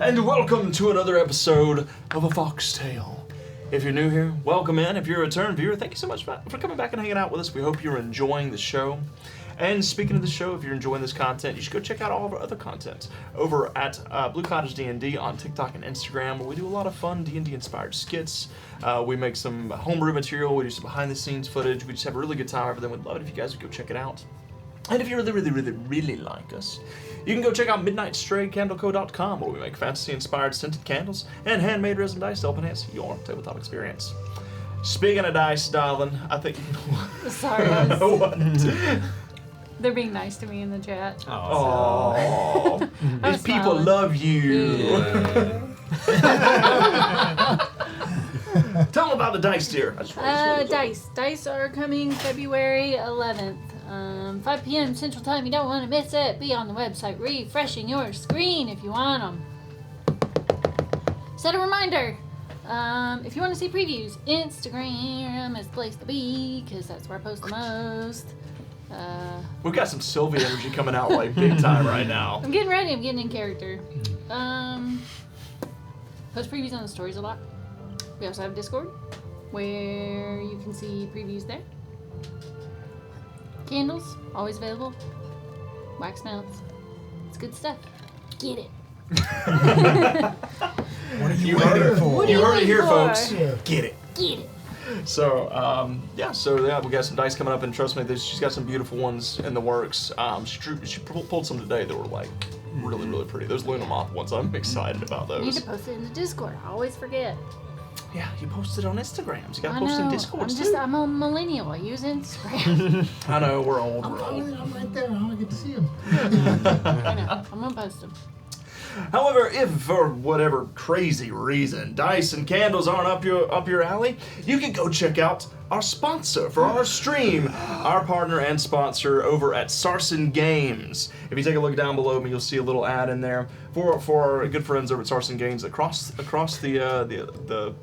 And welcome to another episode of A Foxtail. If you're new here, welcome in. If you're a return viewer, thank you so much for coming back and hanging out with us. We hope you're enjoying the show. And speaking of the show, if you're enjoying this content, you should go check out all of our other content over at Blue Cottage D&D on TikTok and Instagram, where we do a lot of fun D&D inspired skits. We make some homebrew material. We do some behind the scenes footage. We just have a really good time over there. We'd love it if you guys would go check it out. And if you really like us, you can go check out MidnightStrayCandleCo.com, where we make fantasy-inspired scented candles and handmade resin dice to help enhance your tabletop experience. Speaking of dice, darling, I think... Sorry, What? They're being nice to me in the chat. Oh, these people love you. Yeah. Tell them about the dice, dear. Dice are coming February 11th. 5 p.m. Central Time. You don't want to miss it. Be on the website refreshing your screen if you want them. Set a reminder. If you want to see previews, Instagram is the place to be because that's where I post the most. We've got some Sylvie energy coming out like big time right now. I'm getting ready. I'm getting in character. Post previews on the stories a lot. We also have Discord where you can see previews there. Candles, always available. Wax melts. It's good stuff. Get it. What are you waiting for? You heard it here, folks. Get it. Get it. So, we got some dice coming up, and trust me, she's got some beautiful ones in the works. She pulled some today that were like really, really pretty. Those Luna Moth ones, I'm excited about those. You need to post it in the Discord. I always forget. Yeah, you posted on Instagram. You gotta post in Discord too. I'm a millennial. I use Instagram. I know, we're old. I'm right there. I don't get to see him. I know. I'm gonna post them. However, if for whatever crazy reason dice and candles aren't up your alley, you can go check out our sponsor for our stream, our partner and sponsor over at Sarson Games. If you take a look down below me, you'll see a little ad in there for our good friends over at Sarson Games across the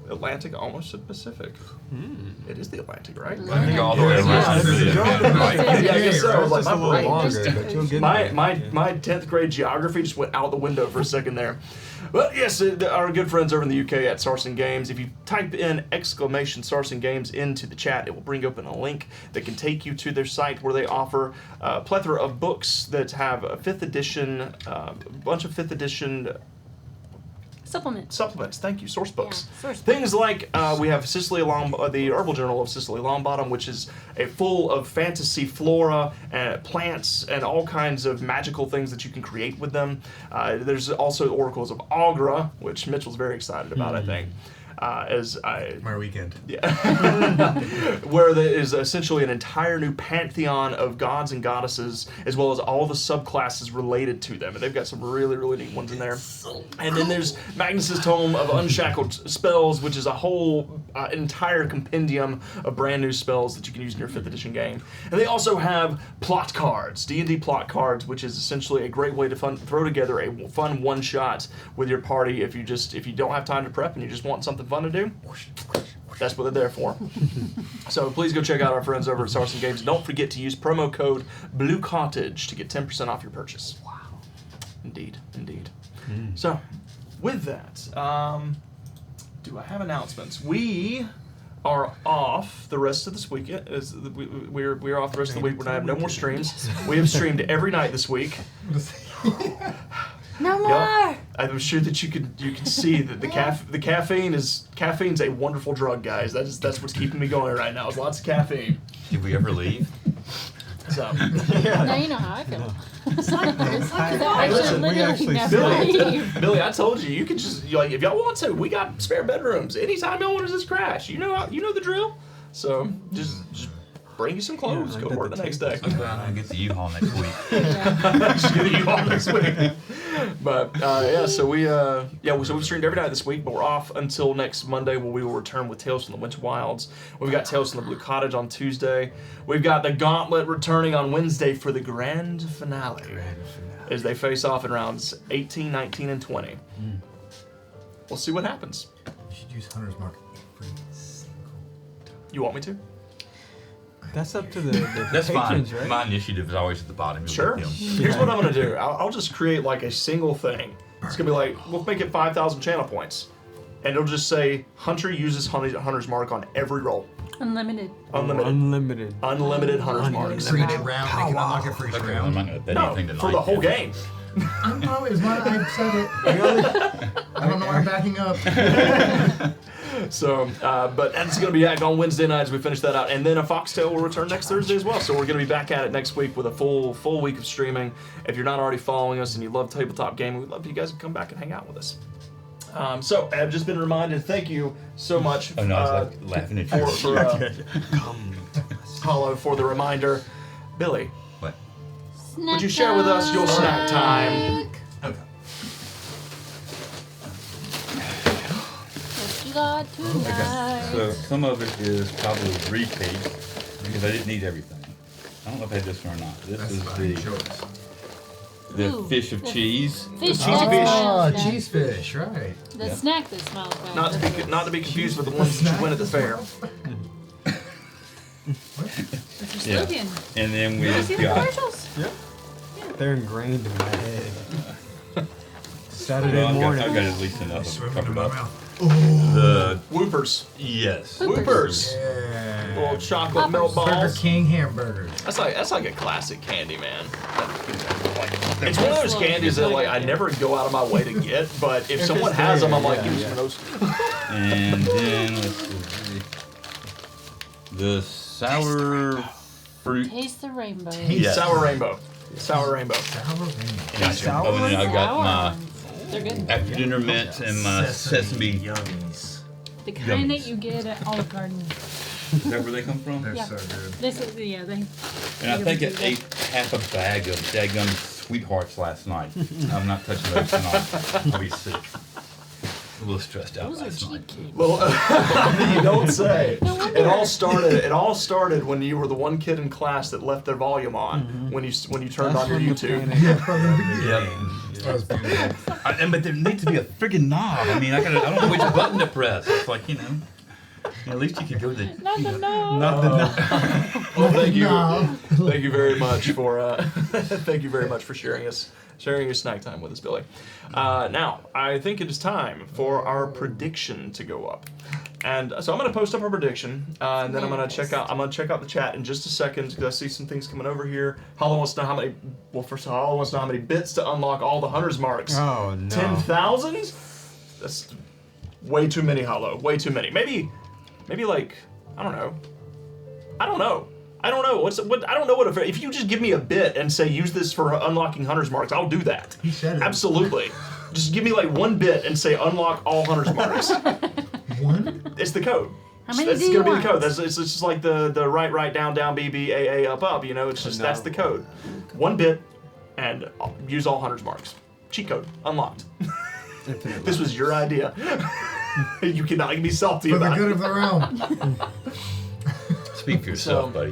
Atlantic, almost the Pacific. It is the Atlantic, right? I think all the way around. Yeah, I guess so. Just a little longer, but you'll get there. My 10th grade geography just went out the window for a second there. But yes, our good friends over in the UK at Sarson Games, if you type in !Sarson Games into the chat, it will bring open a link that can take you to their site where they offer a plethora of books that have a 5th edition, a bunch of 5th edition Supplements, thank you. Source books. Yeah, source Things like we have the Herbal Journal of Cicely Longbottom, which is full of fantasy flora and plants and all kinds of magical things that you can create with them. There's also Oracles of Aughra, which Mitchell's very excited about, I think. My weekend. Yeah. Where there is essentially an entire new pantheon of gods and goddesses, as well as all the subclasses related to them. And they've got some really, really neat ones in there. And then there's Magnus's Tome of Unshackled Spells, which is a whole entire compendium of brand new spells that you can use in your 5th edition game. And they also have plot cards, D&D plot cards, which is essentially a great way to throw together a fun one-shot with your party if you don't have time to prep and you just want something fun to do. That's what they're there for. So please go check out our friends over at Sarson Games. Don't forget to use promo code BLUECOTTAGE to get 10% off your purchase. Wow. Indeed. So, with that, do I have announcements? We are off the rest of this week. We're off the rest of the week. We're going to have no more streams. We have streamed every night this week. No more. Yep. I'm sure that you can see that the caffeine's a wonderful drug, guys. That's what's keeping me going right now. Is lots of caffeine. Did we ever leave? So. Now you know how I feel. Billy, I told you can just if y'all want to, we got spare bedrooms. Anytime y'all want to just crash, you know the drill. So just bring you some clothes. Go to work the next day. I'll get the U-Haul next week. Just get a U-Haul next week. But so we've streamed every night this week, but we're off until next Monday, where we will return with Tales from the Winter Wilds. We've got Tales from the Blue Cottage on Tuesday. We've got the Gauntlet returning on Wednesday for the grand finale. As they face off in rounds 18, 19, and 20. We'll see what happens. You should use Hunter's Mark every single time. You want me to? That's up to the That's patrons, fine. right? My initiative is always at the bottom. Sure. Here's what I'm going to do. I'll just create like a single thing. It's gonna be like, we'll make it 5,000 channel points, and it'll just say Hunter uses Hunter's Mark on every roll. Unlimited. Unlimited Hunter's Mark. For each round, they can unlock it for each I'm round. not gonna bet No, anything tonight. for the whole game. I know, it's why I said it. I don't know why I'm backing up. So, but it's going to be back on Wednesday night as we finish that out, and then a Foxtail will return next Thursday as well. So we're going to be back at it next week with a full week of streaming. If you're not already following us and you love tabletop gaming, we'd love you guys to come back and hang out with us. So I've just been reminded. Thank you so much. Oh no, I was like laughing at you. for Hollow for the reminder. Billy, What? would you share with us your snack time? Okay. What you got tonight? So some of it is probably repeat because I didn't eat everything. I don't know if I had this one or not. This That's is fine. the Choice. Ooh, fish of the cheese. Fish cheesy that fish. smells Oh, bad. cheese fish, right. The Yeah. snack that smells bad. Not to be confused with the ones that you win at the fair. That's your Yeah. slogan. And then You see we've the got. commercials? They're ingrained in my head. Saturday Well, morning. I've got at least enough of Swimming it in covered my up. mouth. The Whoopers. yes. Whoopers. Yeah. Little chocolate Poppers. milk Burger balls. King hamburgers. That's like a classic candy, man. It's one of those candies that like I never go out of my way to get, but if someone it's has them, I'm there, like, yeah, give me yeah. some of those. And then let's see. The sour fruit. Taste the rainbow. Yeah. Sour rainbow. Sour rainbow. Sour rainbow. Yeah, oh, and then I've got my ones. They're good. after dinner mint and my sesame. Yummies. The kind that Yummies. you get at Olive Garden. Is that where they come from? They're Yeah. so good. This is they. And I think it ate half a bag of daggum sweethearts last night. I'm not touching those tonight. I'll be sick. A little stressed out Those are last night. cheap kids. Well, you don't say. No wonder. It all started when you were the one kid in class that left their volume on when you turned on your YouTube. Yeah, from the beginning. Yep. That was beautiful. But there needs to be a friggin' knob. I mean, I don't know which button to press. It's like, at least you could go to the. Not the no. Not the Well, thank you, No. thank you very much for thank you very much for sharing your snack time with us, Billy. Now, I think it is time for our prediction to go up, and so I'm going to post up our prediction, and then I'm going to check out the chat in just a second because I see some things coming over here. Hollow wants to know how many. Well, first of all, Hollow wants to know how many bits to unlock all the Hunter's Marks. Oh no. 10,000? That's way too many, Hollow. Way too many. Maybe like I don't know. I don't know. I don't know what if you just give me a bit and say use this for unlocking Hunter's Marks, I'll do that. He said it. Absolutely. Just give me like one bit and say unlock all Hunter's Marks. One? It's the code. How many That's do you gonna be want? the code. It's just like the right down B A up. It's just that's the code. One bit and use all Hunter's Marks. Cheat code unlocked. Infinite This was your idea. You cannot be salty For the about good it. of the realm. Speak for yourself, buddy.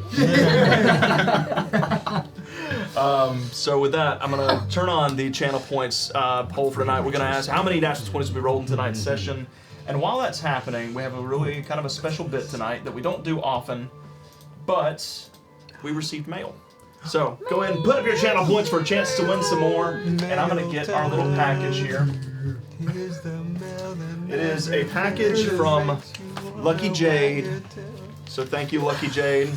So with that, I'm gonna turn on the channel points poll for tonight. We're gonna ask how many natural 20s will be rolled in tonight's session. And while that's happening, we have a really kind of a special bit tonight that we don't do often, but we received mail. So go ahead and put up your channel points for a chance to win some more. And I'm gonna get our little package here. Here's the mail that It is a package from Lucky Jade. So thank you, Lucky Jade.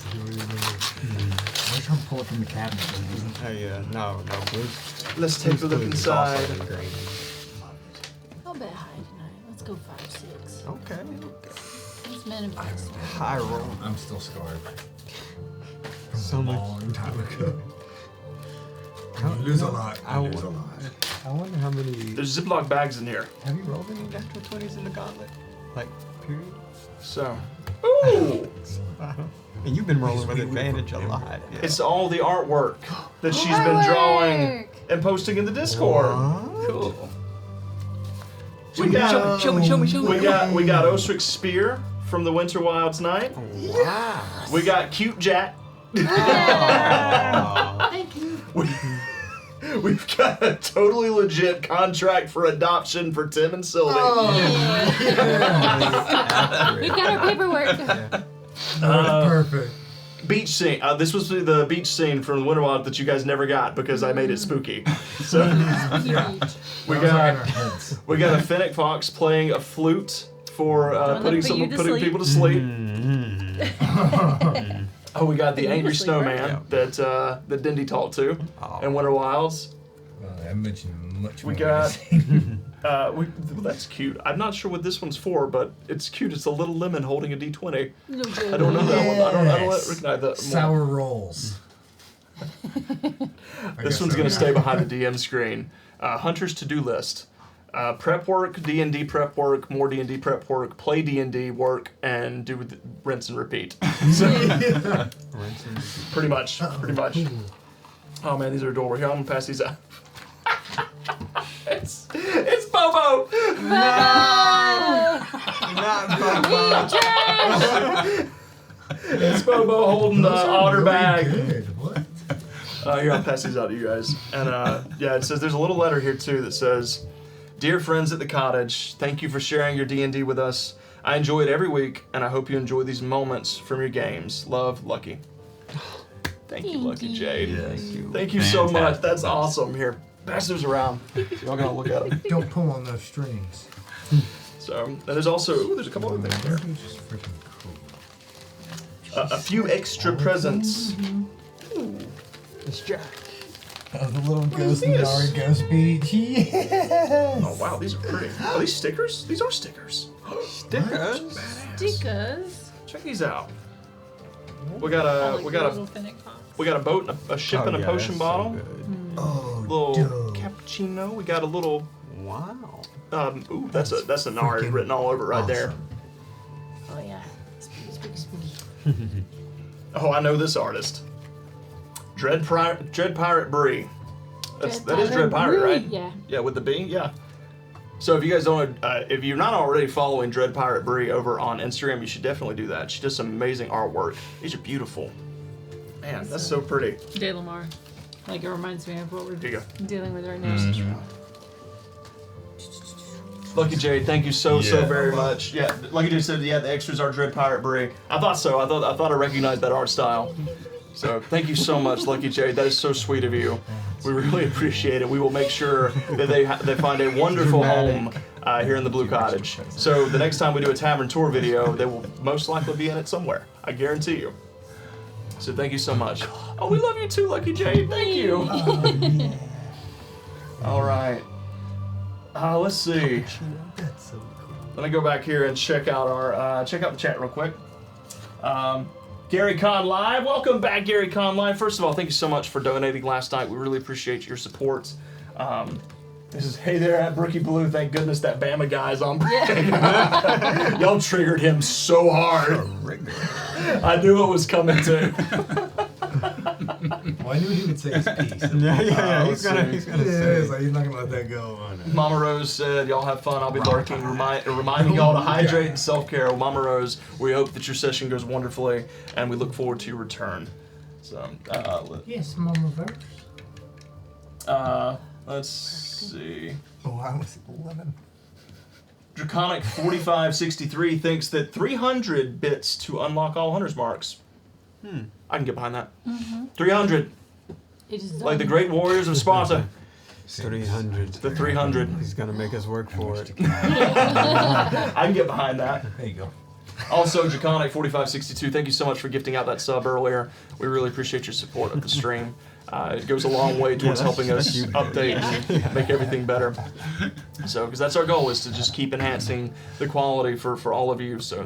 I'm trying to pull it from the cabinet. Oh yeah, no. Let's take a look inside. I'll bet high tonight. Let's go 5-6. Okay. Let's minimize. High roll. I'm still scarred. So A much. long time ago. How- You lose a no, lot. I You lose a won- lot. I wonder how many. There's Ziploc bags in here. Have you rolled any natural 20s in the gauntlet? Like, period? So, ooh! And you've been rolling Please, with we- advantage a lot. Yeah. It's all the artwork that she's been drawing and posting in the Discord. Cool. We got, Show me. we got Osric Spear from the Winter Wilds Night. Wow. We got Cute Jack. Thank you. We've got a totally legit contract for adoption for Tim and Sylvie. We've got our paperwork. Perfect. beach scene. This was the beach scene from the Winter Wild that you guys never got because I made it spooky. So we got a fennec fox playing a flute for putting people to sleep. Oh, we got the angry snowman that Dindy talked to in Winter Wilds. I mentioned much more. We got. Well, that's cute. I'm not sure what this one's for, but it's cute. It's a little lemon holding a D20. I don't know that one. I don't recognize that. Sour rolls. This one's gonna stay behind the DM screen. Hunter's to-do list. Prep work, D&D prep work, more D&D prep work, play D&D work, and do rinse and repeat. So, pretty much. Oh man, these are adorable. Here, I'm gonna pass these out. It's Bobo! Not Bobo. It's Bobo holding the otter bag. Good. What? Here, I'll pass these out to you guys. And yeah, it says there's a little letter here too that says, "Dear friends at the cottage, thank you for sharing your D&D with us. I enjoy it every week, and I hope you enjoy these moments from your games. Love, Lucky." Thank you, Lucky Jade. Yes. Thank you so much. That's awesome. Here, pass those around. Y'all gonna look at them. Don't pull on those strings. So, and there's also there's a couple other things here. Just freaking cool. A few extra presents. It's Jack. Oh, the little ghost is this? Nari Ghost Beach. Yes. Oh wow, these are pretty. Are these stickers? These are stickers. Stickers. Stickers. Check these out. We got a little fennec fox. we got a boat, and a ship, and a potion bottle. Oh, Little dope. cappuccino. We got a little. Wow. Ooh, that's a Nari freaking written all over it right there. awesome. Oh yeah. Spooky. Oh, I know this artist. Dread Pirate Bree. That is Dread Pirate, right? Yeah. Yeah, with the B. Yeah. So if you guys don't, if you're not already following Dread Pirate Bree over on Instagram, you should definitely do that. She does some amazing artwork. These are beautiful. Man, that's so pretty. De Lamar. Like it reminds me of what we're Here you dealing with right now. Lucky Jade, thank you so Yeah. very much. Yeah, Lucky Jade said, yeah, the extras are Dread Pirate Bree. I thought so. I thought I recognized that art style. So thank you so much, Lucky Jade. That is so sweet of you. We really appreciate it. We will make sure that they find a wonderful home here in the Blue Cottage. So the next time we do a tavern tour video, they will most likely be in it somewhere. I guarantee you. So thank you so much. Oh, we love you too, Lucky Jade. Thank you. All right. Let's see. That's so cool. Let me go back here and check out our check out the chat real quick. Gary Con Live, welcome back, Gary Con Live. First of all, thank you so much for donating last night. We really appreciate your support. This is hey there at Brookie Blue. Thank goodness that Bama guy's on. Y'all triggered him so hard. I knew it was coming too. Well, I knew he would say his piece. Yeah. let's He's gonna Yeah, say. it's like he's not gonna let that go on. Mama Rose said, y'all have fun. I'll be lurking, reminding y'all to hydrate and self-care. Well, Mama Rose, we hope that your session goes wonderfully, and we look forward to your return. So, Yes, Mama Verse. let's see. Oh, I was 11. Draconic 4563 thinks that 300 bits to unlock all Hunter's marks. I can get behind that. 300, It is like the done. great warriors of Sparta. 300. The 300. He's gonna make us work for it. I can get behind that. There you go. Also, Draconic 4562, thank you so much for gifting out that sub earlier. We really appreciate your support of the stream. It goes a long way towards helping us that's you. update and make everything better. So, because that's our goal, is to just keep enhancing the quality for all of you. So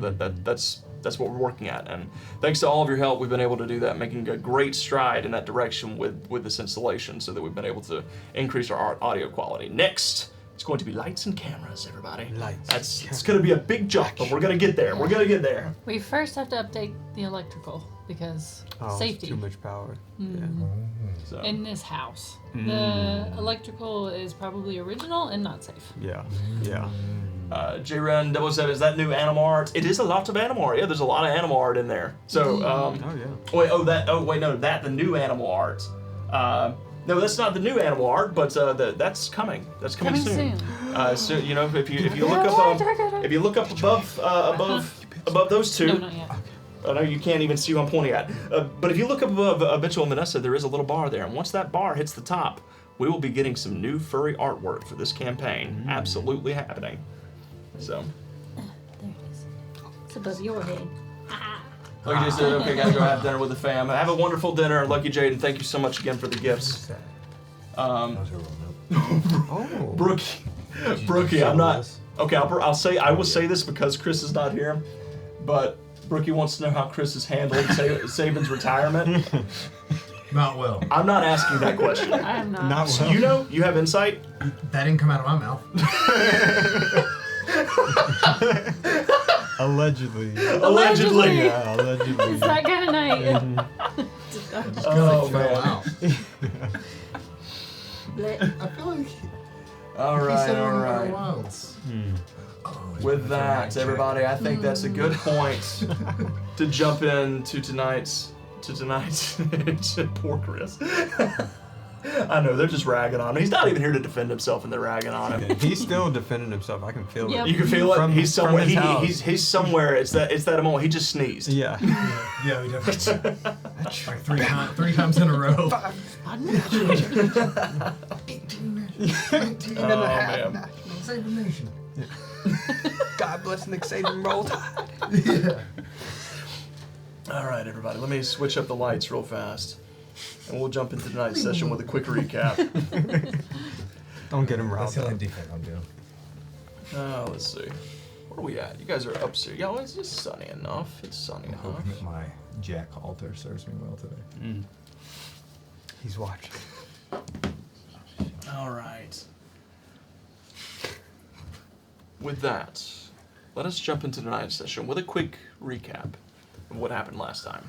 that's what we're working at. And thanks to all of your help, we've been able to do that, making a great stride in that direction with this installation, so that we've been able to increase our audio quality. Next, it's going to be lights and cameras, everybody. It's going to be a big jump, but we're going to get there. We're going to get there. We first have to update the electrical because safety. It's too much power. So. In this house. The electrical is probably original and not safe. Yeah. JRen 007, is that new animal art? It is a lot of animal art. Yeah, there's a lot of animal art in there. So, Oh yeah. the new animal art. No, that's not the new animal art, but that's coming. That's coming soon. So you know, if you look up above those two. No, not yet. I know you can't even see who I'm pointing at. But if you look up above Mitchell and Vanessa, there is a little bar there. And once that bar hits the top, we will be getting some new furry artwork for this campaign. Absolutely happening. So. There it is. It's above your head. Lucky Jay said, okay, gotta go have dinner with the fam. Have a wonderful dinner. Lucky Jaden, thank you so much again for the gifts. Brookie, I'm not. Okay, I will say this because Chris is not here, but Brookie wants to know how Chris is handling Saban's retirement. Not well. I'm not asking that question. I am not. Not So well. you know, you have insight. That didn't come out of my mouth. Allegedly. Allegedly. Yeah, allegedly. It's that kind of night. Oh man. Wow. Blech. I feel like All he right, said it all in the right. wilds. With that, everybody, I think that's a good point to jump into tonight's. Poor Chris. I know, they're just ragging on him. He's not even here to defend himself, and they're ragging on him. He's still defending himself. I can feel Yep. it. You can feel it. From- He's somewhere. from his house. He's somewhere. It's that moment. He just sneezed. Yeah. Yeah, we definitely. Like three times in a row. 18, 19 and a half. Man. National Save the Nation. God bless Nick Saban, roll tide. Yeah. All right, everybody. Let me switch up the lights real fast, and we'll jump into tonight's session with a quick recap. Don't get him That's riled the up. only defect I'm doing. Let's see. Where are we at? You guys are upstairs. Yeah, it's just sunny enough. It's sunny I'm enough. hoping that my Jack altar serves me well today. He's watching. All right. With that, let us jump into tonight's session with a quick recap of what happened last time.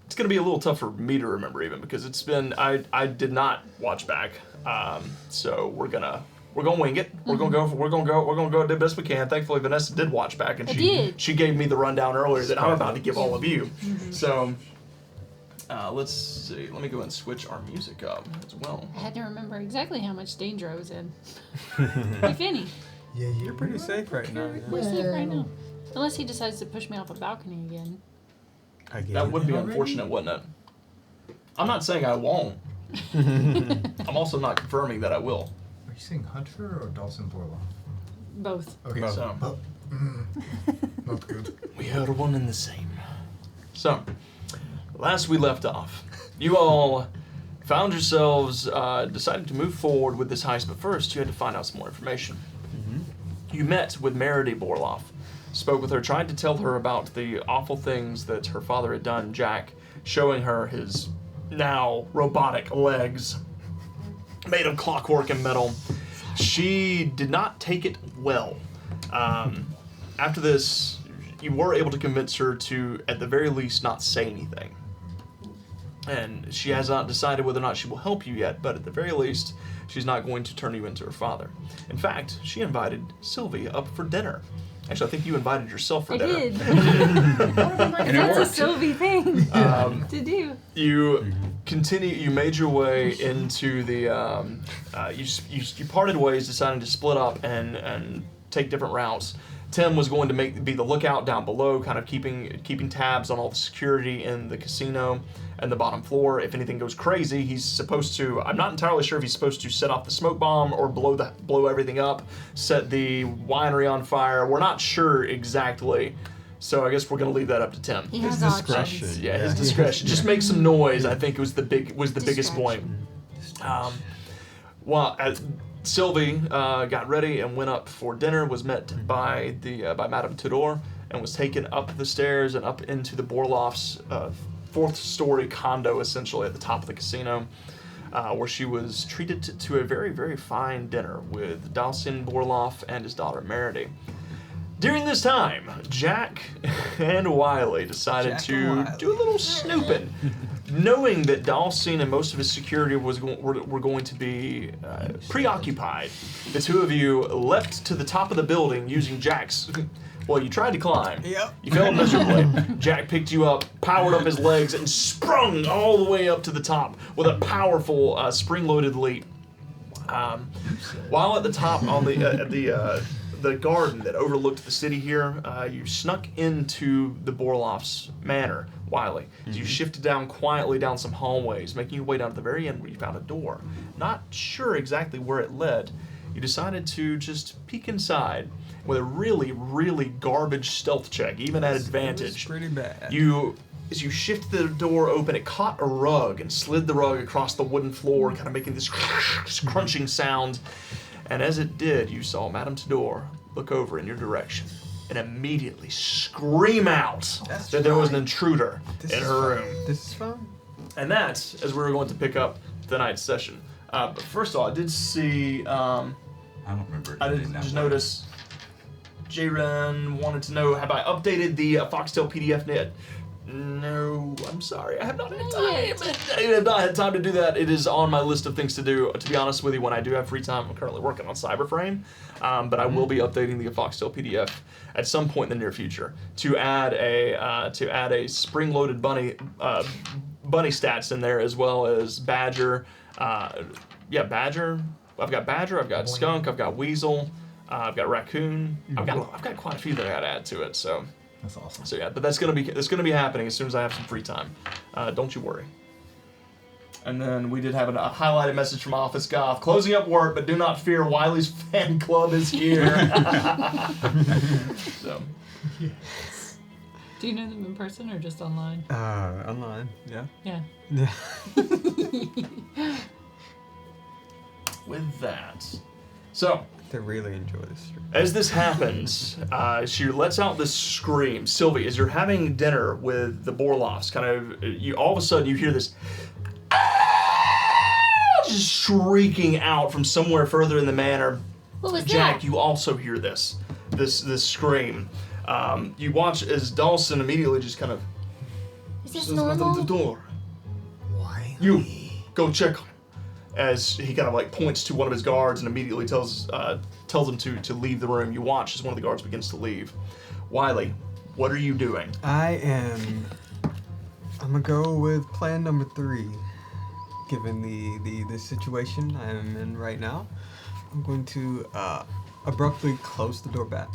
It's going to be a little tough for me to remember even because it's been I did not watch back, so we're gonna wing it. We're gonna go the best we can. Thankfully, Vanessa did watch back, and she gave me the rundown earlier that I'm about to give all of you. So let's see. Let me go and switch our music up as well. I had to remember exactly how much danger I was in. If any. Yeah, You're pretty safe right now. We're safe right now. Unless he decides to push me off a balcony again. Again. That would be unfortunate, wouldn't it? I'm not saying I won't. I'm also not confirming that I will. Are you saying Hunter or Dawson Borlaug? Both. Okay, Both. So not good. we are one and the same. So, last we left off, you all found yourselves deciding to move forward with this heist, but first you had to find out some more information. You met with Meredy Borloff, spoke with her, tried to tell her about the awful things that her father had done, Jack, showing her his now robotic legs made of clockwork and metal. She did not take it well. After this, you were able to convince her to, at the very least, not say anything. And she has not decided whether or not she will help you yet, but at the very least, she's not going to turn you into her father. In fact, she invited Sylvie up for dinner. Actually, I think you invited yourself for I dinner. did. And it That's a worked. Sylvie thing to do. You made your way into the, you parted ways, deciding to split up and take different routes. Tim was going to be the lookout down below, kind of keeping tabs on all the security in the casino and the bottom floor. If anything goes crazy, he's supposed to, I'm not entirely sure if he's supposed to set off the smoke bomb or blow everything up, set the winery on fire. We're not sure exactly. So I guess we're gonna leave that up to Tim. He has discretion. options. Yeah, his discretion. Just make some noise, I think was the biggest point. Sylvie got ready and went up for dinner, was met by Madame Tudor, and was taken up the stairs and up into the Borloff's fourth-story condo, essentially, at the top of the casino, where she was treated to a very, very fine dinner with Dawson Borloff and his daughter Meredy. During this time, Jack and Wiley decided to do a little snooping, knowing that Dawson and most of his security were going to be preoccupied. The two of you leapt to the top of the building using Jack's. Well, you tried to climb. Yep. You fell miserably. Jack picked you up, powered up his legs, and sprung all the way up to the top with a powerful spring-loaded leap. While at the top on the the garden that overlooked the city here, you snuck into the Borloff's manor, Wiley. As you shifted down quietly down some hallways, making your way down to the very end where you found a door. Not sure exactly where it led, you decided to just peek inside with a really, really garbage stealth check, even at advantage. It's pretty bad. As you shifted the door open, it caught a rug and slid the rug across the wooden floor, kind of making this crunching sound. And as it did, you saw Madame Tador look over in your direction and immediately scream out that there was an intruder in her room. This is fun. And that's as we were going to pick up tonight's session. But first of all, I did see, I don't remember. I did just notice J-Ren wanted to know, have I updated the Foxtail PDF net? No, I'm sorry. I have not had time. I have not had time to do that. It is on my list of things to do. To be honest with you, when I do have free time, I'm currently working on Cyberframe, but I will be updating the Foxtail PDF at some point in the near future to add a spring-loaded bunny stats in there, as well as Badger. Badger. I've got Badger. I've got Skunk. I've got Weasel. I've got Raccoon. I've got quite a few that I got to add to it. So. That's awesome. So yeah, but that's gonna be happening as soon as I have some free time. Don't you worry. And then we did have a highlighted message from Office Goth. Closing up work, but do not fear, Wiley's fan club is here. So. Yes. Do you know them in person or just online? Online. Yeah. Yeah. Yeah. With that, so. They really enjoy this stream. As this happens, she lets out this scream. Sylvie, as you're having dinner with the Borloffs, all of a sudden you hear this just shrieking out from somewhere further in the manor. What was Jack, that? you also hear this scream. You watch as Dawson immediately just kind of Is this says, "Open normal? the door. Why? You go check on him." As he kind of like points to one of his guards and immediately tells him to leave the room. You watch as one of the guards begins to leave. Wiley, what are you doing? I'm gonna go with plan number 3. Given the situation I am in right now, I'm going to abruptly close the door back.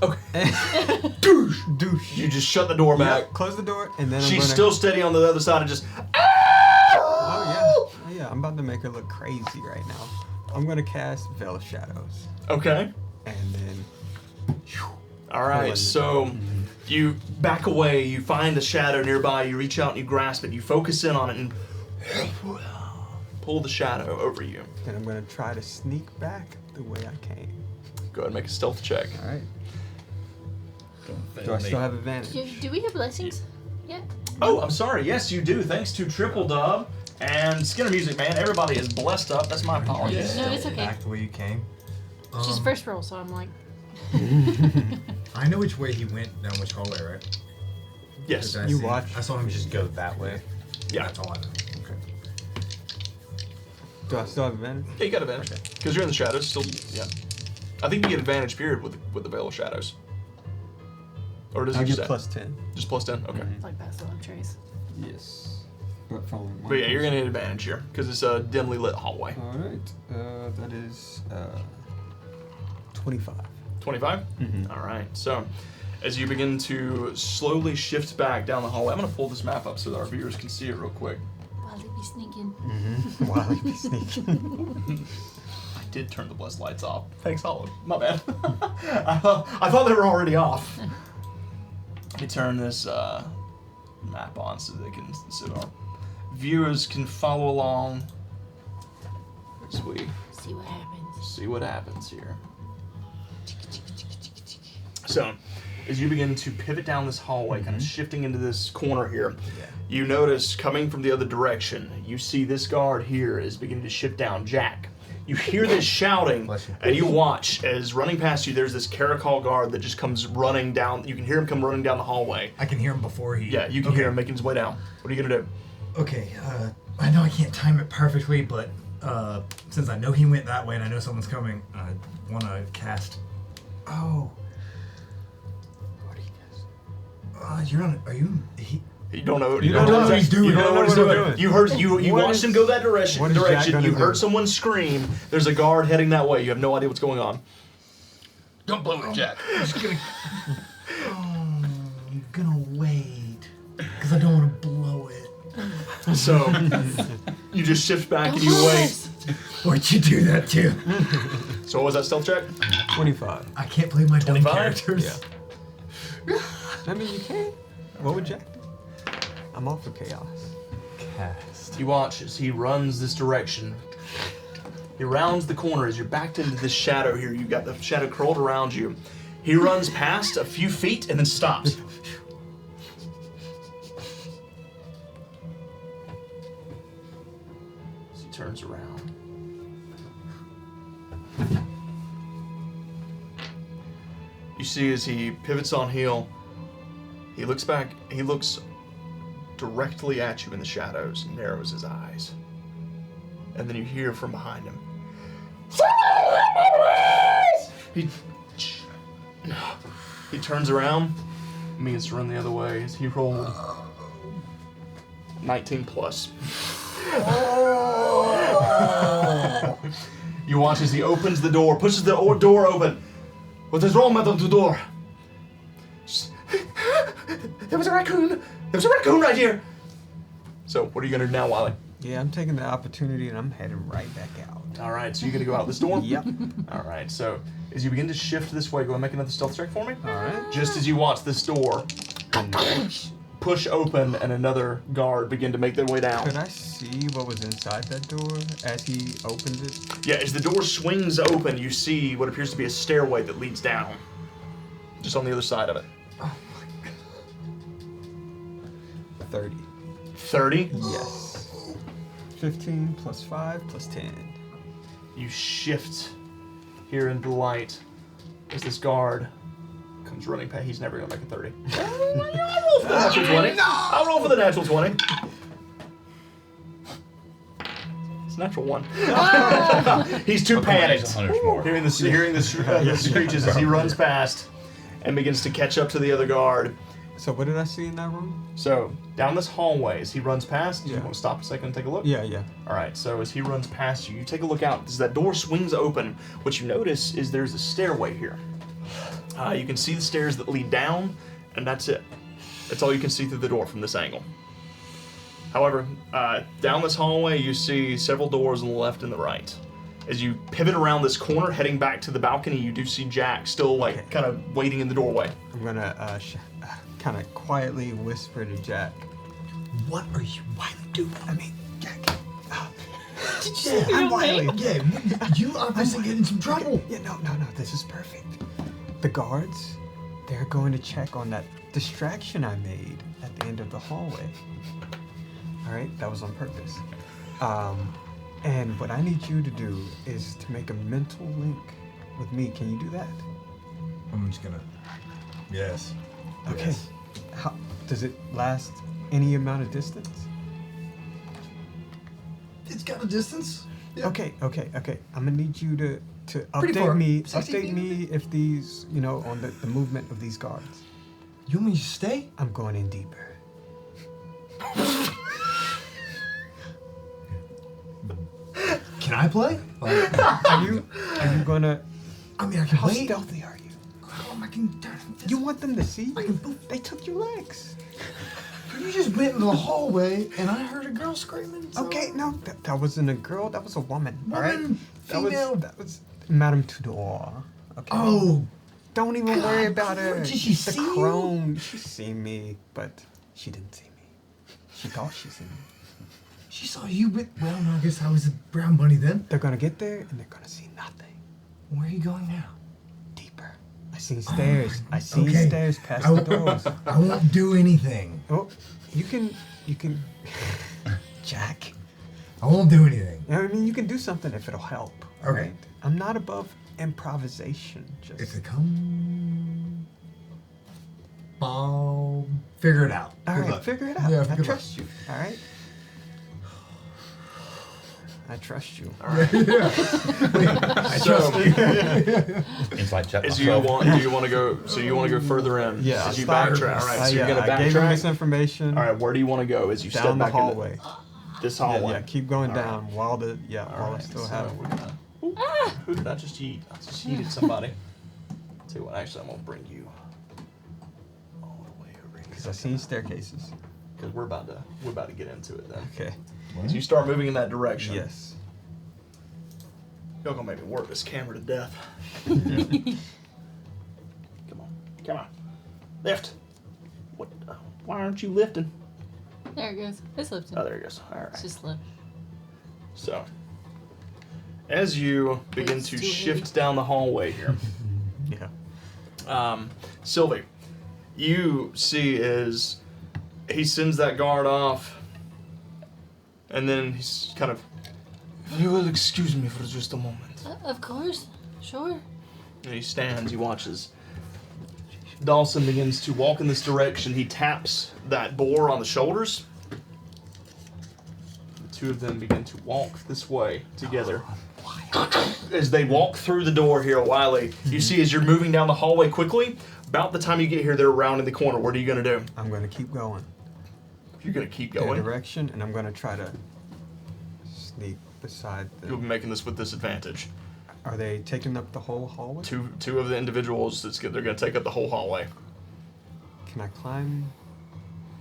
Okay. Douche. You just shut the door back. Yeah, close the door, and then She's I'm gonna... still steady on the other side and just. Oh yeah, I'm about to make her look crazy right now. I'm gonna cast Veil of Shadows, Okay. and then. All right. So you back away. You find a shadow nearby. You reach out and you grasp it. You focus in on it and pull the shadow over you. Then I'm gonna try to sneak back the way I came. Go ahead and make a stealth check. All right. Do I still have advantage? Do we have blessings? Yeah. Oh, I'm sorry. Yes, you do. Thanks to Triple Dub and Skinner Music, man. Everybody is blessed up. That's my apologies. No, it's okay. Back the way you came. It's his first roll, so I'm like. I know which way he went down which hallway, right? Yes. Did I You see- watch. I saw him just go that way. Yeah. That's all I know. Okay. Do I still have advantage? Yeah, you got advantage. Because you're in the shadows. Still, yeah. I think you get advantage period with the Veil of Shadows. Or does I it get just plus 10. Just plus 10? Okay. It's like Basil and Trace. Yes. But following But yeah, you're going to hit advantage here. Because it's a dimly lit hallway. All right. That is 25. 25? Mhm. All right. So, as you begin to slowly shift back down the hallway, I'm going to pull this map up so that our viewers can see it real quick. While they be sneaking. Mm-hmm. While you be sneaking. I did turn the blessed lights off. Thanks, Hollow. My bad. I thought they were already off. Let me turn this map on so they can, so our viewers can follow along as we See what happens. see what happens here. So, as you begin to pivot down this hallway, kind of shifting into this corner here, you notice coming from the other direction, you see this guard here is beginning to shift down. Jack, you hear this shouting, and you watch as running past you, there's this Caracol guard that just comes running down. You can hear him come running down the hallway. I can hear him before he... Yeah, you can hear him making his way down. What are you going to do? Okay, I know I can't time it perfectly, but since I know he went that way and I know someone's coming, I want to cast... Oh. What do you guys... you're on... Are you... You don't know. You don't know what he's doing. You don't know what he's You don't know doing. what he's You heard. You What watched is- him go that direction. what is Jack gonna You do? heard someone scream. There's a guard heading that way. You have no idea what's going on. Don't blow it, Jack. I'm just gonna. Oh, you're gonna wait. Because I don't want to blow it. So, you just shift back and you wait. Why'd you do that too? So what was that stealth check? 25. I can't play my dumb 25? characters. I mean, you can. What would Jack do? I'm all for chaos. Cast. You watch as he runs this direction. He rounds the corner as you're backed into this shadow here. You've got the shadow curled around you. He runs past a few feet and then stops. As he turns around. You see as he pivots on heel, he looks back, he looks directly at you in the shadows and narrows his eyes. And then you hear from behind him. He turns around and begins to run the other way as he rolled 19 plus. You watch as he opens the door, pushes the door open. What is wrong, Madame Tudor? There was a raccoon. There was a raccoon right here. So, what are you gonna do now, Wiley? Yeah, I'm taking the opportunity and I'm heading right back out. All right, so you're gonna go out this door? Yep. All right, so as you begin to shift this way, go and make another stealth check for me. All right. Just as you watch this door push open and another guard begin to make their way down. Could I see what was inside that door as he opened it? Yeah, as the door swings open, you see what appears to be a stairway that leads down. Just on the other side of it. 30. 30. Yes. 15 plus 5 plus 10. You shift here into the light as this guard comes running past. He's never gonna make a 30. I'll roll for the natural 20. I'll roll for the natural 20. It's a natural 1. He's too panicked. Hearing the screeches as he runs past and begins to catch up to the other guard. So what did I see in that room? So, down this hallway, as he runs past, Yeah. you want to stop a second and take a look? Yeah, yeah. All right, so as he runs past you, you take a look out. As that door swings open, what you notice is there's a stairway here. You can see the stairs that lead down, and that's it. That's all you can see through the door from this angle. However, down this hallway, you see several doors on the left and the right. As you pivot around this corner, heading back to the balcony, you do see Jack still, kind of waiting in the doorway. I'm gonna kind of quietly whisper to Jack. What are you doing? I mean, Jack. Yeah, I'm Wiley. Yeah, you obviously get in some trouble. Yeah, no. This is perfect. The guards, they're going to check on that distraction I made at the end of the hallway. All right, that was on purpose. And what I need you to do is to make a mental link with me. Can you do that? I'm just gonna. Yes. Okay. Yes. How does it last? Any amount of distance? It's got a distance. Yeah. Okay. I'm gonna need you to Pretty update far. me. 60 Update feet, me maybe? if these, on the movement of these guards. You want me to stay? I'm going in deeper. Can I play? Are you gonna? I mean, I can How wait. stealthy are you? I can. You want them to see? I can boop. They took your legs. You just went into the hallway and I heard a girl screaming. So. Okay, no, that wasn't a girl. That was a woman. All right. Woman, female. That was Madame Tudor. Okay. Oh, Don't even God, worry about her. did she The see you? crone. She seen me, but she didn't see me. She thought she seen me. she saw you with. Well, no, I guess I was a brown bunny then. They're gonna get there and they're gonna see nothing. Where are you going now? Deeper. I seen stairs. I seen Okay. stairs past I the w- doors. I won't do anything. Oh, you can, Jack. I won't do anything. I mean, you can do something if it'll help. Okay. Right? I'm not above improvisation. Just If it comes, I'll figure it out. all Good right, luck. figure it out. Yeah, I good luck. trust you. All right. I trust you. I trust you. Inside check As myself. do you want to go? So you want to go further in? Yeah, As you start- backtrack. All right. So you're yeah, gonna I gave him backtrack. misinformation. All right. Where do you want to go? As you step Down the back hallway. into this Yeah, hallway. yeah, keep going All down right. while All I right, still so have it. we're gonna. Who did I just eat? I just yeeted somebody. Tell you what, actually, I'm gonna bring you all the way over here. Because I've seen staircases. Because we're about to get into it then. Okay. So you start moving in that direction. Yes. Y'all gonna make me work this camera to death. Come on. Lift. What? Why aren't you lifting? There it goes. It's lifting. Oh, there it goes. All right. It's just lift. So, as you begin It's to too shift heavy. down the hallway here, Yeah. Sylvie, you see as he sends that guard off, and then he's kind of, if you will excuse me for just a moment. Of course. Sure. And he stands, he watches. Dawson begins to walk in this direction. He taps that boar on the shoulders. The two of them begin to walk this way together. As they walk through the door here, Wiley, you see as you're moving down the hallway quickly, about the time you get here, they're rounding the corner. What are you going to do? I'm going to keep going. You're going to keep Their going. direction, and I'm going to try to sneak beside You'll be them. making this with disadvantage. Are they taking up the whole hallway? Two of the individuals, they're going to take up the whole hallway. Can I climb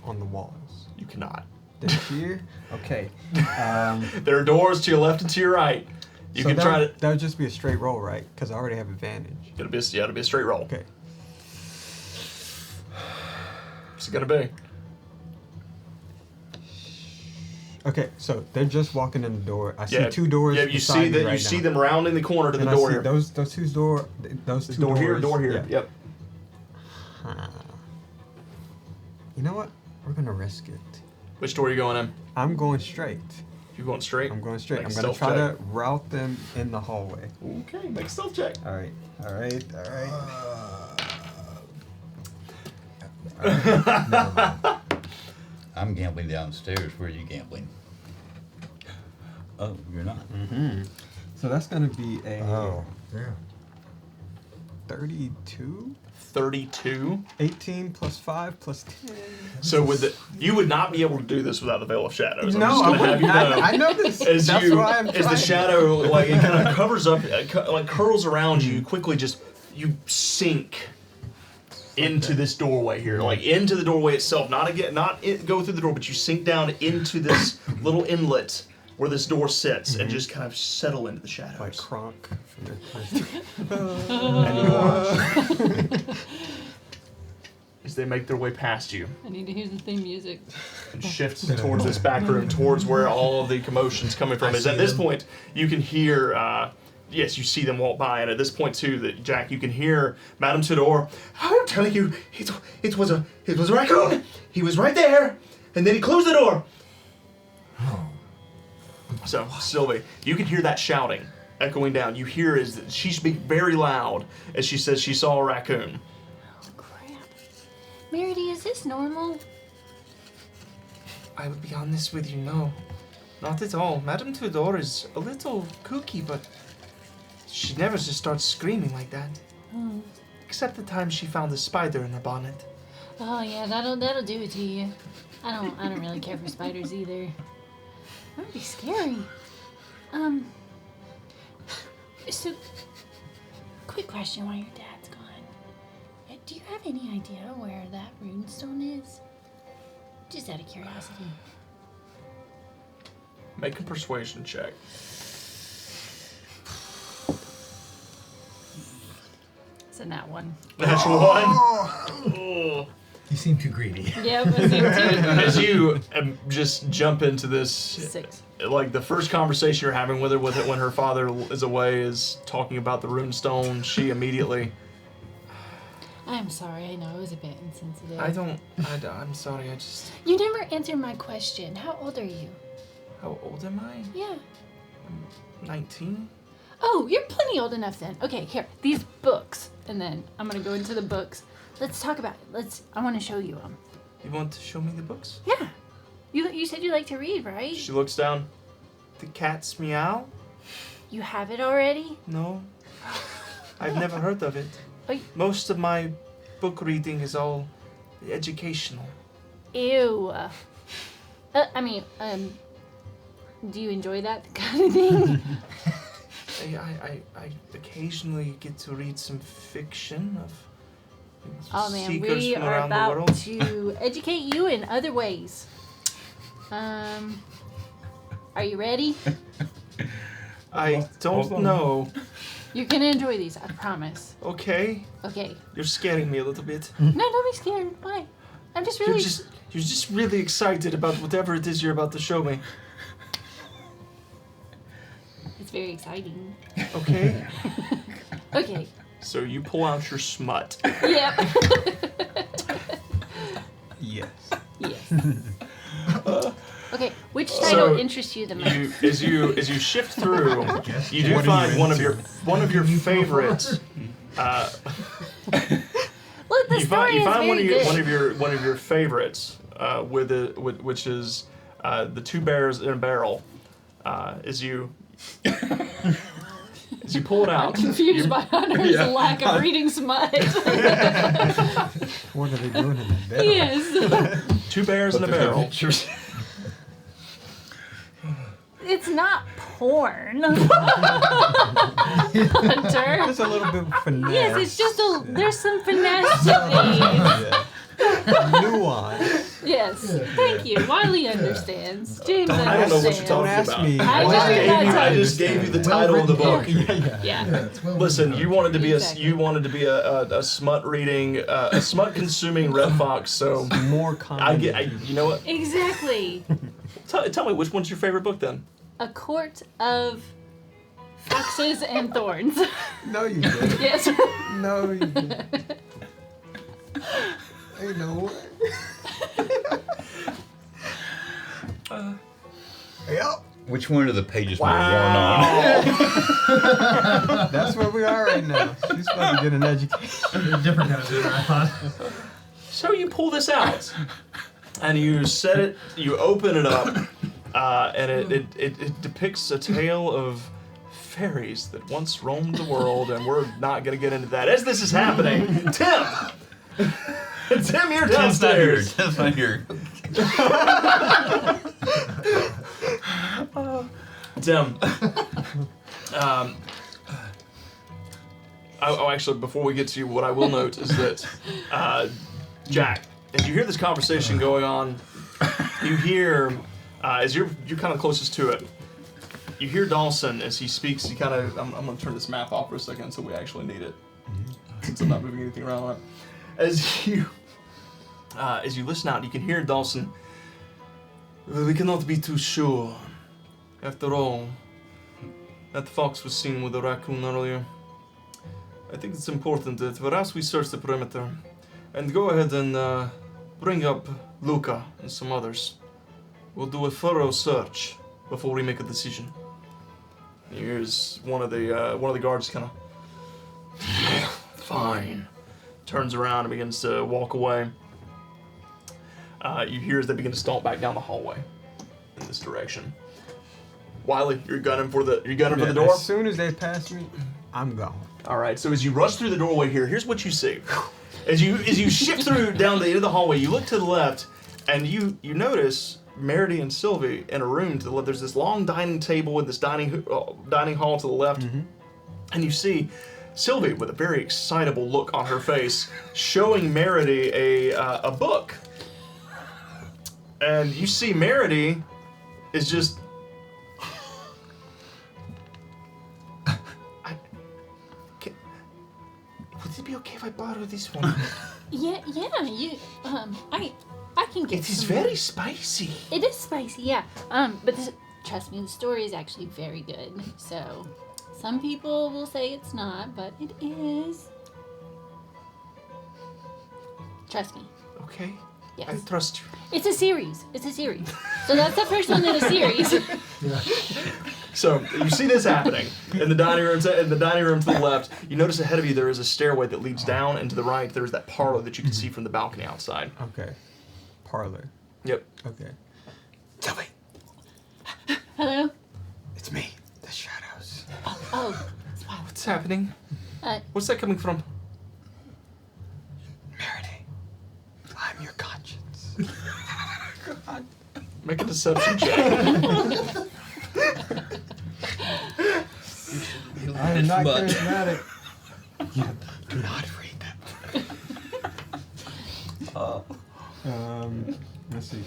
on the walls? You cannot. They're here? Okay. There are doors to your left and to your right. You so can try to. That would just be a straight roll, right? Because I already have advantage. It'll be a straight roll. Okay. What's it gonna be? Okay, so they're just walking in the door. I see Yeah, two doors. Yeah, you beside see me that. right you see now. them rounding the corner to And the I door see here. those two doors. Those This two door here, doors. door here. Yeah. Yep. Huh. You know what? We're gonna risk it. Which door are you going in? I'm going straight. You going straight? I'm going straight. Make I'm a gonna stealth try check. to route them in the hallway. Okay, make a stealth check. All right. All right. All right. Never mind. I'm gambling downstairs. Where are you gambling? Oh, you're not. Mm-hmm. So that's gonna be a Oh, yeah. 32, 32. 18 plus 5 plus 10. So you would not be able to do this without the Veil of Shadows. I'm No, just I gonna have wouldn't. you know. I know this. As That's why I'm as the trying. shadow like it kind of covers up, like curls around you, you quickly you sink into this doorway here, like into the doorway itself. Not go through the door, but you sink down into this little inlet where this door sits, and just kind of settle into the shadows. Like Kronk. And you watch as they make their way past you I need to hear the theme music. and shift towards this back room, towards where all of the commotion's coming from. Is at this point you can hear. Yes, you see them walk by, and at this point too, that Jack, you can hear Madame Tudor. I'm telling you, it was a raccoon. He was right there, and then he closed the door. So Sylvie, you can hear that shouting echoing down. You hear she speaks very loud as she says she saw a raccoon. Oh, crap. Meredy, is this normal? I would be honest with you, no. Not at all. Madame Tudor is a little kooky, but she never just starts screaming like that. Except the time she found a spider in her bonnet. Oh yeah, that'll do it to you. I don't really care for spiders either. That would be scary. So, quick question while your dad's gone. Do you have any idea where that runestone is? Just out of curiosity. Make a persuasion check. It's a nat one. That's one. You seem too greedy. Yep, I see it too. As you just jump into this, 6. like the first conversation you're having with her when her father is away is talking about the runestone, she immediately. I'm sorry, I know it was a bit insensitive. I'm sorry, I just... You never answered my question. How old are you? How old am I? Yeah. 19? Oh, you're plenty old enough then. Okay, here, these books. And then I'm gonna go into the books. Let's talk about it. I want to show you them. You want to show me the books? Yeah. You said you like to read, right? She looks down. The cat's meow? You have it already? No. I've never heard of it. Oh, Most of my book reading is all educational. ew. Do you enjoy that kind of thing? I occasionally get to read some fiction of Oh man, seekers we from are around the about world. to educate you in other ways. Are you ready? I don't Hold on. know. You're gonna enjoy these, I promise. Okay, Okay. you're scaring me a little bit. No, don't be scared. Why? I'm just really. You're just really excited about whatever it is you're about to show me. It's very exciting. Okay. Okay. So you pull out your smut. Yep. Yes. Yes. Okay. Which title So, interests you the most? As you shift through, Guess you do What are find you one of into? your favorites. Look, the You story find is very good. one of your favorites which is the two bears in a barrel. As you pull it out, Confused by Hunter's Yeah. lack of reading smut. What are they doing in the bed? Yes. two bears in a But there's no barrel. pictures. It's not porn. Hunter. There's a little bit of finesse. Yes, it's just there's some finesse to Yeah. Nuance. these. Yes. Thank you. Wiley understands. James I don't know what you're understands. Don't talking ask about. me. I Why just I gave can't you- I just gave you the Well title of the written book. poetry. Yeah. Yeah, it's well Listen, written you wanted to be Exactly. a smut reading, a smut consuming red fox. So More common. you know what? Exactly. Tell me, which one's your favorite book then? A court of foxes and thorns. No, you didn't. Yes. No, you didn't. Ain't no way. Yep. Which one of the pages were Wow. worn on? That's where we are right now. She's supposed to get an education. A different kind of dinner, I thought. So you pull this out, and you set it. You open it up, and it depicts a tale of fairies that once roamed the world, and we're not going to get into that. As this is happening, Tim, you're downstairs. Just not here. Tim. Actually, before we get to you, what I will note is that, Jack, as you hear this conversation going on, you hear, as you're kind of closest to it, you hear Dawson as he speaks. He kind of, I'm going to turn this map off for a second so we actually need it, since I'm not moving anything around on it. As you listen out, you can hear Dawson. Well, we cannot be too sure. After all, that fox was seen with a raccoon earlier. I think it's important that perhaps we search the perimeter and go ahead and bring up Luca and some others. We'll do a thorough search before we make a decision. Here's one of the guards kind of fine. Turns around and begins to walk away. You hear as they begin to stomp back down the hallway in this direction. Wiley, you're gunning for the door. As soon as they pass me, I'm gone. All right. So as you rush through the doorway here, here's what you see. As you shift through down the end of the hallway, you look to the left, and you notice Meredy and Sylvie in a room to the left. There's this long dining table with this dining hall to the left, and you see Sylvie with a very excitable look on her face, showing Meredy a book. And you see Meredy is just. Would it be okay if I borrow this one? Yeah, you, I can get It is some- very spicy. It is spicy, yeah. But trust me, the story is actually very good. So, some people will say it's not, but it is. Trust me. Okay. Yes. I trust you. It's a series. So that's the first one in a series. So you see this happening in the dining room. To the left, you notice ahead of you there is a stairway that leads down, and to the right there's that parlor that you can see from the balcony outside. Okay. Parlor. Yep. Okay. Sylvie, Hello? It's me. The shadows. Oh, it's Wiley. what's happening? What's that coming from? Meredy, I'm your conscience. Make a deception check. I am It's not mud. charismatic. You do not read that. Let's see.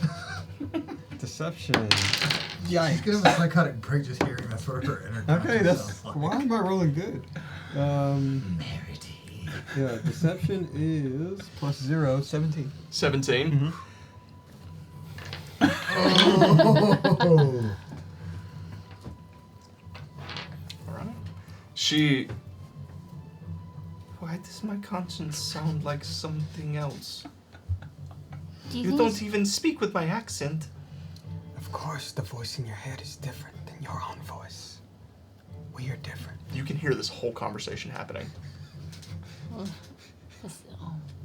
Deception. She's gonna have a psychotic break just hearing that sort of her inner Okay, conscience that's. sounds like. Why am I rolling good? Merity. Yeah, deception is plus 0, 17. 17. Oh. Alright. Why does my conscience sound like something else? Do You don't even speak with my accent. Of course, the voice in your head is different than your own voice. We are different. You can hear this whole conversation happening. Oh,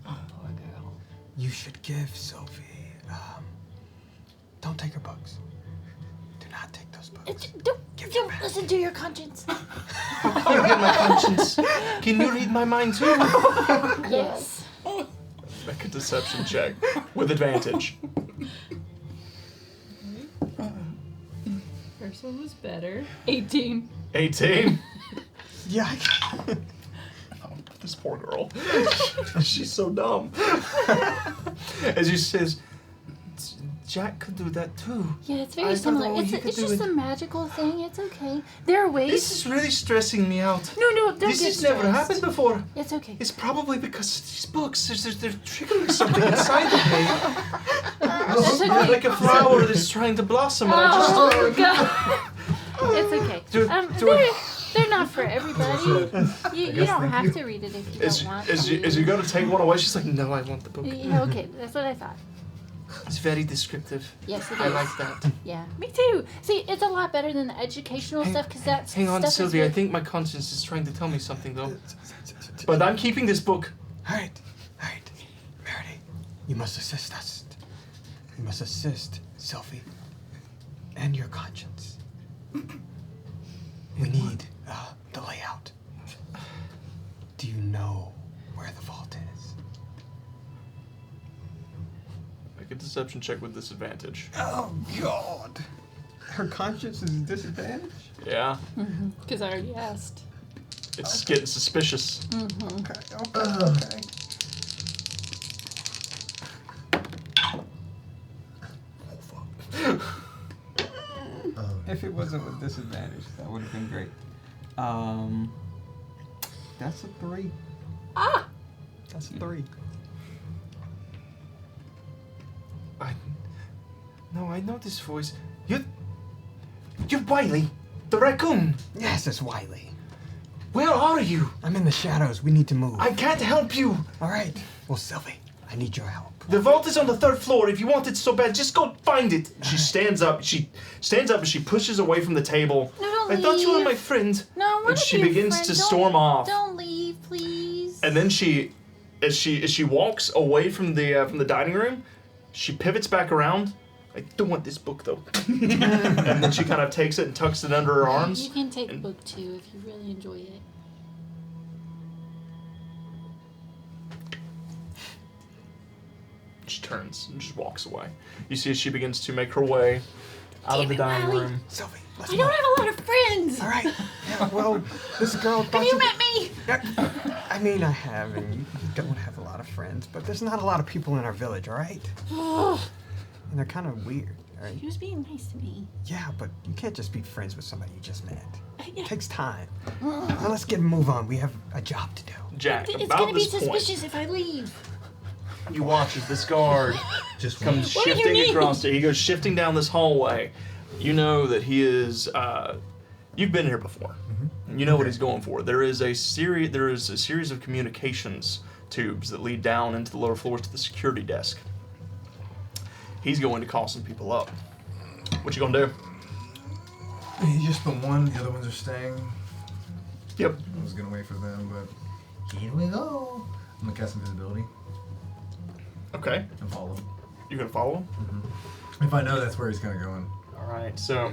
poor girl. You should give Sophie. Don't take her books. Do not take those books. Don't listen to your conscience. How can you get my conscience? Can you read my mind too? Yes. Make a deception check with advantage. First one was better. 18. 18. Yeah. Oh, this poor girl. She's so dumb. As you says, Jack could do that too. Yeah, it's I very don't similar. know, It's, you it's could do just it. a magical thing. It's okay. There are ways. This is really stressing me out. No, don't This get has never stressed. happened before. It's okay. It's probably because of these books. They're triggering something inside of me. It's okay. Like a flower that's trying to blossom, and I just. Oh, God. It's okay. Do- They're not for everybody. You don't have to read it if you don't want As to. you go to take one away, she's like, No, I want the book. Yeah, okay, that's what I thought. It's very descriptive. Yes, it is. I like that. Yeah, me too. See, it's a lot better than the educational stuff because that's. Hang on, stuff is Sylvia. I really- think my conscience is trying to tell me something, though. but I'm keeping this book. Alright. Merity, you must assist us. You must assist Sophie and your conscience. We need the layout. Do you know where the vault is? Make a deception check with disadvantage. Oh, God. Her conscience is a disadvantage? Yeah, Because I already asked. it's getting suspicious. Okay. If it wasn't with disadvantage, that would have been great. That's a 3. Ah! That's a 3. No, I know this voice. You're Wiley, the raccoon. Yes, it's Wiley. Where are you? I'm in the shadows. We need to move. I can't help you. All right. Well, Sylvie, I need your help. The vault is on the 3rd floor. If you want it so bad, just go find it. She stands up. She stands up and she pushes away from the table. No, don't I leave. thought you were my friend. No, I wanna And she be your begins friend. to Don't- storm off. Don't leave, please. And then as she walks away from the dining room, she pivots back around. I don't want this book though. And then she kind of takes it and tucks it under her arms. You can take and- book 2 if you really enjoy it. She turns and just walks away. You see as she begins to make her way out of the Damn it, dining Wiley. room. Sylvie, let's I move. don't have a lot of friends. All right. Yeah, well, this girl thought Have you met me? Yeah, I mean, I have, and you don't have a lot of friends, but there's not a lot of people in our village, all right? And they're kind of weird, all right? He was being nice to me. Yeah, but you can't just be friends with somebody you just met. Yeah. It takes time. Now let's get a move on. We have a job to do. Jack, It's about gonna be this point, suspicious if I leave. you watch as this guard Just comes What do you shifting mean? across it. He goes shifting down this hallway. You know that he is. You've been here before. You know what he's going for. There is a series of communications tubes that lead down into the lower floors to the security desk. He's going to call some people up. What you gonna do? He's just the one. The other ones are staying. Yep. I was gonna wait for them, but here we go. I'm gonna cast invisibility Okay. and follow him. You gonna follow him? If I know that's where he's kind of going. All right. So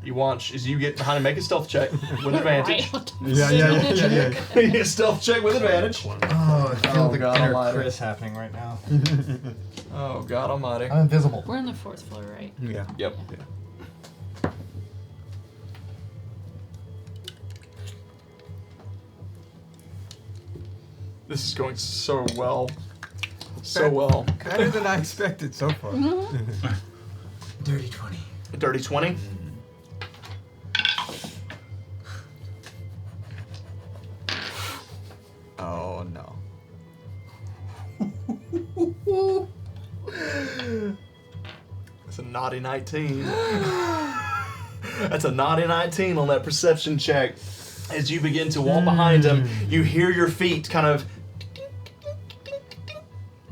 you watch as you get behind him. Make a stealth check with advantage. Yeah. A stealth check with advantage. Oh, I feel Oh, the God inner almighty. Chris happening right now. Oh God Almighty. I'm invisible. We're on the 4th floor, right? Yeah. Yep. This is going so well. So well. Better than I expected so far. Dirty 20. A dirty 20. Oh no. That's a naughty 19. That's a naughty 19 on that perception check. As you begin to walk behind him, you hear your feet kind of.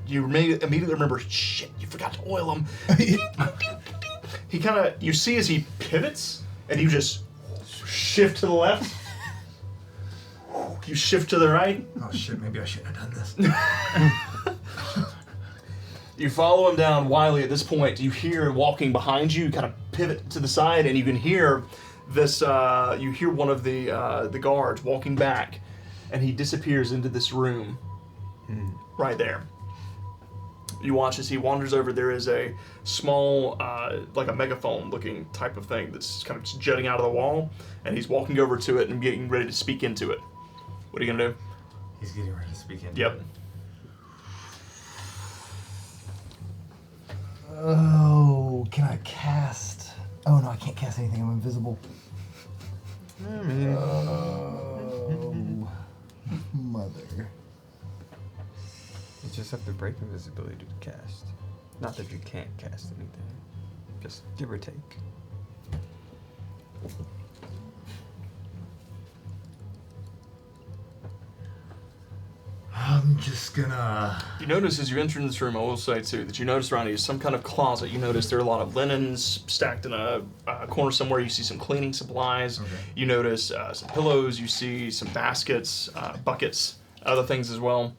You immediately remember, shit, you forgot to oil them. He kind of, you see as he pivots, and you just shift to the left. You shift to the right. Oh shit, maybe I shouldn't have done this. You follow him down. Wiley, at this point, you hear walking behind you, kind of pivot to the side, and you can hear this, you hear one of the guards walking back, and he disappears into this room right there. You watch as he wanders over. There is a small, like a megaphone looking type of thing that's kind of just jutting out of the wall, and he's walking over to it and getting ready to speak into it. What are you gonna do? He's getting ready to speak into Yep. it. Oh, can I cast? Oh no, I can't cast anything. I'm invisible. Oh, mother. You just have to break invisibility to cast. Not that you can't cast anything. Just give or take. I'm just gonna. You notice as you enter in this room, I will say too, that you notice around you is some kind of closet. You notice there are a lot of linens stacked in a corner somewhere. You see some cleaning supplies. Okay. You notice some pillows. You see some baskets, buckets, other things as well.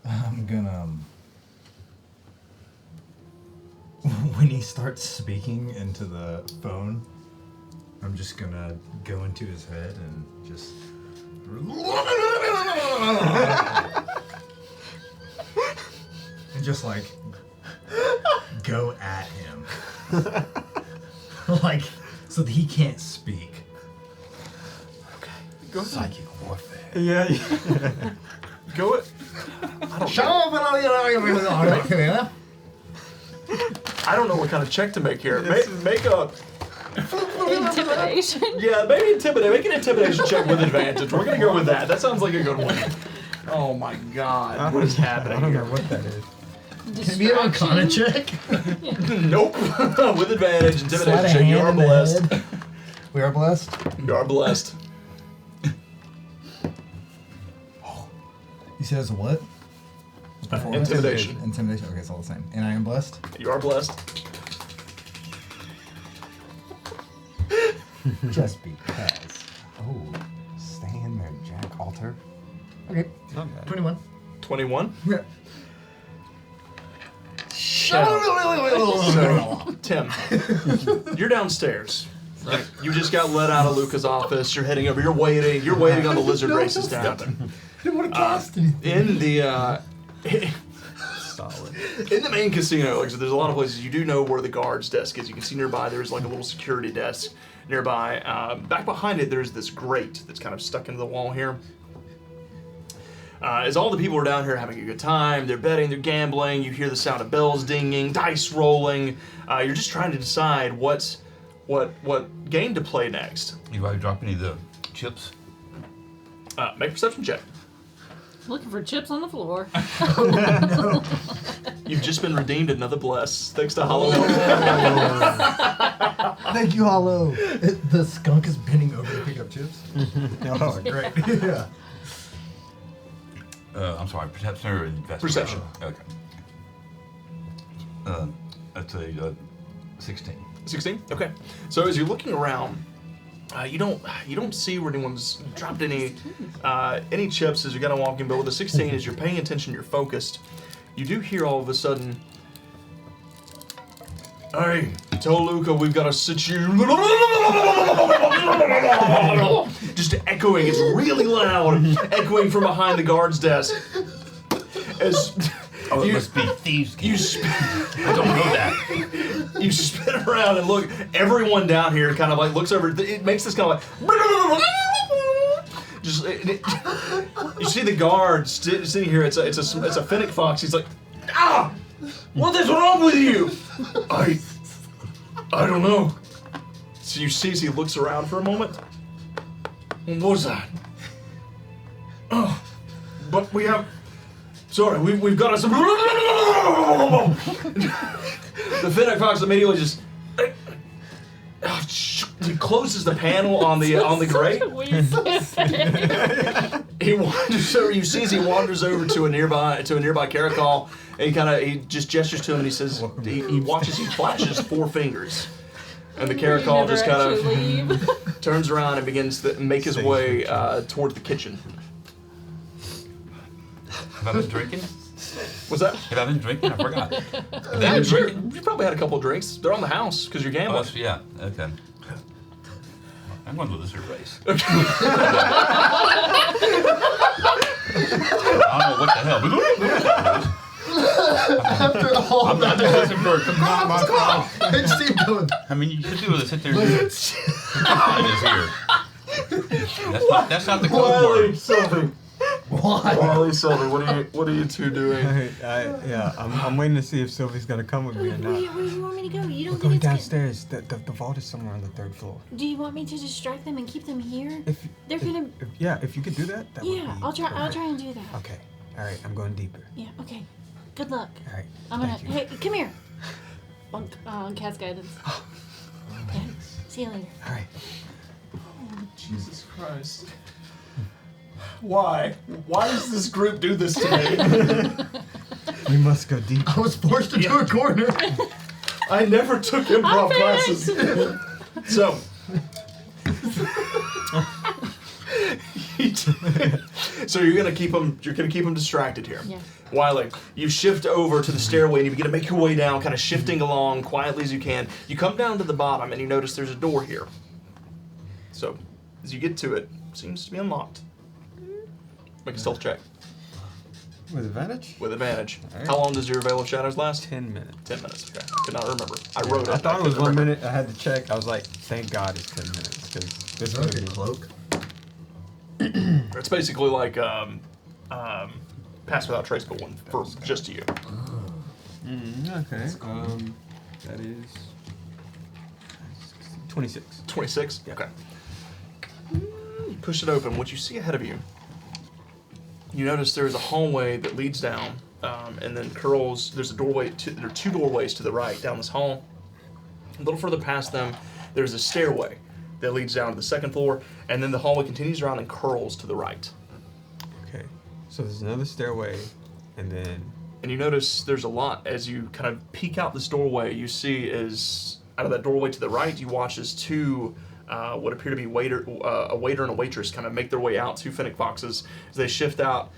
I'm gonna. When he starts speaking into the phone, I'm just gonna go into his head and just. And just like go at him. Like, so that he can't speak. Go ahead. Psychic warfare. Yeah. Go it. I don't know what kind of check to make here. Make a. Intimidation. Yeah, maybe intimidate. Make an intimidation check with advantage. We're gonna go with that. That sounds like a good one. Oh my God, what is I happening don't here? know what that is. Can it be an Arcana check? Nope. With advantage, Sleight intimidation of check. You hand are in the blessed. head. We are blessed. You are blessed. You said it's a what? Before Intimidation. Intimidation. Okay, it's all the same. And I am blessed. You are blessed. Just because. Oh, stand there, Jack Alter. Okay. Not bad. 21. 21. Yeah. So, Tim, you're downstairs. Right? You just got let out of Luca's office. You're heading over. You're waiting. You're waiting on the lizard races to happen. I didn't want to cast anything. In the Solid. in the main casino, like so there's a lot of places you do know where the guard's desk is. You can see nearby there's like a little security desk nearby. Back behind it there's this grate that's kind of stuck into the wall here. As all the people are down here having a good time, they're betting, they're gambling. You hear the sound of bells dinging, dice rolling. You're just trying to decide what game to play next. You want to drop any of the chips? Make a perception check. Looking for chips on the floor. You've just been redeemed another bless thanks to Halloween. Thank you, Hollow. The skunk is bending over to pick up chips. Oh, great. Yeah. I'm sorry, perception or investigation? Perception. Okay. That's a 16. 16? Okay. So as you're looking around, you don't see where anyone's dropped any chips as you're kind of walking, but with a 16, as you're paying attention, you're focused, you do hear all of a sudden, "Hey, tell Luca we've got to sit you." Just echoing, it's really loud, echoing from behind the guard's desk. As Oh, it must be thieves' you candy. I don't know that. You spin around and look. Everyone down here kind of like looks over. It makes this kind of like. Just you see the guard sitting here. It's a fennec fox. He's like, ah, what is wrong with you? I don't know. So you see as he looks around for a moment. What was that? Oh, but we have. Sorry, we've got us. The fennec fox immediately just. He closes the panel on the grate. He wanders over. You see as he wanders over to a nearby caracol, and he just gestures to him and he says he watches. He flashes 4 fingers, and the caracol just kind of turns around and begins to make his way toward the kitchen. Have I been drinking? What's that? Have I been drinking? I forgot. Have they been drinking? You probably had a couple of drinks. They're on the house because you're Oh, gambling. yeah. Okay. I'm going to lose your race. I don't know what the hell. After all I'm not losing for it. not my fault. It's Steve doing. I mean, you should be able to sit there and do it. That's not the code Wiley, word. Sylvie. Why? Wiley, Sylvie, what are you two doing? I'm waiting to see if Sylvie's gonna come with me or Where not. do you want me to go? You We're don't going think it's downstairs. The vault is somewhere on the 3rd floor. good? Do you want me to distract them and keep them here? They're If gonna. if you could do that, that would Yeah, be I'll try perfect. and do that. Okay. All right. I'm going deeper. Yeah. Okay. Good luck. All right. I'm gonna. Thank you. Hey, come here. On Cat's guidance. Yeah. See you later. All right. Jesus Christ. Why? Why does this group do this to me? We must go deeper. I was forced into a corner. I never took improv classes. So. So you're gonna keep them distracted here. Yeah. Wiley, you shift over to the stairway and you begin to make your way down, kind of shifting along quietly as you can. You come down to the bottom and you notice there's a door here. So, as you get to it, it seems to be unlocked. Make a stealth check With advantage? with advantage. Alright. How long does your Veil of Shadows last? 10 minutes. 10 minutes. Okay. Could not remember. I wrote it. I thought it was couldn't 1 remember. minute. I had to check. I was like, thank God it's 10 minutes because this Is would that have a been cloak? It's basically like Pass Without Trace, but one for just you. Okay. That is 26. 26? Okay. You push it open. What you see ahead of you, you notice there's a hallway that leads down and then curls. There's a doorway. There are 2 doorways to the right down this hall. A little further past them, there's a stairway that leads down to the 2nd floor, and then the hallway continues around and curls to the right. Okay. So there's another stairway, and then And you notice there's a lot as you kind of peek out this doorway. You see is out of that doorway to the right, you watch as 2 what appear to be a waiter and a waitress kind of make their way out. 2 fennec foxes as they shift out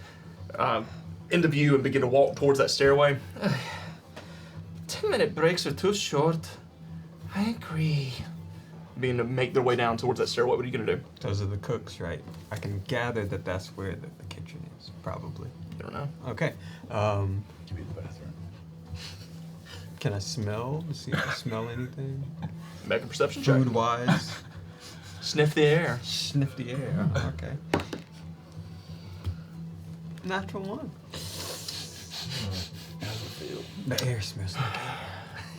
into view and begin to walk towards that stairway. 10-minute breaks are too short. I agree. Begin to make their way down towards that stairway. What are you gonna do? those are the cooks, right? I can gather that that's where the kitchen is, probably. I don't know. Okay. Give me the bathroom. Can I smell? See if I smell anything? Make a perception check. Food-wise? Sniff the air. Sniff the air. Okay. Natural 1. The air smells like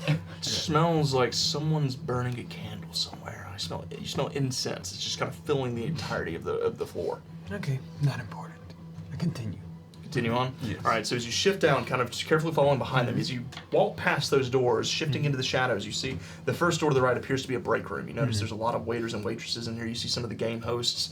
air. It smells like someone's burning a candle somewhere. You smell incense. It's just kind of filling the entirety of the floor. Okay, not important. I continue. Continue on? Yes. All right, so as you shift down, kind of just carefully following behind them, as you walk past those doors, shifting into the shadows, you see the first door to the right appears to be a break room. You notice there's a lot of waiters and waitresses in here. You see some of the game hosts.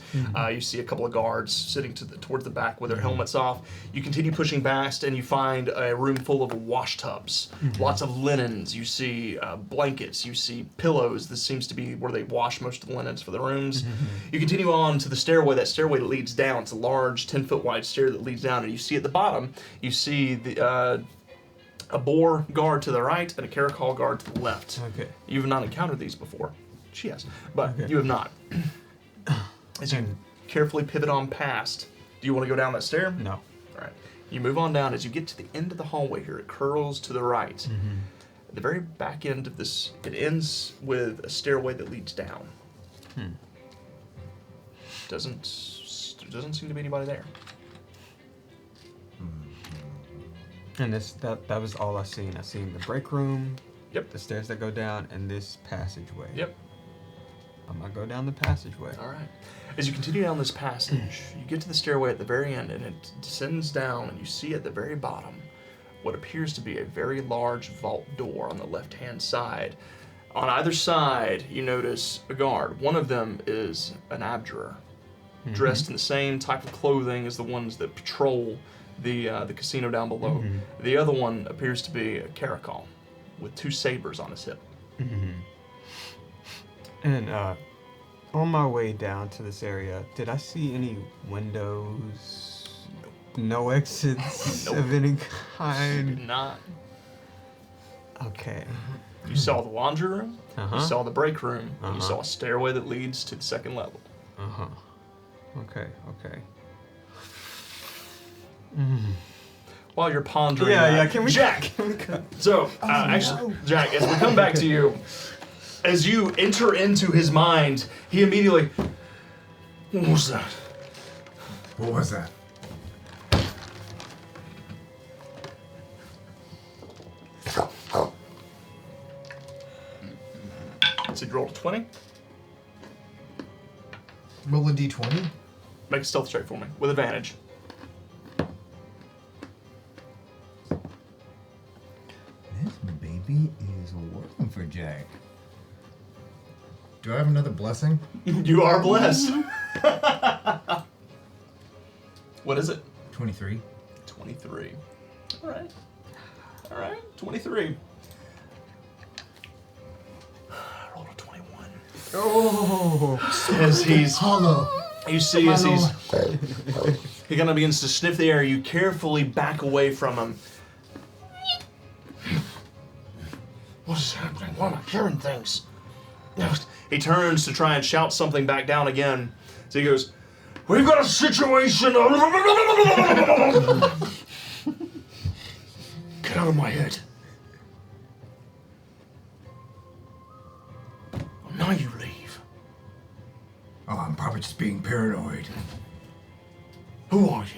You see a couple of guards sitting towards the back with their helmets off. You continue pushing past, and you find a room full of wash tubs. Lots of linens. You see blankets. You see pillows. This seems to be where they wash most of the linens for the rooms. You continue on to the stairway. That stairway that leads down. It's a large 10-foot wide stair that leads down, and you see at the bottom, you see the a boar guard to the right and a caracol guard to the left. Okay. You've not encountered these before. She has, but Okay. you have not. As you carefully pivot on past, do you want to go down that stair? No. All right. You move on down. As you get to the end of the hallway here, it curls to the right. At the very back end of this, it ends with a stairway that leads down. Doesn't There doesn't seem to be anybody there. And that was all I seen. I seen the break room, Yep. the stairs that go down, and this passageway. Yep. I'm gonna go down the passageway. All right. As you continue down this passage, you get to the stairway at the very end, and it descends down, and you see at the very bottom what appears to be a very large vault door on the left-hand side. On either side, you notice a guard. One of them is an abjurer, dressed in the same type of clothing as the ones that patrol the casino down below. The other one appears to be a caracol with 2 sabers on his hip. And on my way down to this area, did I see any windows? No exits Nope. of any You kind? did not. Okay. You saw the laundry room, Uh-huh. you saw the break room, and you Uh-huh. saw a stairway that leads to the second level. Uh-huh. Okay. While you're pondering Yeah, that, can we Jack! Can we go? So, actually, Jack, as we come back to you, as you enter into his mind, he immediately... What was that? What was that? So you rolled a 20. Roll a d20. Make a stealth check for me, with advantage. This baby is working for Jack. Do I have another blessing? You are blessed. What is it? 23. 23. Alright. Alright, 23. I rolled a 21. Oh. As he's... Hollow. You see as he kind of begins to sniff the air, you carefully back away from him. What is happening? Why am I hearing things? He turns to try and shout something back down again. So he goes, "We've got a situation. Get out of my head. Now you leave. Oh, I'm probably just being paranoid. Who are you?"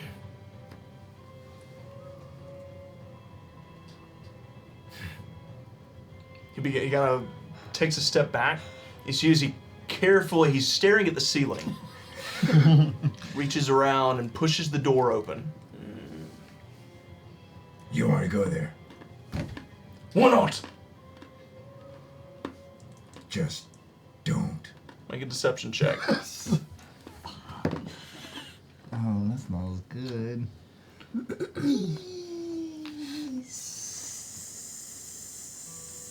He kind of takes a step back. You see as he's staring at the ceiling. Reaches around and pushes the door open. You want to go there? Why not? Just don't. Make a deception check. Oh, that smells good.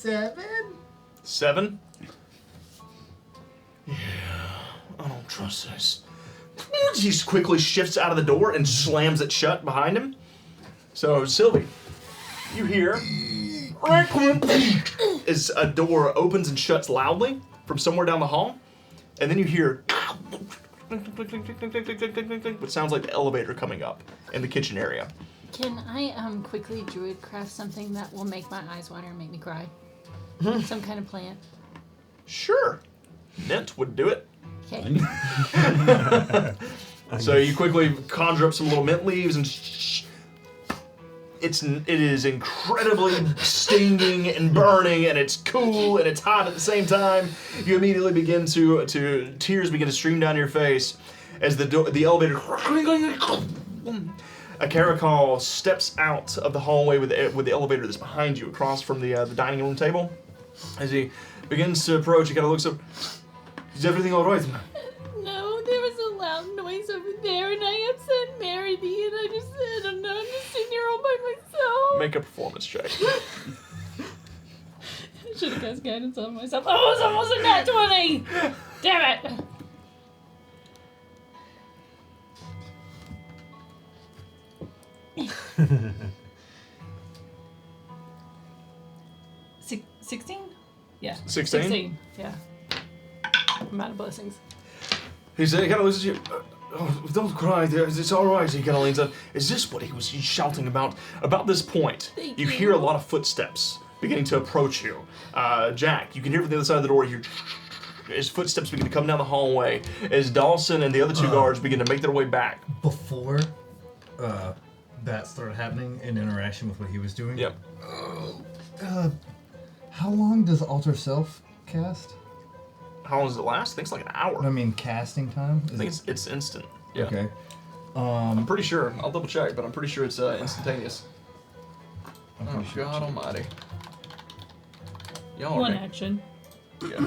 7? 7? Yeah, I don't trust this. He quickly shifts out of the door and slams it shut behind him. So, Sylvie, you hear as a door opens and shuts loudly from somewhere down the hall, and then you hear what sounds like the elevator coming up in the kitchen area. Can I quickly druid craft something that will make my eyes water and make me cry? Some kind of plant. Sure. Mint would do it. Okay. So you quickly conjure up some little mint leaves and it is incredibly stinging and burning, and it's cool and it's hot at the same time. You immediately begin to tears begin to stream down your face as the elevator. A caracol steps out of the hallway with the elevator that's behind you, across from the dining room table. As he begins to approach, he kind of looks up. Is everything all right? No, there was a loud noise over there, and I upset Meredy, and I don't know, I'm just sitting here all by myself. Make a performance check. I should have cast guidance on myself. Oh, it's almost a nat 20! Damn it! 16? Yeah. 16? 16, yeah. I'm out of blessings. He kind of looks at you. Oh, don't cry. It's all right. He kind of leans up. Is this what he was shouting about? About this point, Thank you you. hear a lot of footsteps beginning to approach you. Jack, you can hear from the other side of the door. You as footsteps begin to come down the hallway, as Dawson and the other two guards begin to make their way back. Before that started happening in interaction with what he was doing. Yep. How long does Alter Self cast? How long does it last? I think it's like an hour. I mean, casting time? I think it's instant. Yeah. Okay. I'm pretty sure. I'll double check, but I'm pretty sure it's instantaneous. Oh, God almighty. Y'all are One big- action. Yeah.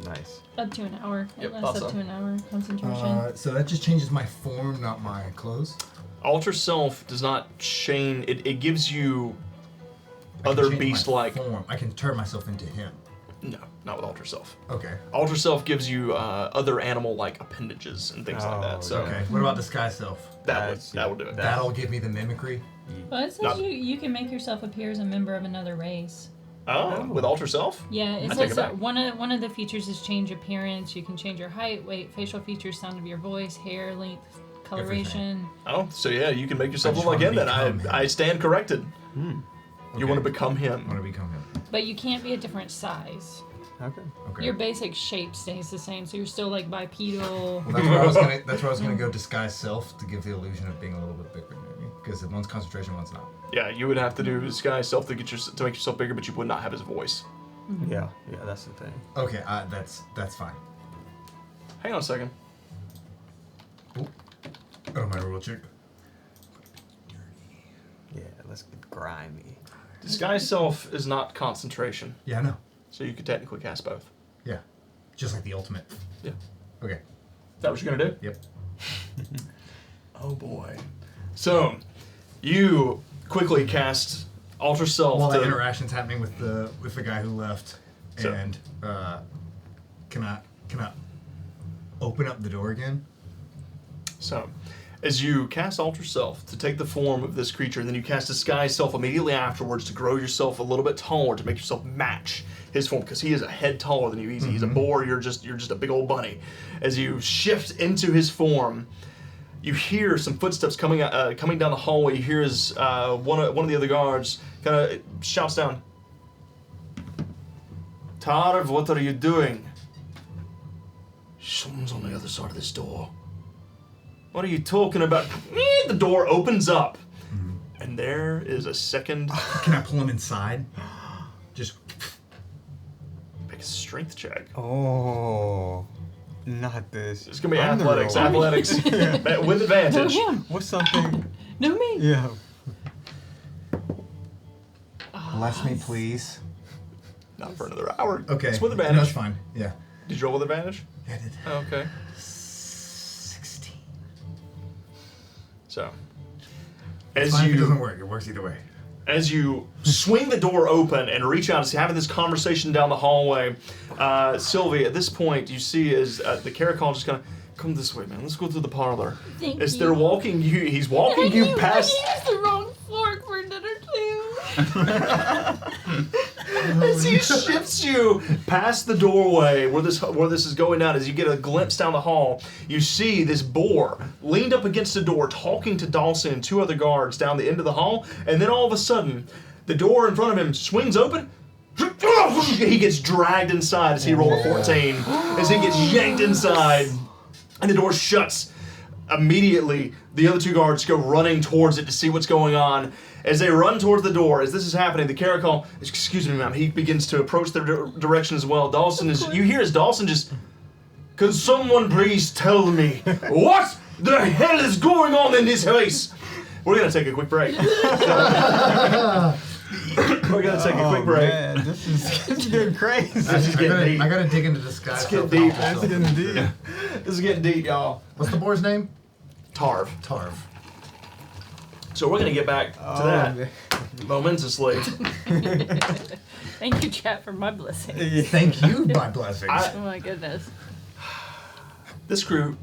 Nice. Up to an hour. Yep, It lasts thought up so. to an hour. Concentration. So that just changes my form, not my clothes. Alter Self does not change. It gives you I can other change my beast-like. form. I can turn myself into him. No, not with Alter Self. Okay. Alter Self gives you other animal-like appendages and things like Oh, that. So Okay. What about disguise self? that would do it. That'll give me the mimicry. Well, it says Not- you can make yourself appear as a member of another race. Oh, with Alter Self? Yeah, it I take says it that back. one of the features is change appearance. You can change your height, weight, facial features, sound of your voice, hair length, coloration. Oh, so yeah, you can make yourself I just look like him wanna then. become him. I stand corrected. Okay. You want to become I him. want to become him. But you can't be a different size. Okay. Okay. Your basic shape stays the same, so you're still like bipedal. Well, that's where I was gonna. That's where I was gonna go. Disguise self to give the illusion of being a little bit bigger, maybe. Because one's concentration, one's not. Yeah, you would have to do disguise self to to make yourself bigger, but you would not have his voice. Yeah, that's the thing. Okay. That's fine. Hang on a second. Oh, my real chick. Yeah, let's get grimy. Disguise self is not concentration, Yeah, I know. so you could technically cast both. Yeah. Just like the ultimate. Yeah. Okay. Is that what you're gonna do? Yep. Oh boy. So, you quickly cast Alter Self While that to interaction's happening with the guy who left, So- and can I open up the door again? So, as you cast Alter Self to take the form of this creature, and then you cast Disguise Self immediately afterwards to grow yourself a little bit taller to make yourself match his form, because he is a head taller than you. He's a boar. You're just a big old bunny. As you shift into his form, you hear some footsteps coming down the hallway. You hear his one of the other guards kind of shouts down, "Tarv, what are you doing?" "Someone's on the other side of this door." "What are you talking about?" The door opens up, and there is a second. Can I pull him inside? Just. Make a strength check. Oh, not this. It's gonna be I'm the athletics. real one. Athletics with No advantage. him. What's something? No me. Yeah. Bless me, please. Not for another hour. Okay. It's with No, advantage. that's fine. Yeah. Did you roll with advantage? Yeah, I did. Oh, okay. 16. So, It's as fine if it doesn't you work. It works either way. as you swing the door open and reach out, and having this conversation down the hallway, Sylvie, at this point, you see as the Caracol just kind of come this way, man. Let's go through the parlor. Thank As you. they're walking you, he's walking you past. I used the wrong fork for dinner too. As he shifts you past the doorway where this is going down, as you get a glimpse down the hall, you see this boar leaned up against the door talking to Dawson and two other guards down the end of the hall, and then all of a sudden, the door in front of him swings open. He gets dragged inside as he rolled a 14, as he gets yanked inside, and the door shuts. Immediately, the other two guards go running towards it to see what's going on. As they run towards the door, as this is happening, the Caracol, excuse me, ma'am, he begins to approach their direction as well. You hear as Dawson just, "Can someone please tell me what the hell is going on in this place?" We're gonna take a quick break. We're gonna take a quick break. Man, this is getting crazy. This is getting deep. I gotta dig into disguise. Let's get self deep. also. That's getting deep. This is getting deep, y'all. What's the boar's name? Tarv. Tarv. So we're gonna get back to that man. momentously. Thank you, chat, for my blessing. Thank you, my blessings. Oh my goodness. This crew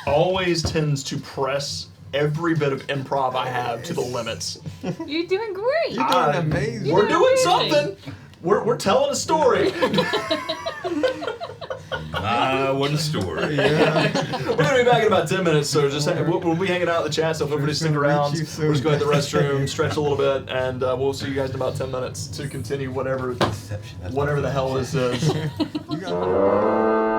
always tends to press every bit of improv I have to the limits. You're doing great. You're doing amazing. We're doing amazing. something. We're telling a story. I wasn't steward. Yeah. We're gonna be back in about 10 minutes, so just we'll be hanging out in the chat. So feel free to stick around. reach you We're just going to the soon. restroom, stretch a little bit, and we'll see you guys in about 10 minutes to continue whatever Deception. That's whatever the hell this is. You got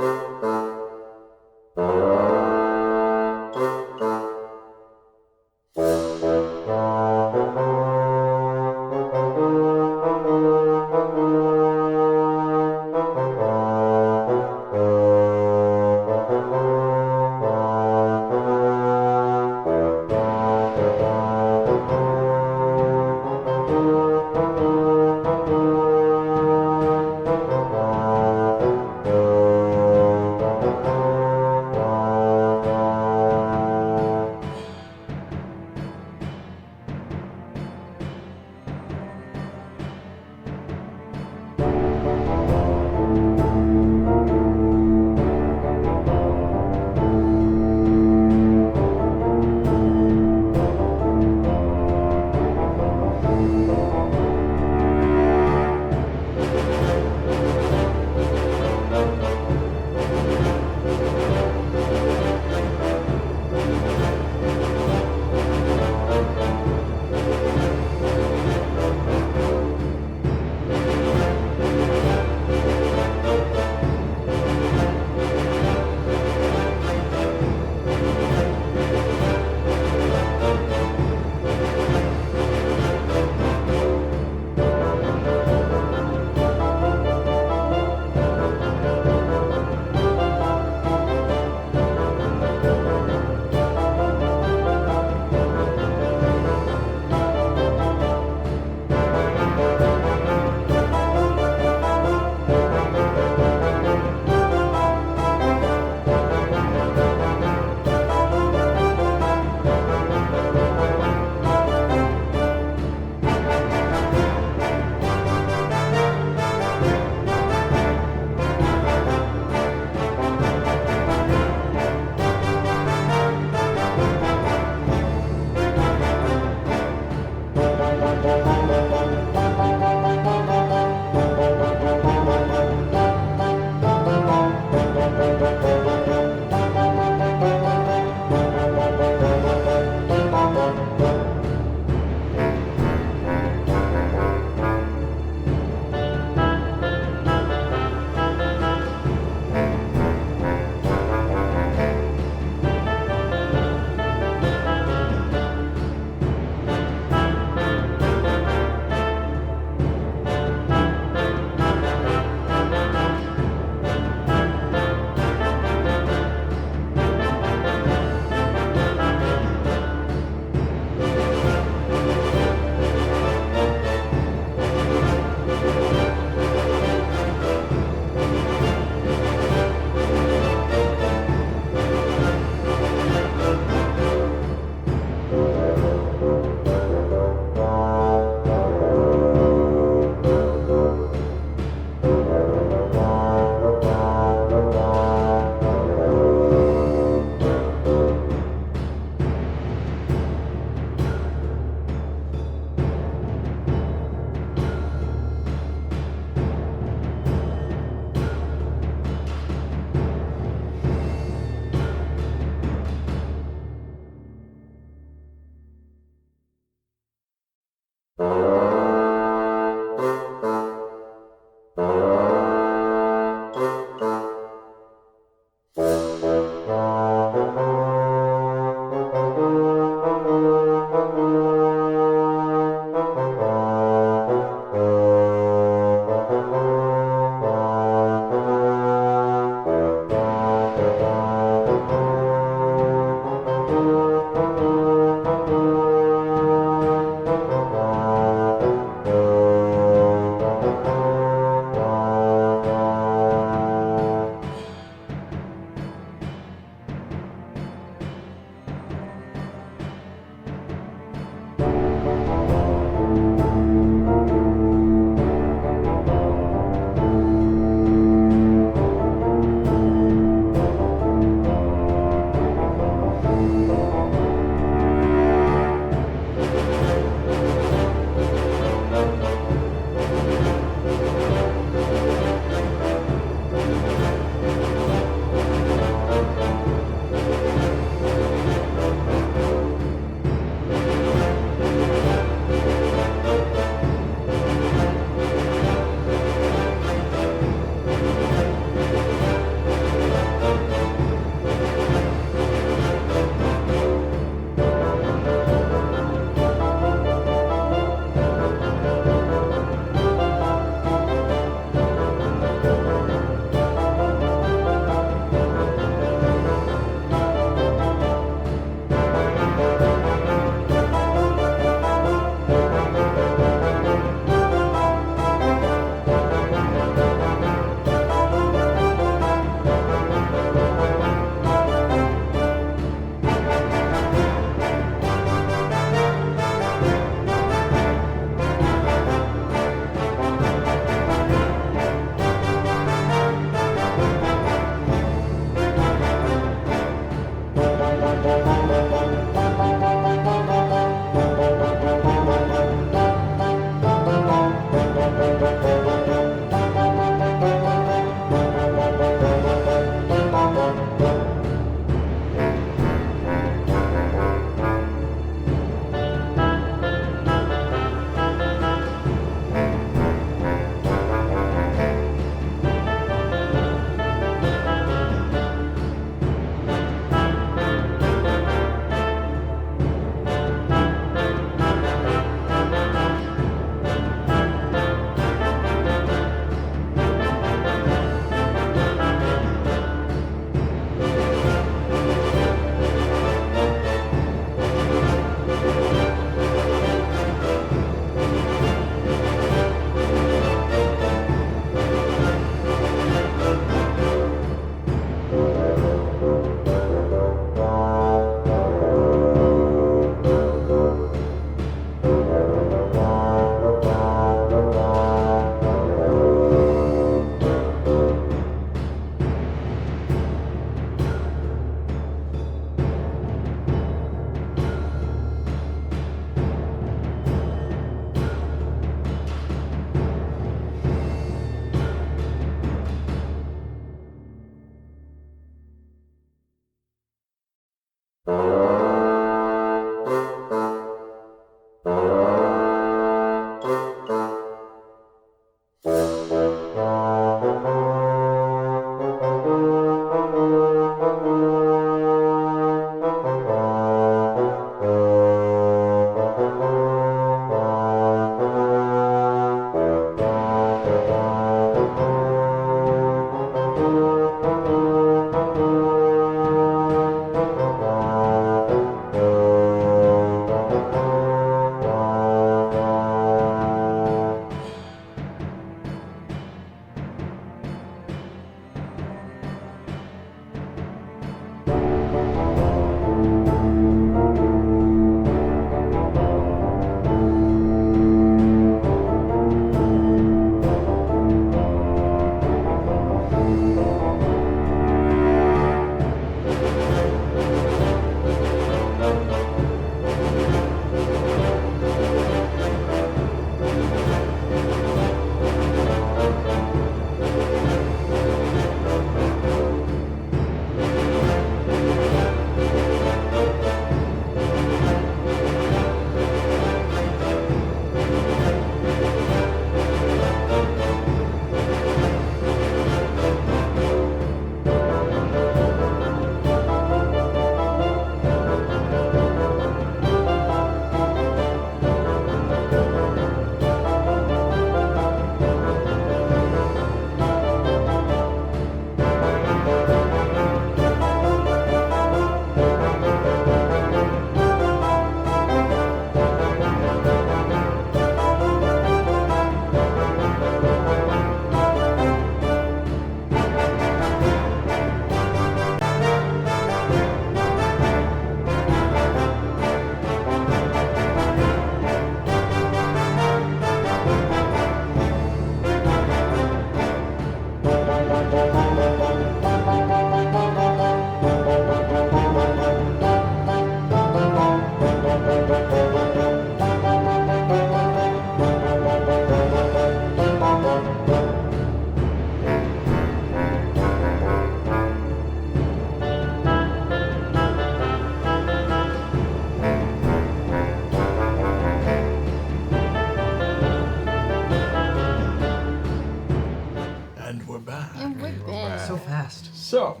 So,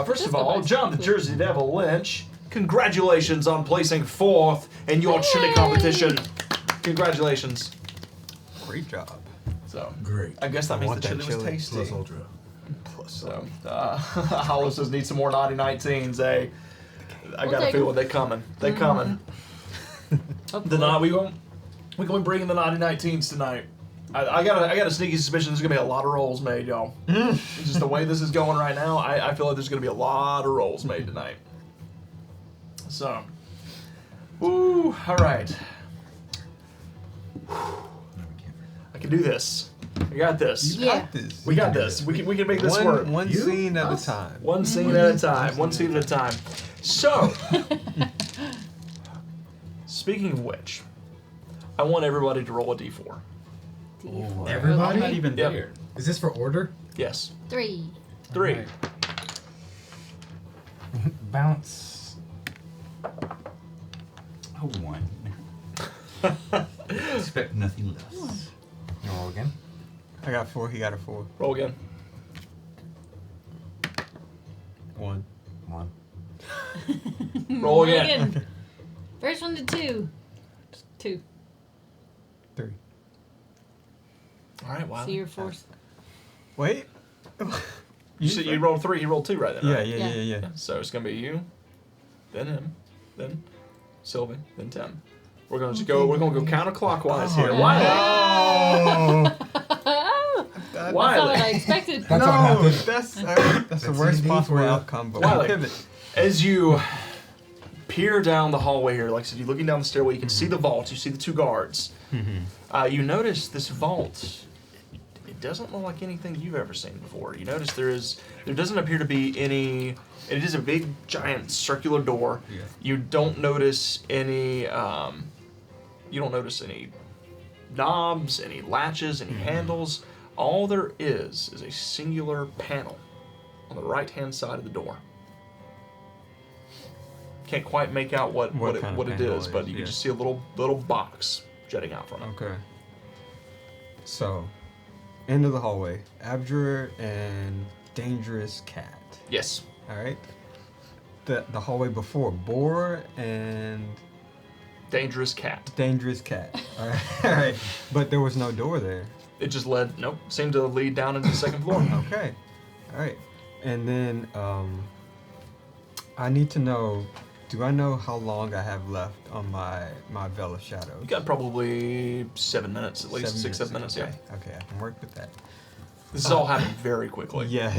first of all, John the Jersey Devil Lynch, congratulations on placing 4th in your chili competition. Congratulations. Great job. So, Great. I guess that means the want that chili was chili. tasty. Plus ultra. So, Hollow says need some more naughty 19s, eh? I got a take feeling they coming. They coming. The naughty we going to bring in the naughty 19s tonight. I got a sneaky suspicion there's gonna be a lot of rolls made, y'all. Just the way this is going right now, I feel like there's gonna be a lot of rolls made tonight. So, woo, all right. I can do this. I got this. You got this. We got this. We can make this work. One scene at a time. One scene at a time. One scene at a time. So, speaking of which, I want everybody to roll a d4. D4. Everybody? I'm not even Yep. there. Is this for order? Yes. 3. 3. Bounce. Oh, 1. Expect nothing less. Roll again. I got 4. He got a 4. Roll again. 1. 1. Roll again. First one to 2. 2. 3. All right. Wow. So you're forced. Wait. You said you rolled 3. He rolled 2 right then. Yeah, Right? yeah. So it's gonna be you, then him, then Sylvie, then Tim. We're gonna just go. We're gonna go counterclockwise here. Wiley. Oh. That's not what I Wiley. expected. That's what No, happened. that's the That's worst indeed possible for you. outcome. But Wiley. we pivot. As you peer down the hallway here, like I said, you're looking down the stairway. You can see the vault. You see the 2 guards. You notice this vault. It doesn't look like anything you've ever seen before. You notice there doesn't appear to be any. It is a big, giant, circular door. Yeah. You don't notice any. You don't notice any knobs, any latches, any handles. All there is a singular panel on the right-hand side of the door. Can't quite make out what it panel is, but is, you yeah. can just see a little box jutting out from it. Okay. So, end of the hallway. Abjure and Dangerous Cat. Yes. All right. The hallway before Boar and Dangerous cat. Dangerous Cat. All right. All right. But there was no door there. It just seemed to lead down into the second floor. Okay. All right. And then I need to know. Do I know how long I have left on my Veil of Shadows? You got probably 7 minutes, at least 6-7 minutes, yeah. Okay, I can work with that. This has all happened very quickly. Yeah.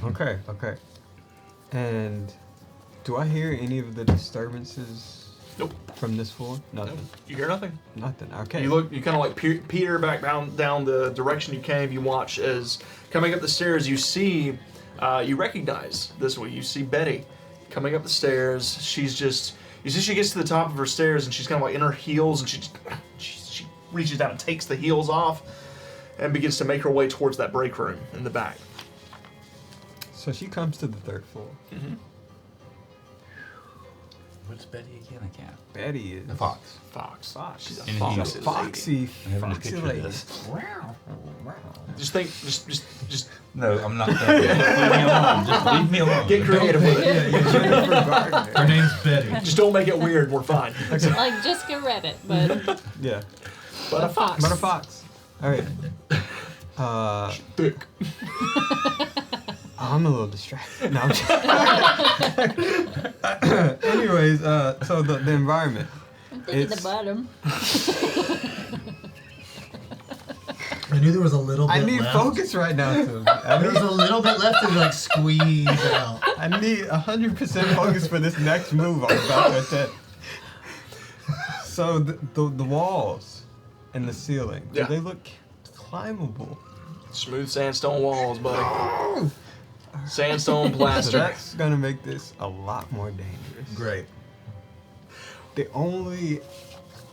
Okay. And do I hear any of the disturbances Nope. from this floor? Nothing. Nope. You hear nothing. Nothing. Okay. You kind of like peer back down the direction you came. You watch as coming up the stairs. You see, you recognize this way. You see Betty coming up the stairs. She's just, you see, she gets to the top of her stairs and she's kind of like in her heels, and she reaches down and takes the heels off, and begins to make her way towards that break room in the back. So she comes to the 3rd floor. Mm-hmm. What's Betty again? I can't. Betty is The fox. Fox. She's a And he's fox. a foxy, I haven't a foxy picture of lady. this. Just think, just No, I'm not there yet. Leave me alone. Just leave me alone. get creative with it. Jennifer Gardner. Her name's Betty. Just don't make it weird. We're fine. Like Jessica Rabbit, but Yeah. But a fox. But a fox. All right. Thick. I'm a little distracted. No, I'm just... Anyways, so the environment. I'm thinking the It's- bottom. I knew there was a little bit I need left. focus right now, too. There was a little bit left to like squeeze out. I need 100% focus for this next move I'm about to attempt. So the walls and the ceiling, Yeah. do they look climbable? Smooth sandstone walls, buddy. Sandstone So plaster. that's gonna make this a lot more dangerous. Great. The only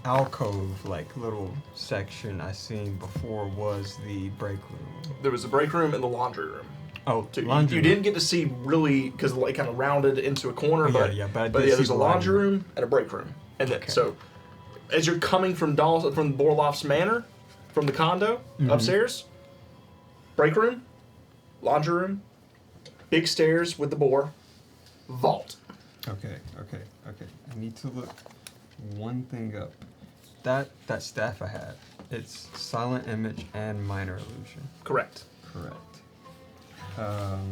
alcove, like little section I seen before was the break room. There was a break room and the laundry room. Oh, Too. laundry You room. didn't get to see really because it like kind of rounded into a corner, but but I did yeah, see there's a the laundry laundry room and a break room, and then Okay. so as you're coming from Borloff's Manor, from the condo Mm-hmm. upstairs, break room, laundry room, big stairs with the boar, vault. Okay. I need to look one thing up. That staff I had, it's silent image and minor illusion. Correct. Correct.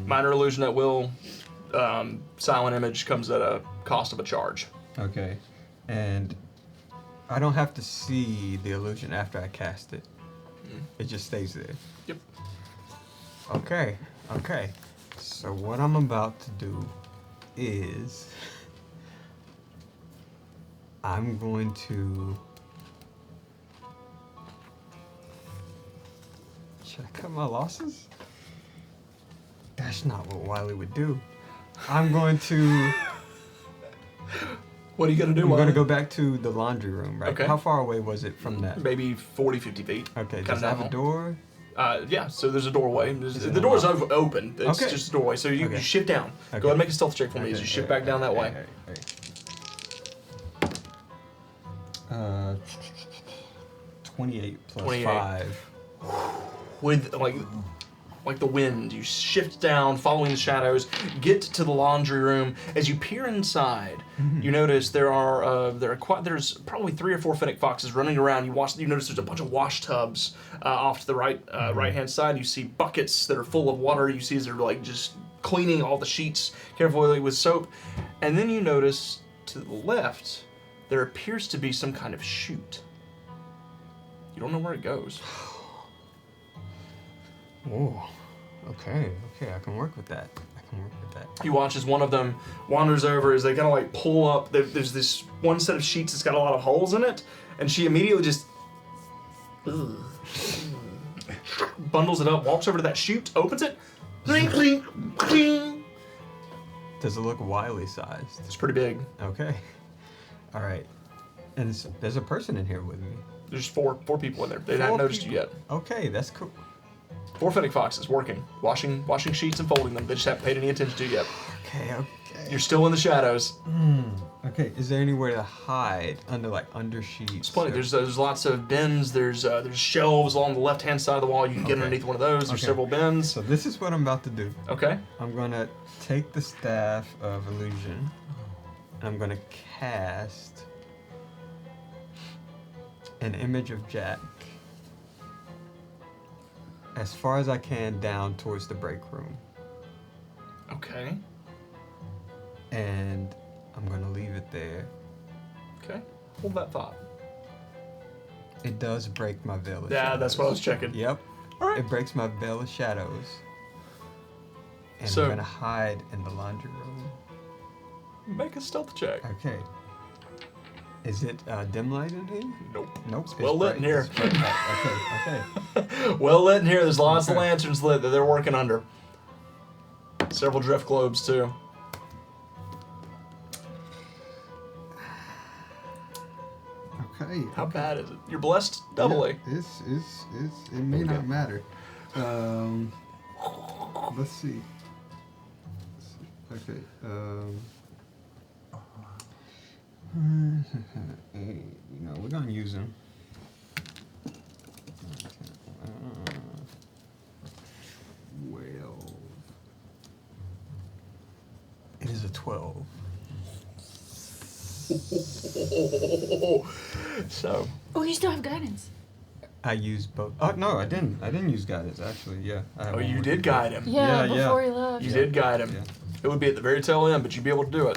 Minor illusion at will. Silent image comes at a cost of a charge. Okay. And I don't have to see the illusion after I cast it. It just stays there. Yep. Okay. So what I'm about to do is I'm going to should I cut my losses? That's not what Wiley would do. I'm going to What are you going to do? I'm going to Wiley? go back to the laundry room, right? Okay. How far away was it from that? Maybe 40, 50 feet. Okay, Kind does of it have down a door? Yeah, so there's a doorway. Is it The door's unlocked? open. It's Okay. just a doorway. So you Okay. shift down. Okay. Go ahead and make a stealth check for me as you shift back down that way. Okay. 28 plus 28. 5. With like the wind, you shift down, following the shadows, get to the laundry room. As you peer inside, you notice there's probably 3 or 4 fennec foxes running around. You notice there's a bunch of wash tubs off to the right hand side. You see buckets that are full of water. You see as they're like just cleaning all the sheets carefully with soap, and then you notice to the left there appears to be some kind of chute. You don't know where it goes. Oh, okay, I can work with that. You watch as one of them wanders over as they kind of like pull up. There's this one set of sheets that's got a lot of holes in it, and she immediately just bundles it up, walks over to that chute, opens it, clink, clink, clink. Does it look Wiley sized? It's pretty big. Okay. All right. And there's a person in here with me. There's four people in there. They haven't noticed you yet. Okay, that's cool. 4 fennec foxes working, washing sheets and folding them. They just haven't paid any attention to you yet. Okay. You're still in the shadows. Okay, is there anywhere to hide under sheets? There's plenty. There's lots of bins. There's shelves along the left-hand side of the wall. You can get underneath one of those. There's several bins. So this is what I'm about to do. Okay. I'm gonna take the staff of illusion, and I'm gonna cast an image of Jack as far as I can down towards the break room. Okay. And I'm gonna leave it there. Okay. Hold that thought. It does break my veil of Yeah, shadows. that's what I was checking. Yep. All right. It breaks my veil of shadows. And So- I'm gonna hide in the laundry room. Make a stealth check. Okay. Is it dim light in here? Nope. Nope. It's well lit in here. It's bright light. Okay. Well lit in here. There's lots of Okay. lanterns lit that they're working under. Several drift globes too. Okay. How bad is it? You're blessed doubly. Yeah, it may not matter. Let's see. Okay. We're gonna use them. Well. It is a 12. So. Oh, you still have guidance. I used both. Oh no, I didn't. I didn't use guidance actually. Yeah. I have Oh, one you more did to guide him. Yeah, Yeah, before he left. You did guide him. Yeah. It would be at the very tail end, but you'd be able to do it.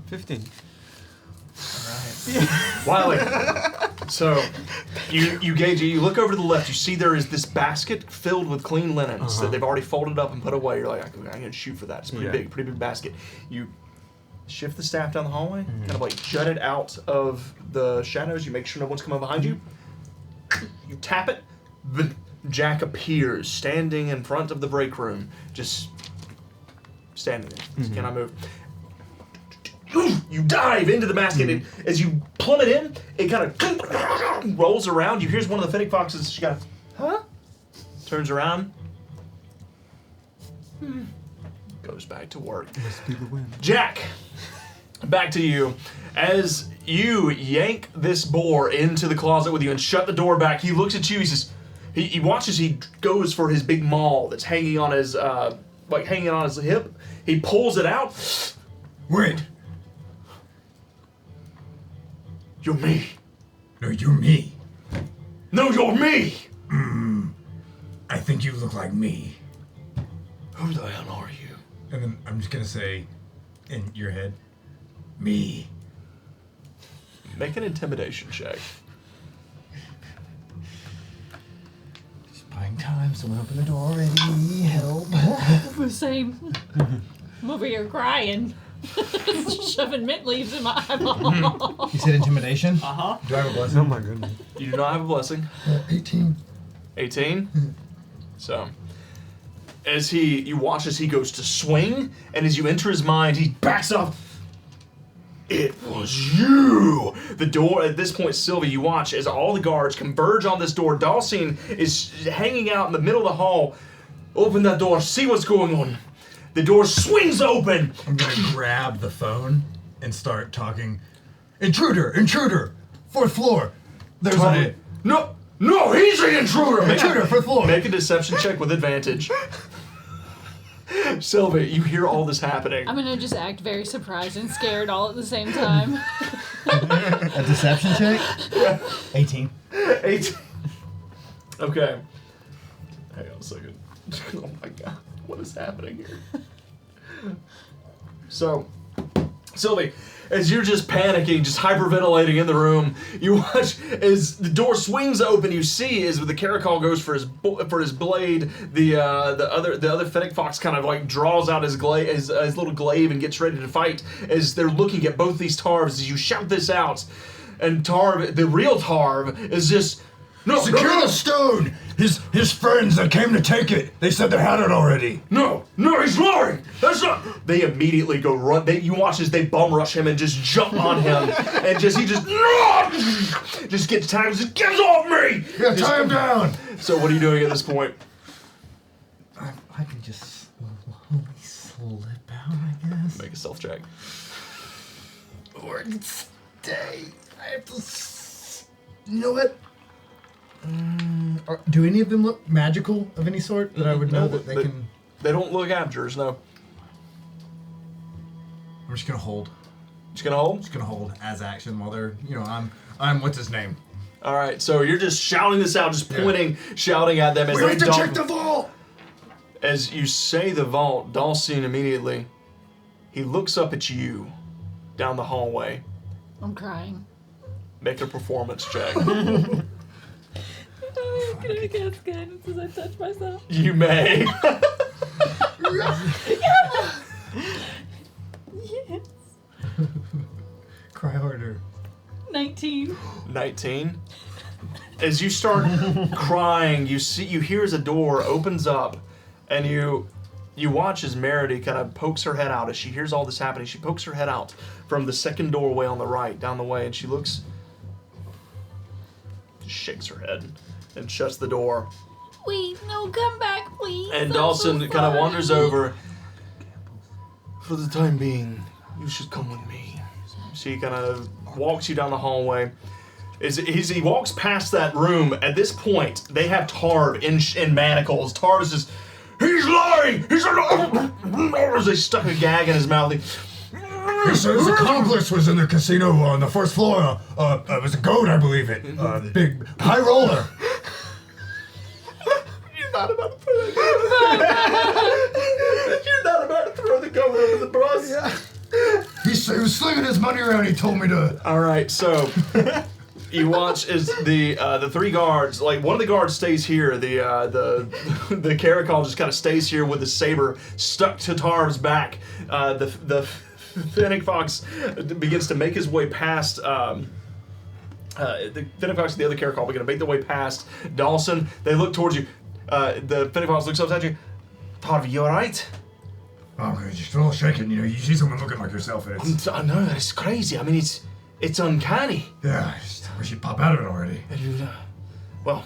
15. Wiley. So, you gauge it. You look over to the left. You see there is this basket filled with clean linens that they've already folded up and put away. You're like, I'm gonna shoot for that. It's pretty big basket. You shift the staff down the hallway, kind of like jut it out of the shadows. You make sure no one's coming behind you. You tap it. The Jack appears, standing in front of the break room, just standing there. Just cannot move. You dive into the basket, and as you plummet in, it kind of rolls around. You hear one of the fennec foxes. She kind of, huh? Turns around. Goes back to work. Must be the wind. Jack, back to you. As you yank this boar into the closet with you and shut the door back, he looks at you. He says, He watches. He goes for his big maul that's hanging on his hip. He pulls it out. Wait. You're me. No, you're me. No, you're me. I think you look like me. Who the hell are you? And then I'm just gonna say, in your head, me. Make an intimidation check. Just buying time. Someone open the door already. Help. The same. I'm over here crying. Shoving mint leaves in my eyeball. You said intimidation? Uh-huh. Do I have a blessing? Oh my goodness. You do not have a blessing. 18. 18. So, you watch as he goes to swing, and as you enter his mind, he backs up. It was you! The door, at this point, Sylvie, you watch as all the guards converge on this door. Dulcine is hanging out in the middle of the hall. Open that door, see what's going on. The door swings open. I'm gonna grab the phone and start talking. Intruder! Intruder! 4th floor! There's a... No, he's the intruder! Intruder, 4th floor! Make a deception check with advantage. Sylvie, you hear all this happening. I'm gonna just act very surprised and scared all at the same time. A deception check? 18. 18. Okay. Hang on a second. Oh my god. What is happening here? So, Sylvie, as you're just panicking, just hyperventilating in the room, you watch as the door swings open. You see as the Caracol goes for his blade, the other Fennec Fox kind of like draws out his little glaive and gets ready to fight. As they're looking at both these Tarvs, as you shout this out, and Tarv, the real Tarv, is just. No, Secure the stone! His friends that came to take it, they said they had it already. No, he's lying! That's not. They immediately go run. You watch as they bum rush him and just jump on him, and he just gets tagged. Just get off me! Yeah, tie him down. So what are you doing at this point? I can just slowly slip out, I guess. Make a self check. Or stay. I have to. You know what? Do any of them look magical of any sort that I would know that they can? They don't look abjures, no. I'm just gonna hold. Just gonna hold? Just gonna hold as action while they're, I'm what's his name? All right, so you're just shouting this out, just pointing, shouting at them as We they have to dump. check the vault. As you say the vault, Dulcine immediately, he looks up at you down the hallway. I'm crying. Make a performance check. Can I cast guidance as I touch myself? You may. Yes. Cry harder. 19. 19. As you start crying, you hear as a door opens up, and you watch as Meredy kind of pokes her head out as she hears all this happening. She pokes her head out from the second doorway on the right, down the way, and she looks, just shakes her head and shuts the door. Wait, no, come back, please. And I'm Dawson so kind of wanders sorry. over. For the time being, you should come with me. She kind of walks you down the hallway. As he walks past that room, at this point, they have Tarv in manacles. Tarv's just, he's lying! He's lying! As they stuck a gag in his mouth. He said his accomplice was in the casino on the 1st floor. It was a goat, I believe it. Big high roller. You're not about to throw the goat. You're not about to throw the goat under the bus. Yeah. He was slinging his money around. He told me to. All right, so you watch as the three guards, like one of the guards stays here. The Caracol just kind of stays here with the saber stuck to Tarv's back. The Fennec Fox begins to make his way past. The Fennec Fox and the other Caracol begin to make their way past Dawson. They look towards you. The Fennec Fox looks up at you. Tarv, you all right? Oh, good. You're still shaking. You see someone looking like yourself. It's, I know, it's crazy. I mean, it's uncanny. yeah, I just wish you'd pop out of it already. Well,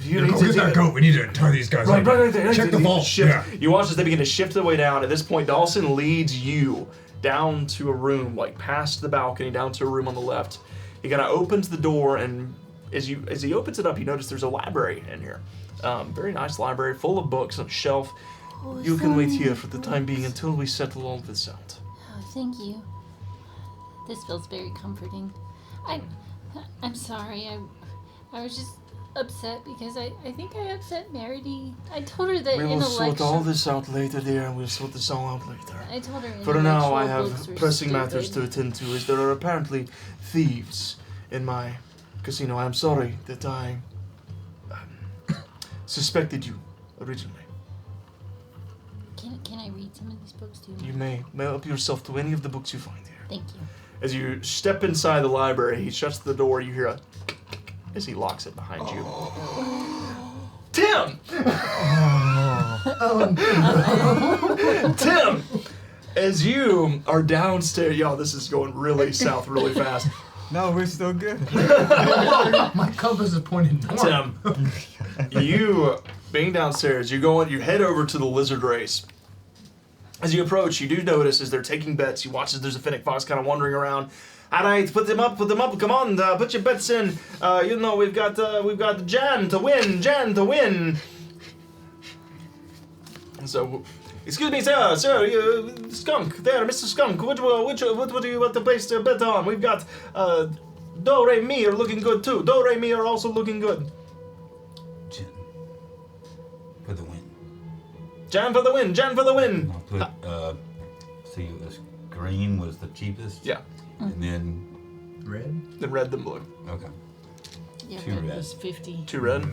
Go get that goat. We need to tie these guys up. Right. Check the vault. Yeah. You watch as they begin to shift their way down. At this point, Dawson leads you down to a room, like past the balcony, down to a room on the left. He kind of opens the door and as he opens it up, you notice there's a library in here. Very nice library, full of books on a shelf. Oh, You so can wait many here for the time being books. until we settle all this out. Oh, thank you. This feels very comforting. I'm sorry. I was just upset because I think I upset Meredy. I told her that We will intellectual. sort all this out later, dear. We'll sort this all out later. I told her. For now, I intellectual books have were pressing matters to stupid. attend to, as there are apparently thieves in my casino. I am sorry that I suspected you originally. Can I read some of these books too? You may help yourself to any of the books you find here. Thank you. As you step inside the library, he shuts the door. You hear a as he locks it behind you. Tim! Tim! As you are downstairs, y'all, this is going really south really fast. No, we're still good. My compass is pointing north. Tim, you being downstairs, you head over to the lizard race. As you approach, you do notice as they're taking bets, you watch as there's a fennec fox kind of wandering around. All right, put them up, come on, put your bets in. We've got Jan to win. So, excuse me, sir, you, Skunk, there, Mr. Skunk, what do you want to place a bet on? We've got, Do, Re, Mi are looking good too. Do, Re, Mi are also looking good. Jen, for the win. Jan for the win. I'll put, see, it was green was the cheapest. Yeah, And then, Red? then red, then blue. okay. Yeah, Two red red. was 50. 2 red?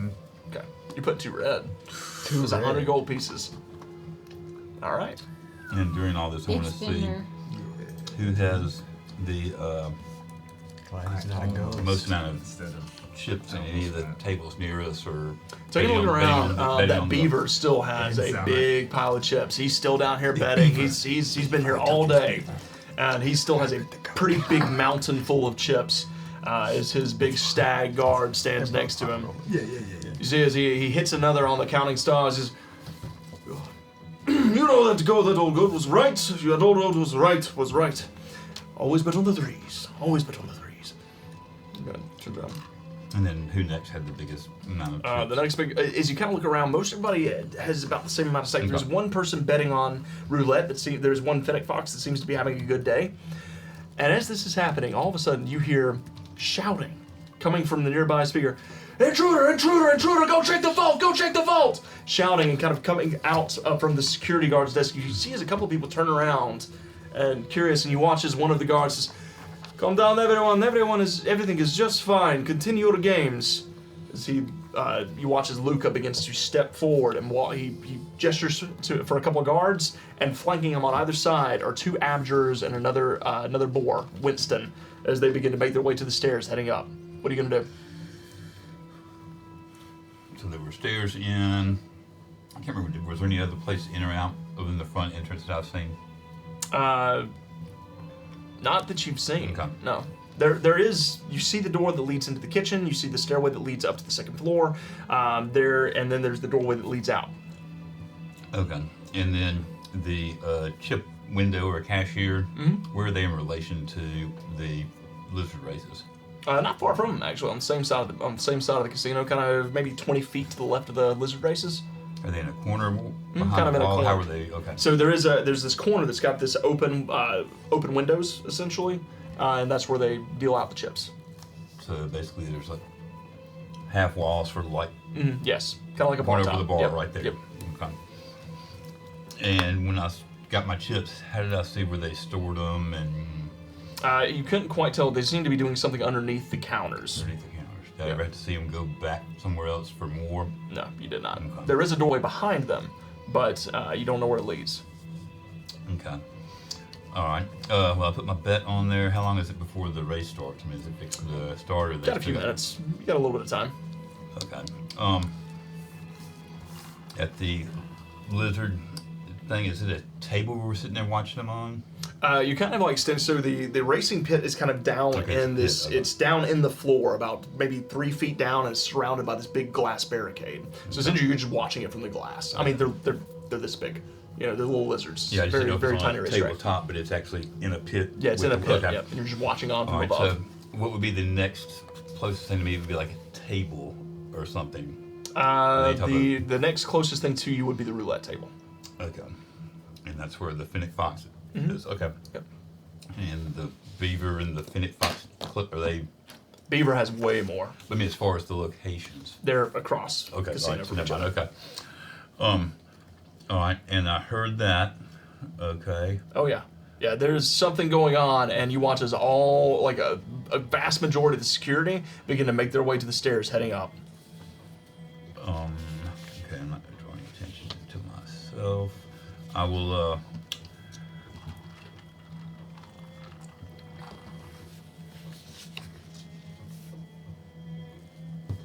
Okay. You put 2 red. It was 100 gold pieces. All right. And during all this, I want to Big see spinner. who has the Not most amount of chips in any of the tables near us, or Taking a look around, betting that on the- beaver still has a big pile of chips. He's still down here betting. He's been here all day, and he still has a pretty big mountain full of chips. As his big stag guard stands next to him. Yeah. You see, as he hits another on the counting stars, he's, you know that little good was right. Your old road was right. Always bet on the threes. Good. Good. And then who next had the biggest amount of chips? The next big, as you kind of look around, most everybody has about the same amount of seconds. There's one person betting on roulette, but there's one fennec fox that seems to be having a good day. And as this is happening, all of a sudden you hear shouting coming from the nearby speaker. Intruder, go check the vault! Shouting and kind of coming out from the security guard's desk. You see as a couple of people turn around and curious, and you watch as one of the guards says, calm down, everyone. Everything is just fine. Continue your games. As you watch as Luca begins to step forward and he gestures for a couple of guards, and flanking him on either side are 2 abjurers and another boar, Winston, as they begin to make their way to the stairs heading up. What are you gonna do? So there were stairs in. I can't remember. Was there any other place in or out other than the front entrance that I've seen? Not that you've seen. Okay. No. There is. You see the door that leads into the kitchen. You see the stairway that leads up to the second floor. And then there's the doorway that leads out. Okay. And then the chip window or cashier. Where are they in relation to the lizard races? Not far from them, actually. On the same side of the casino, kind of maybe 20 feet to the left of the lizard races. Are they in a corner behind kind of the in a wall? corner. How are they? Okay. So there's this corner that's got this open windows essentially, and that's where they deal out the chips. So basically, there's like half walls for like Yes, kind of like a bar right over top. the bar Yep, right there. Yep. Okay. And when I got my chips, how did I see where they stored them and You couldn't quite tell. They seem to be doing something underneath the counters. underneath the counters? Did I ever have to see them go back somewhere else for more? No, you did not. Okay. There is a doorway behind them, but you don't know where it leads. Okay. All right. Well, I put my bet on there. How long is it before the race starts? I mean, is it fixed to start or Got a few minutes. You got a little bit of time. Okay. At the lizard thing, is it a table we're sitting there watching them on? You kind of like stand. So the racing pit is kind of down Okay, in this. okay. It's down in the floor, about maybe 3 feet down, and it's surrounded by this big glass barricade. So essentially, you're just watching it from the glass. I mean, they're this big. You know, they're little lizards. Yeah, I just very didn't know if very it's on tiny a racetrack. tabletop, but it's actually in a pit. Yeah, it's in a with- pit. okay. Yep, and you're just watching on from All right. above. So, what would be the next closest thing to me would be like a table or something. The next closest thing to you would be the roulette table. Okay. And that's where the Fennec Fox Mhm. is. Okay. Yep. And the beaver and the Fennec Fox clip, are they, Beaver has way more. I mean, as far as the locations? They're across. Okay, casino all right, so from each never mind, other. okay. All right, and I heard that. Okay. Oh yeah, yeah. There's something going on, and you watch as all like a vast majority of the security begin to make their way to the stairs heading up. Okay, I'm not drawing attention to myself. I will,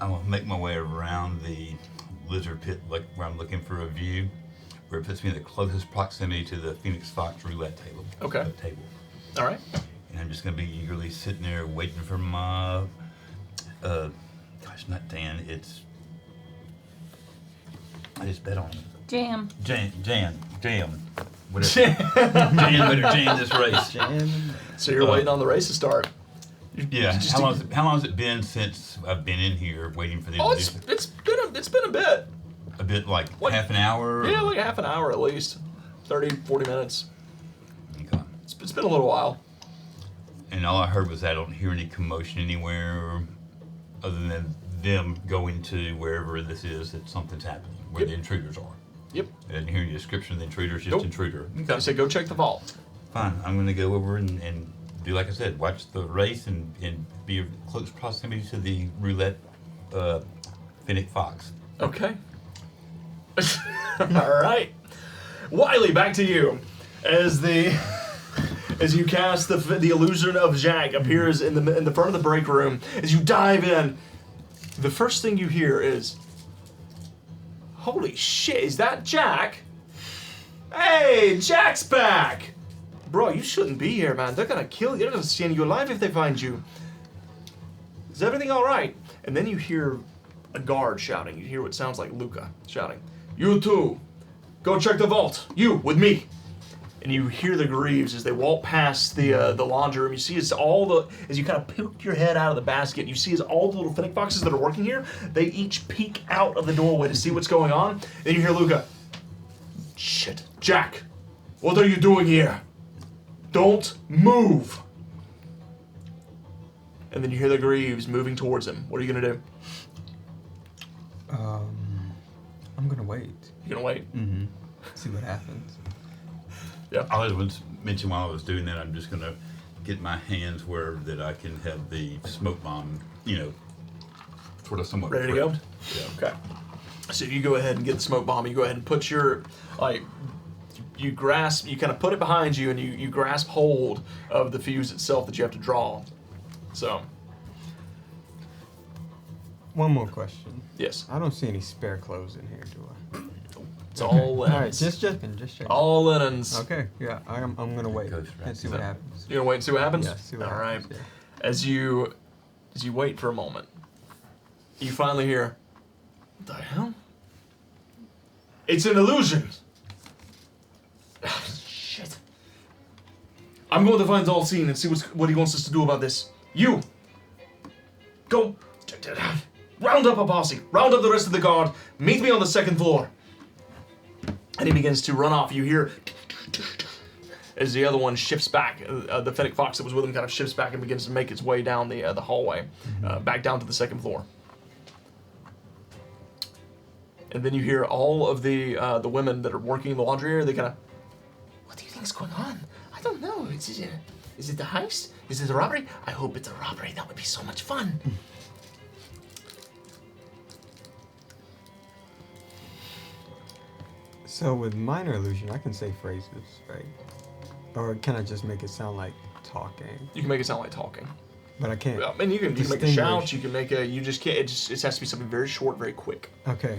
I will make my way around the lizard pit, like where I'm looking for a view, where it puts me in the closest proximity to the Phoenix Fox roulette table. Okay. Table. All right. And I'm just gonna be eagerly sitting there waiting for my, gosh, not Dan, it's, I just bet on him. Jam. Jam. Whatever. Jam better jam this race. So you're waiting on the race to start. Yeah. How long has it been since I've been in here waiting for the? Oh, it's been a bit. A bit like half an hour. Yeah, like half an hour at least. 30, 40 minutes. Okay. It's been a little while. And all I heard was I don't hear any commotion anywhere, other than them going to wherever this is that something's happening, where the intruders are. Yep. I didn't hear any description of the intruders, just Nope. intruder. I said go check the vault. Fine. I'm going to go over and do like I said, watch the race and be in close proximity to the roulette Fennec Fox. Okay. All right. Wiley, back to you. As you cast the illusion of Jack appears in the front of the break room, as you dive in, the first thing you hear is, "Holy shit! Is that Jack? Hey, Jack's back, bro! You shouldn't be here, man. They're gonna kill you. They're gonna skin you alive if they find you. Is everything all right?" And then you hear a guard shouting. You hear what sounds like Luca shouting, "You two, go check the vault. You with me." And you hear the Greaves as they walk past the laundry room. You see as you kind of poke your head out of the basket, you see as all the little Fennec Foxes that are working here, they each peek out of the doorway to see what's going on. Then you hear Luca, "Shit, Jack, what are you doing here? Don't move." And then you hear the Greaves moving towards him. What are you gonna do? I'm gonna wait. You gonna wait? Mm-hmm. See what happens. Yeah. I was mentioning while I was doing that, I'm just going to get my hands where that I can have the smoke bomb, sort of somewhat Ready to go? prepped. Yeah. Okay. So you go ahead and get the smoke bomb. You go ahead and put your, you kind of put it behind you, and you grasp hold of the fuse itself that you have to draw. So. One more question. Yes. I don't see any spare clothes in here, do I? It's all linens. All right, just checking. All linens. Okay, yeah, I'm gonna wait and see what happens. You're gonna wait and see what happens? Yeah, see what all happens. right. Yeah. As you wait for a moment, you finally hear, "What the hell? It's an illusion." Shit. I'm going to find Zalcine and see what he wants us to do about this. You, go, round up a posse, round up the rest of the guard, meet me on the second floor. And he begins to run off. You hear as the other one shifts back. The Fennec Fox that was with him kind of shifts back and begins to make its way down the hallway, back down to the second floor. And then you hear all of the women that are working in the laundry area. They kind of, "What do you think is going on? I don't know. Is it a heist? Is it a robbery? I hope it's a robbery. That would be so much fun." So with minor illusion, I can say phrases, right? Or can I just make it sound like talking? You can make it sound like talking. But I can't. I mean, you can make a shout. You can make a. You just can't. It has to be something very short, very quick. Okay.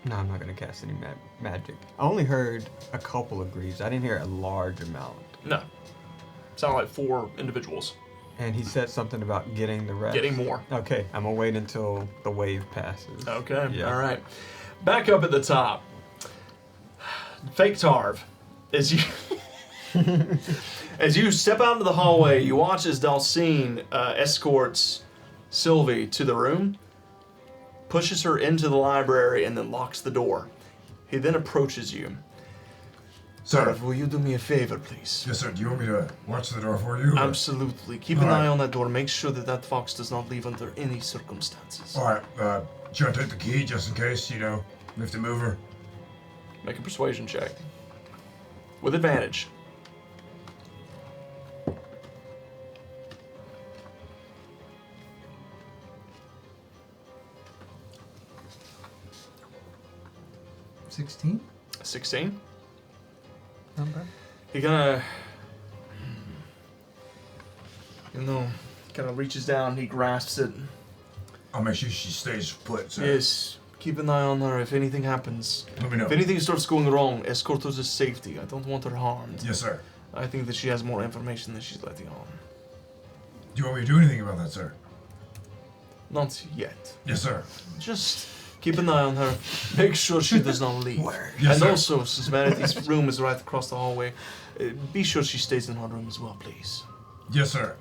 No, I'm not gonna cast any magic. I only heard a couple of Greaves. I didn't hear a large amount. No. Sound like 4 individuals. And he said something about getting the rest. Getting more. Okay, I'm gonna wait until the wave passes. Okay, Yeah. all right. Back up at the top. Fake Tarv. As you as you step out into the hallway, you watch as Dalcine escorts Sylvie to the room, pushes her into the library, and then locks the door. He then approaches you. Sir. Will you do me a favor, please? Yes, sir. Do you want me to watch the door for you? Absolutely. Keep an All right. eye on that door. Make sure that that fox does not leave under any circumstances. All right. Do you want to take the key just in case, we have to move her? Make a persuasion check. With advantage. $16? 16. Not bad. He kind of reaches down, he grasps it. I'll make sure she stays put, sir. Yes, keep an eye on her if anything happens. Let me know. If anything starts going wrong, escort her to safety. I don't want her harmed. Yes, sir. I think that she has more information than she's letting on. Do you want me to do anything about that, sir? Not yet. Yes, sir. Just keep an eye on her. Make sure she does not leave. Yes, And sir. also, since Vanity's room is right across the hallway, be sure she stays in her room as well, please. Yes, sir.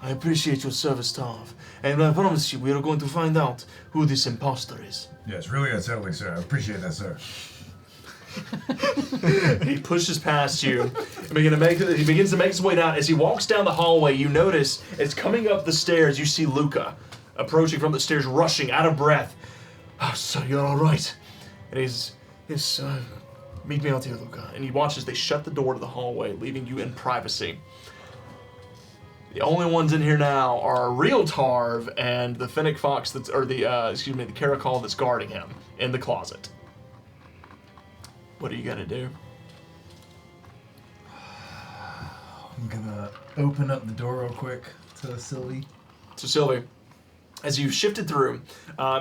I appreciate your service, Tav. And I promise you, we are going to find out who this imposter is. Yes, really unsettling, sir. I appreciate that, sir. He pushes past you. He begins to make his way down. As he walks down the hallway, you notice, as coming up the stairs, you see Luca approaching from the stairs, rushing, out of breath. Oh, sir, you're all right. And he's, yes, meet me out here, Luca. And you watch as they shut the door to the hallway, leaving you in privacy. The only ones in here now are real Tarv and the Fennec Fox the Caracol that's guarding him in the closet. What are you gonna do? I'm gonna open up the door real quick to Sylvie. So Sylvie, as you've shifted through,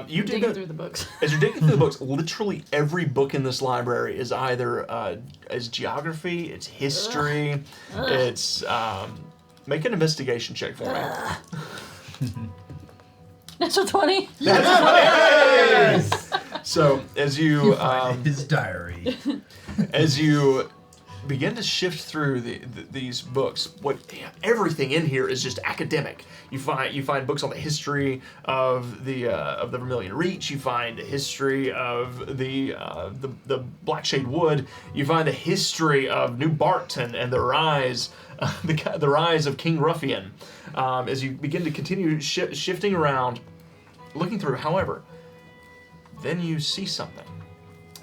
you dig Digging through the books. As you're digging through the books, literally every book in this library is either is geography, it's history, it's make an investigation check for me. Natural 20. So as you His diary. as you begin to shift through these books, everything in here is just academic. You find books on the history of the Vermilion Reach. You find a history of the Blackshade Wood. You find a history of New Barton and the rise of King Ruffian. As you begin to continue shifting around, looking through. However, then you see something.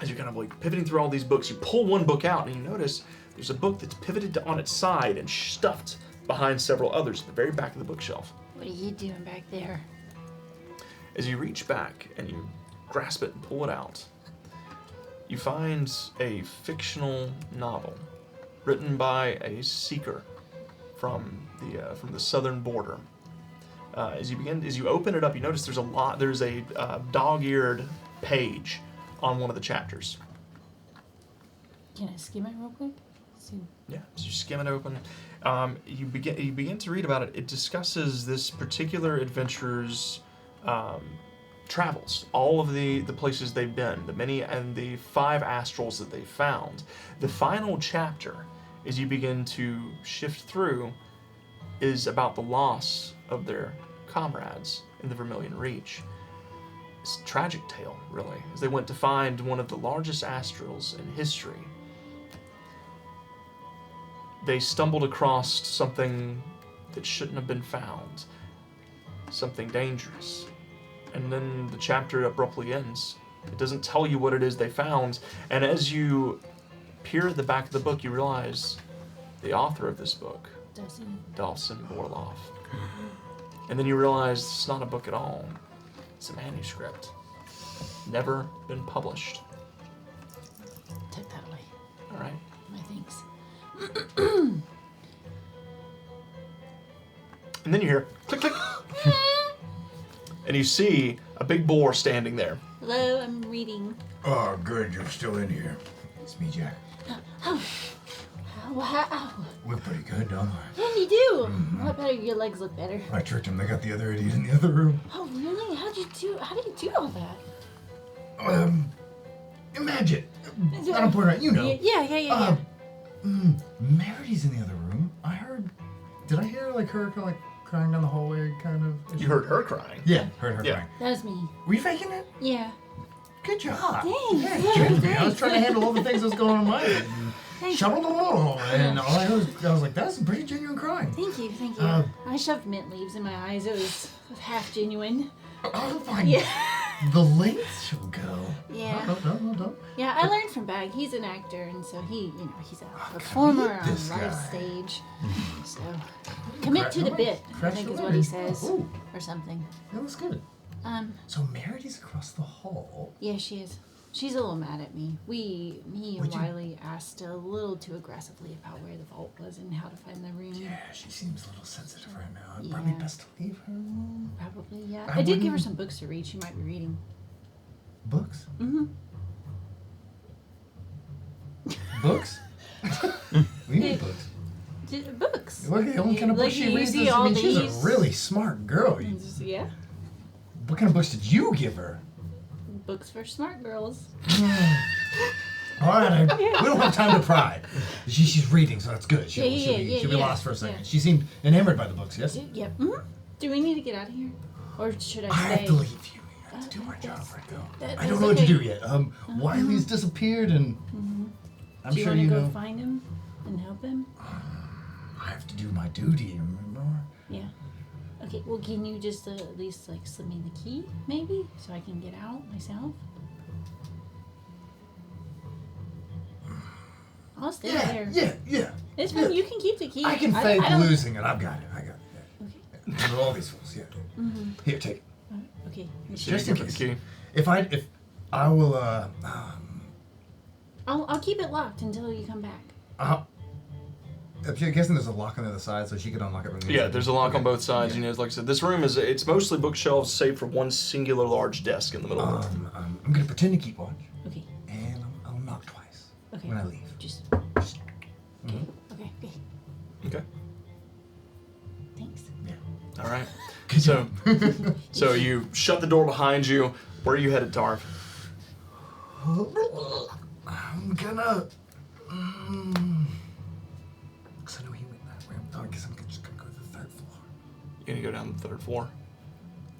As you're kind of like pivoting through all these books, you pull one book out and you notice there's a book that's pivoted on its side and stuffed behind several others at the very back of the bookshelf. What are you doing back there? As you reach back and you grasp it and pull it out, you find a fictional novel written by a seeker from the southern border. As you open it up, you notice there's a dog-eared page on one of the chapters. Can I skim it real quick? See. Yeah, as you skim it open, you begin to read about it. It discusses this particular adventurer's travels, all of the places they've been, the 5 astrals that they found. The final chapter, as you begin to shift through, is about the loss of their comrades in the Vermilion Reach. It's a tragic tale, really, as they went to find one of the largest astrals in history. They stumbled across something that shouldn't have been found, something dangerous. And then the chapter abruptly ends. It doesn't tell you what it is they found, and as you peer at the back of the book, you realize the author of this book, Dalcine Borloff. And then you realize it's not a book at all. It's a manuscript. Never been published. Take that away. All right. My thanks. And then you hear click, click. And you see a big boar standing there. Hello, I'm reading. Oh, good. You're still in here. It's me, Jack. Wow. Look pretty good, don't I? Yeah, you do. What better? Your legs look better. I tricked him. They got the other idiot in the other room. Oh, really? How do you do all that? Imagine. Not important, you know. Yeah. Merity's in the other room. I heard. Did I hear like her kind of like crying down the hallway? Kind of. You heard her crying. Yeah, heard her Yeah. crying. That was me. Were you faking it? Yeah. Good job. Thanks. Yeah, Yeah, excuse me. I was thanks. trying to handle all the things that was going on in my head. Thank And all I was like, that's some pretty genuine crying. Thank you, thank you. I shoved mint leaves in my eyes. It was half genuine. Oh my Yeah. The lengths she'll go. Yeah. No. Yeah, I learned from Bag. He's an actor, and so he's a performer on this live guy. stage. So commit to the bit, I think is what he says, Ooh, or something. that was good. So Merity's across the hall. Yeah, she is. She's a little mad at me. Me and Would you- Wiley asked a little too aggressively about where the vault was and how to find the room. Yeah, she seems a little sensitive right now. It'd Yeah. probably be best to leave her alone. Probably, yeah. I I did give her wouldn't- some books to read. She might be reading. Books? Mm-hmm. Books? We need books. Books. What kind of books she you reads? see This? I all mean, she's a these- really smart girl. Yeah. What kind of books did you give her? Books for smart girls. All right, we don't have time to pry. She's reading, so that's good. She'll be yeah, lost for a second. yeah. She seemed enamored by the books, yes? Yep. Mm-hmm. Do we need to get out of here? Or should I I stay? have to leave you. I have to do my job right now. I that's don't know what to okay. do yet. Wiley's disappeared, and I'm Do you sure want you to go know. find him and help him? I have to do my duty, remember? Yeah. Okay, well, can you just at least, like, slip me the key, maybe? So I can get out myself? I'll stay here. Yeah. It's fine. You can keep the key. I can I fake don't- losing it. I've got it. Okay. With all these fools, yeah. Here, take it. Okay. Just in give her the case. key. If I will, I'll keep it locked until you come back. I'm guessing there's a lock on the other side, so she could unlock it from the Yeah, inside. there's a lock on Okay. both sides. Okay. You know, like I said, this room it's mostly bookshelves, save for one singular large desk in the middle of it. I'm gonna pretend to keep watch, Okay. and I'll knock twice Okay. when I leave. Just. Mhm. Okay. Okay. Thanks. All right. So you shut the door behind you. Where are you headed, Tarv? I'm gonna. Cause I know he went that way. I guess I'm just gonna go to the third floor. You're gonna go down the third floor.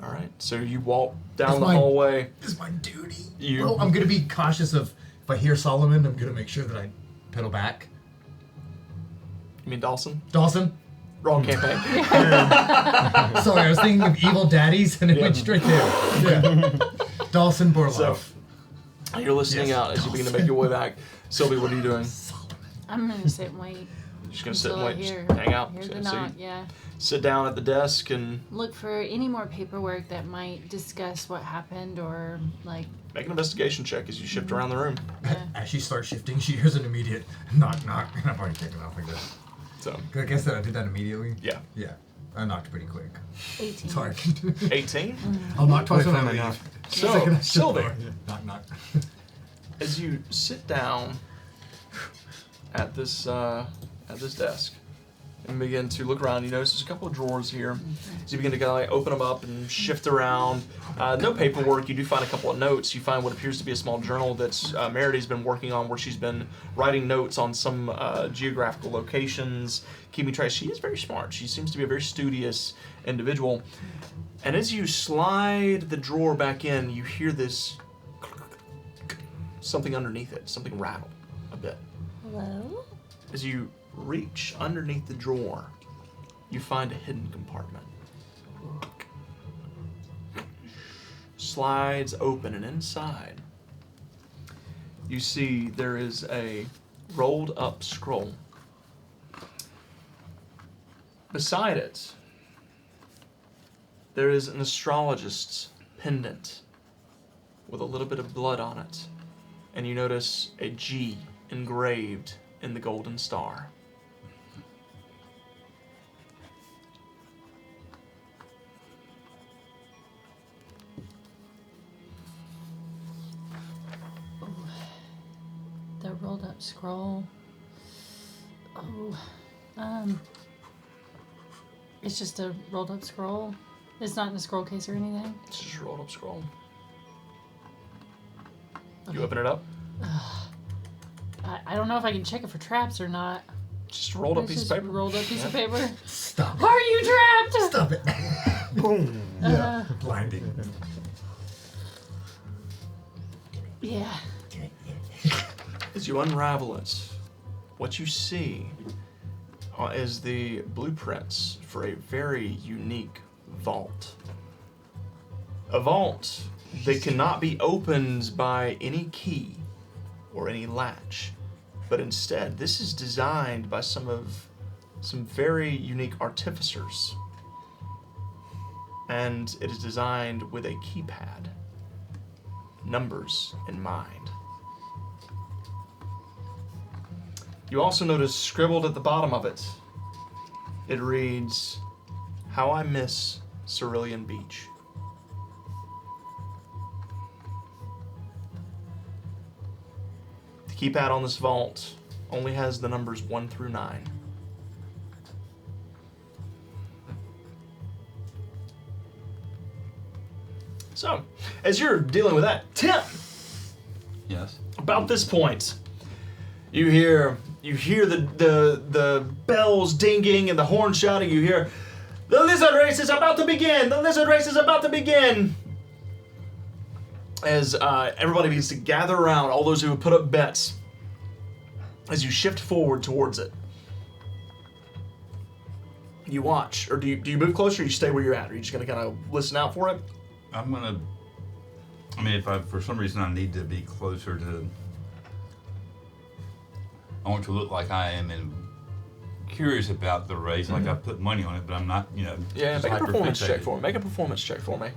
All right. So you walk down That's the my- hallway. This is my duty. You- Well, I'm gonna be cautious of if I hear Solomon. I'm gonna make sure that I pedal back. You mean Dawson? Dawson. Wrong campaign. Sorry, I was thinking of Evil Daddies, and it went straight there. Yeah. Dawson Borloff. So you're listening Yes, out as you begin to make your way back. Sylvie, what are you doing? I'm gonna sit and wait. You're just gonna sit and until I wait, hear- just hang out. Hear So the you knock, yeah. sit down at the desk and Look for any more paperwork that might discuss what happened or, like, make an investigation check as you shift around the room. As she starts shifting, she hears an immediate knock, knock, and I've already taken off like this. So I guess that I did that immediately. yeah, Yeah, I knocked pretty quick. 18. Sorry. 18. I'll knock twice when I Wait for leave. my So, Second I shut the Sylvie, door. Knock, knock. as you sit down at this desk and begin to look around, you notice there's a couple of drawers here. As you begin to kind of like open them up and shift around, no paperwork. You do find a couple of notes. You find what appears to be a small journal that's Merity's been working on, where she's been writing notes on some geographical locations, keeping track. She is very smart. She seems to be a very studious individual. And as you slide the drawer back in, you hear this something underneath it, something rattle a bit. Hello? As you reach underneath the drawer, you find a hidden compartment. Slides open, and inside you see there is a rolled up scroll. Beside it, there is an astrologist's pendant with a little bit of blood on it, and you notice a G engraved in the golden star. The rolled up scroll. It's just a rolled up scroll. It's not in a scroll case or anything. It's just a rolled up scroll. You open it up? I don't know if I can check it for traps or not. Just rolled up It's piece of just paper. rolled up piece of paper. Stop. Are you trapped? Stop it. Boom. Yeah. Blinding. Yeah. As you unravel it, what you see is the blueprints for a very unique vault. A vault that cannot be opened by any key or any latch, but instead this is designed by some very unique artificers. And it is designed with a keypad, numbers in mind. You also notice scribbled at the bottom of it, it reads, "How I miss Cerulean Beach." The keypad on this vault only has the numbers 1 through 9. So, as you're dealing with that, Tim, Yes. about this point, you hear the bells dinging and the horn shouting. You hear, "The lizard race is about to begin! The lizard race is about to begin!" As everybody begins to gather around, all those who have put up bets, as you shift forward towards it. You watch, or do you move closer, or you stay where you're at? Are you just going to kind of listen out for it? I'm gonna. I mean, if for some reason I need to be closer to. I want to look like I am curious about the race, like I put money on it, but I'm not, Yeah, just make a performance check hyper-fixated. for me. Make a performance check for me.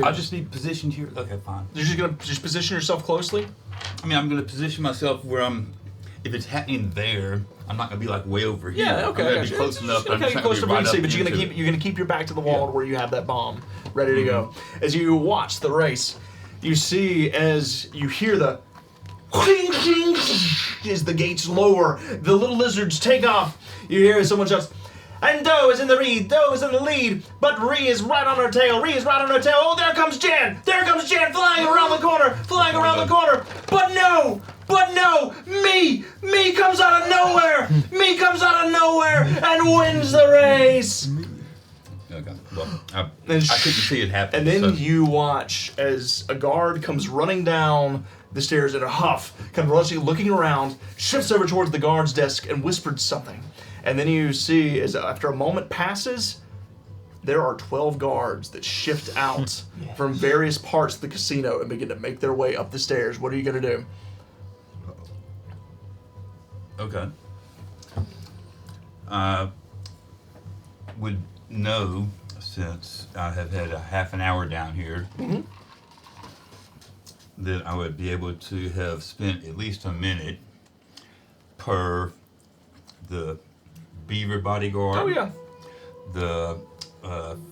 I'll just be positioned here. Okay, fine. You're just going to position yourself closely? I mean, I'm gonna position myself where I'm. If it's happening there, I'm not gonna be like way over here. Yeah, okay. I'm I gonna got be you. close enough. You're I'm gonna just get not close to gonna where be you see, right but up you're gonna keep your back to the wall where you have that bomb ready to go. As you watch the race, you see as you hear the as the gates lower, the little lizards take off. You hear someone shouts, "And Doe is in the lead, Doe is in the lead, but Ree is right on her tail, Ree is right on her tail. Oh, there comes Jan flying around the corner, But no, me comes out of nowhere, and wins the race." Okay. Well, I couldn't see it happen. And then so. you watch as a guard comes running down the stairs in a huff, kind of rushing, looking around, shifts over towards the guard's desk and whispers something. And then you see, as after a moment passes, there are 12 guards that shift out from various parts of the casino and begin to make their way up the stairs. What are you going to do? Okay. Would know, since I have had a half an hour down here, that I would be able to have spent at least a minute per the beaver bodyguard. Oh, yeah. The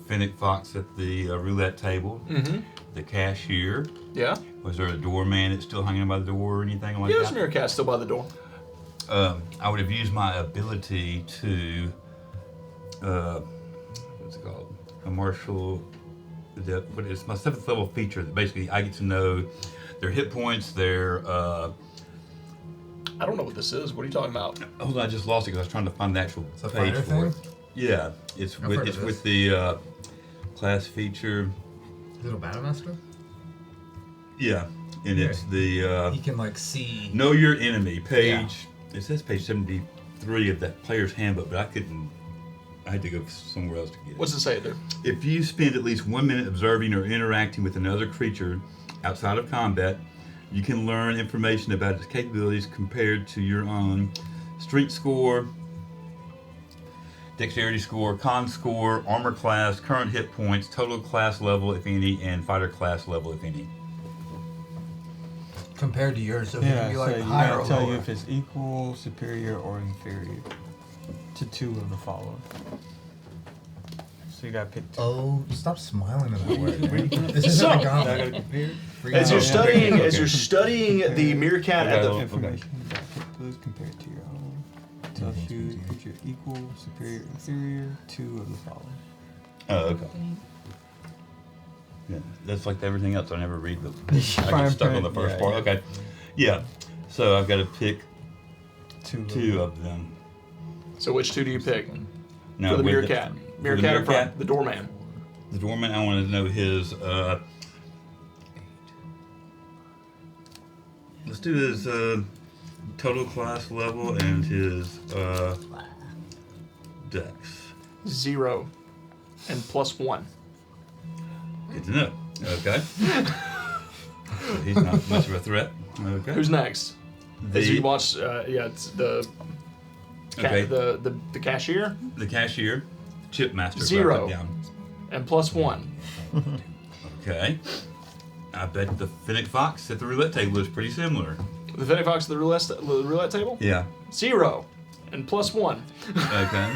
fennec fox at the roulette table. The cashier. Yeah? Was there a doorman that's still hanging by the door or anything like Yeah, that? there's a mirror cat still by the door. I would have used my ability to, what's it called? A martial, but it's my 7th level feature that basically I get to know their hit points, their, I don't know what this is. What are you talking about? hold on, I just lost it because I was trying to find the actual It's a page fighter for it. thing? Yeah, it's I've with, heard it's of this. with the class feature. Little Battlemaster? Yeah, and Yeah. it's the, He can like see. know your enemy page. It says page 73 of that player's handbook, but I had to go somewhere else to get it. What's it say there? If you spend at least 1 minute observing or interacting with another creature outside of combat, you can learn information about its capabilities compared to your own. Strength score, dexterity score, con score, armor class, current hit points, total class level, if any, and fighter class level, if any. Compared to yours, so he Yeah, can be so like you higher gotta or tell lower. you if it's equal, superior, or inferior to 2 of the following. So you gotta pick 2. Oh, stop smiling in that way. This So- isn't a I gotta gauntlet. compare. As you're Yeah. studying, Okay. as you're studying the meerkat at the Information you gotta pick those compared to your own. Tells you if you're equal, superior, inferior, 2 of the following. Oh, okay. Yeah, that's like everything else. I never read the. I Fine get stuck on print, the first yeah, part. yeah. Okay. Yeah. So I've got to pick Two. two of them. So which two do you pick? Now, For the with meerkat. for the Meerkat in front. The doorman. The doorman, I want to know his. Let's do his total class level and his dex. 0 and +1. Good to know. Okay. So he's not much of a threat. Okay. Who's next? As you watch, it's the Okay. the cashier The cashier, chip master. 0 Down. and +1. Okay. I bet the Fennec Fox at the roulette table is pretty similar. The Fennec Fox at the roulette table? Yeah. 0 and +1. Okay.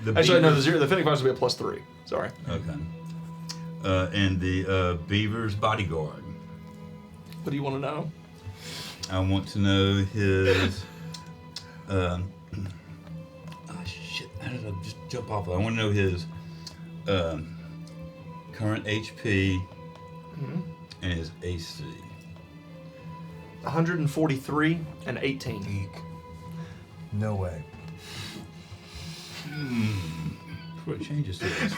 The Actually, no, beavers- the Fennec Fox will be a +3. Sorry. Okay. And the beaver's bodyguard. What do you want to know? I want to know his. Oh shit! How did I just jump off? I want to know his current HP and his AC. 143 and 18. Eek. No way. What changes to this?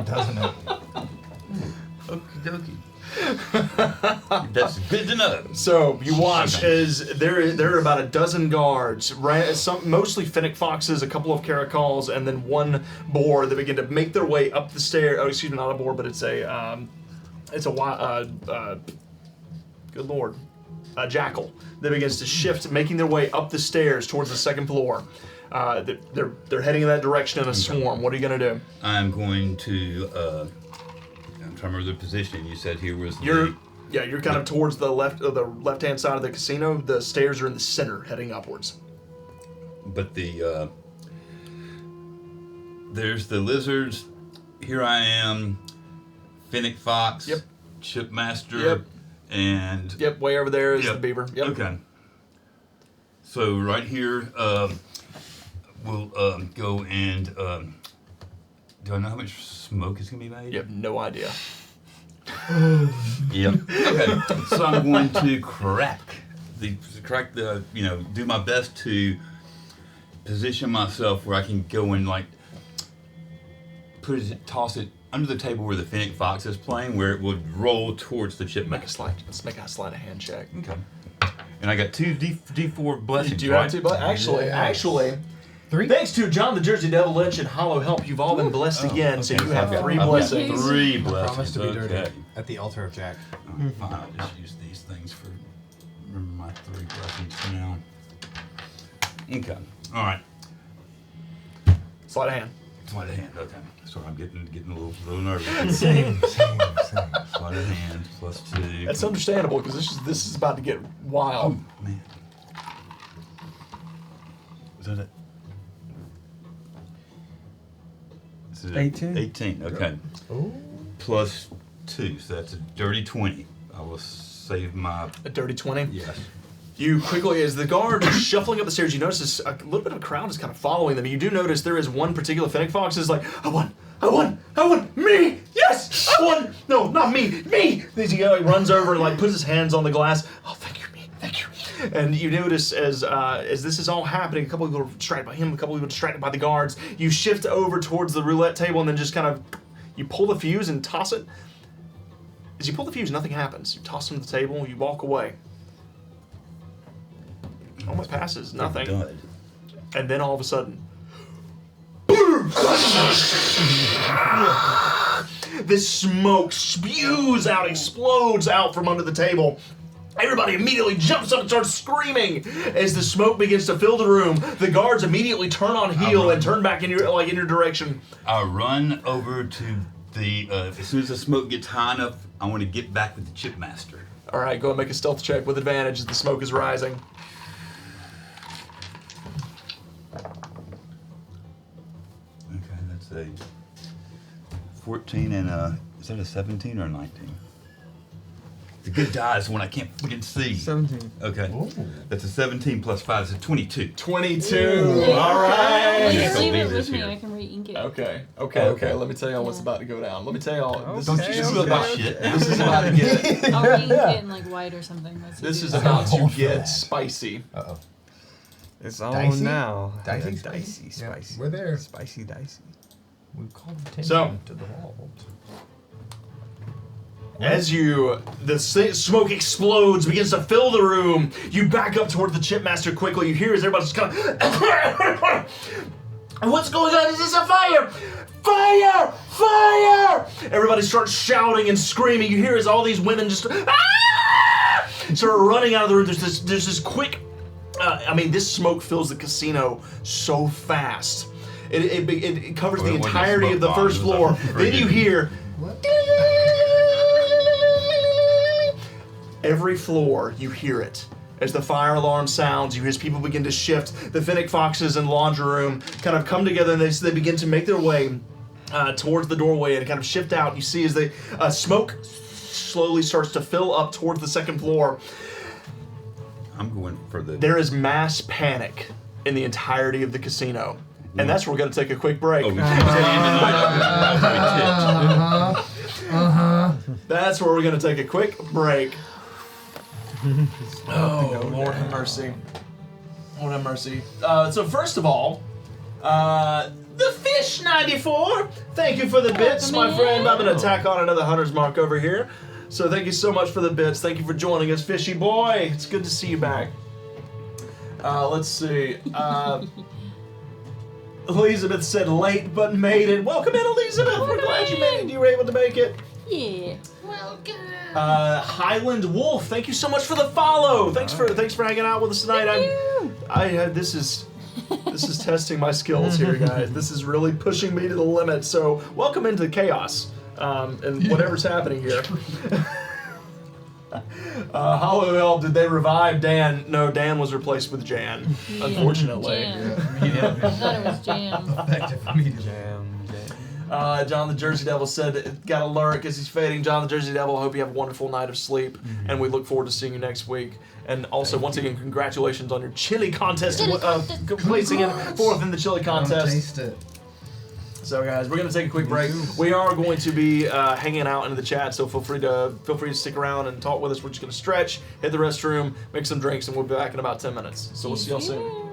Doesn't it? Okie dokie. That's good to know. So you watch as there are about a dozen guards, mostly Fennec Foxes, a couple of caracals, and then one boar that begin to make their way up the stair. Oh, excuse me, not a boar, but it's a good lord, a jackal that begins to shift, making their way up the stairs towards the second floor. They're heading in that direction in a swarm. What are you gonna do? I'm going to. I'm trying to remember the position you said here was. You're kind of towards the left-hand side of the casino. The stairs are in the center, heading upwards. But there's the lizards. Here I am, Fennec Fox. Yep. Chipmaster. Yep. And. Yep, way over there is the beaver. Yep. Okay. So right here, we'll go and. Do I know how much smoke is gonna be made? You have no idea. Yep. Okay. So I'm going to do my best to position myself where I can go and toss it under the table where the Fennec Fox is playing, where it would roll towards the chip. Let's make a sleight of hand check. Okay. And I got two D4 blessings. Do you have to? But actually. 3? Thanks to John the Jersey Devil Lynch and Hollow Help, you've all been blessed again, so you have I've got- 3 I've got blessings. 3 I blessings. promise to be dirty Okay. at the altar of Jack. Fine, I'll just use these things for remember my 3 blessings for now. Okay. All right. Sleight of hand. Sleight of hand. Okay. Sorry, I'm getting a little nervous. Same. Sleight of hand +2. That's understandable because this is about to get wild. Oh man. Is that it? Is it 18. 18. Okay. Oh. +2, so that's a dirty 20. I will save my. A dirty 20. Yes. You quickly, as the guard is shuffling up the stairs, you notice a little bit of a crowd is kind of following them. You do notice there is one particular Fennec Fox is like, I won, me, yes, I won. No, not me. He runs over and puts his hands on the glass. Oh, thank you, me, thank you. And you notice as this is all happening, a couple of people are distracted by him, a couple of people are distracted by the guards. You shift over towards the roulette table and then just kind of, you pull the fuse and toss it. As you pull the fuse, nothing happens. You toss it to the table, you walk away. Almost passes, nothing. Dud. And then all of a sudden, this smoke spews out, explodes out from under the table. Everybody immediately jumps up and starts screaming as the smoke begins to fill the room. The guards immediately turn on heel and turn back in your direction. I run over to the. As soon as the smoke gets high enough, I want to get back with the chipmaster. All right, go and make a stealth check with advantage as the smoke is rising. Okay, that's a 14 and is that a 17 or a 19? The good die is when I can't fucking see. 17. Okay. That's a 17 plus 5. It's a 22. 22. All Well, right. you Just leave leave it this with me. here. I can re-ink it. Okay. Let me tell y'all what's about to go down. Let me tell y'all. This Okay, is okay, about okay. shit. This is about to get. I'll re-ink it in like white or something. That's This is easier. about to Go for get that. spicy. Uh-oh. It's on Dicey? now. Dicey, Yeah, spicy? dicey, Yeah, spicy. we're there. Spicy, dicey. We've called attention So- to the vault. As the smoke explodes, begins to fill the room, you back up toward the Chipmaster quickly. You hear as everybody's kind of, what's going on? Is this a fire? Fire! Fire! Everybody starts shouting and screaming. You hear as all these women just start running out of the room. There's this quick. This smoke fills the casino so fast. It covers the Well, it wasn't entirety smoke of the bomb, first it was floor. a Then you friggin- hear. Every floor, you hear it. As the fire alarm sounds, you hear as people begin to shift. The Fennec Foxes in the laundry room kind of come together and they begin to make their way towards the doorway and kind of shift out. You see as the smoke slowly starts to fill up towards the second floor. I'm going for the. There is mass panic in the entirety of the casino. And that's where we're going to take a quick break. Oh, we can't say That's where we're going to take a quick break. Oh, Lord have mercy. Lord have mercy. So first of all, the Fish 94. Thank you for the bits, my friend. I'm going to tack on another hunter's mark over here. So thank you so much for the bits. Thank you for joining us, Fishy boy. It's good to see you back. Let's see. Elizabeth said late but made it. Welcome in, Elizabeth. We're glad you made it. You were able to make it. Yeah. Highland Wolf, thank you so much for the follow. Thanks for hanging out with us tonight. This is testing my skills here, guys. This is really pushing me to the limit. So welcome into chaos and whatever's happening here. Hollow Elf, did they revive Dan? No, Dan was replaced with Jan, unfortunately. Jam. Yeah. I thought it was jam. Effective immediately. Jam. John the Jersey Devil said, got a lurk as he's fading. John the Jersey Devil, I hope you have a wonderful night of sleep, and we look forward to seeing you next week. And also, once again, congratulations on your chili contest, placing in fourth in the chili contest. Taste it. So, guys, we're gonna take a quick break. We are going to be hanging out in the chat, so feel free to stick around and talk with us. We're just gonna stretch, hit the restroom, make some drinks, and we'll be back in about 10 minutes. So we'll see y'all soon.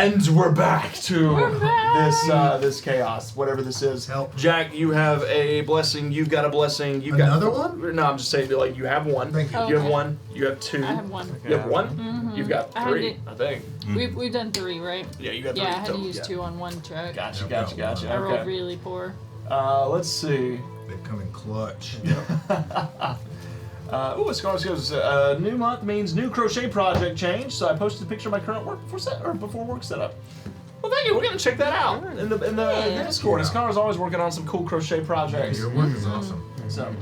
And we're back to We're back. this chaos, whatever this is. Help. Jack, you have a blessing. You've got a blessing. You've Another got one? No, I'm just saying, like you have one. Thank you. Oh, You have okay. one. You have two. I have one. You have one. Mhm. You've got I had three, to- I think. We've done 3, right? Yeah, you got three. Yeah, I had to total, use yeah. 2 on one check. Gotcha, Yep, gotcha, yep. gotcha. I rolled Okay. really poor. Let's see. They come in clutch. Ooh, Scarlet goes, new month means new crochet project change, so I posted a picture of my current work before work setup. Well, thank you. We're gonna check that out in the Discord. Yeah. Scar's always working on some cool crochet projects, Your work is awesome. so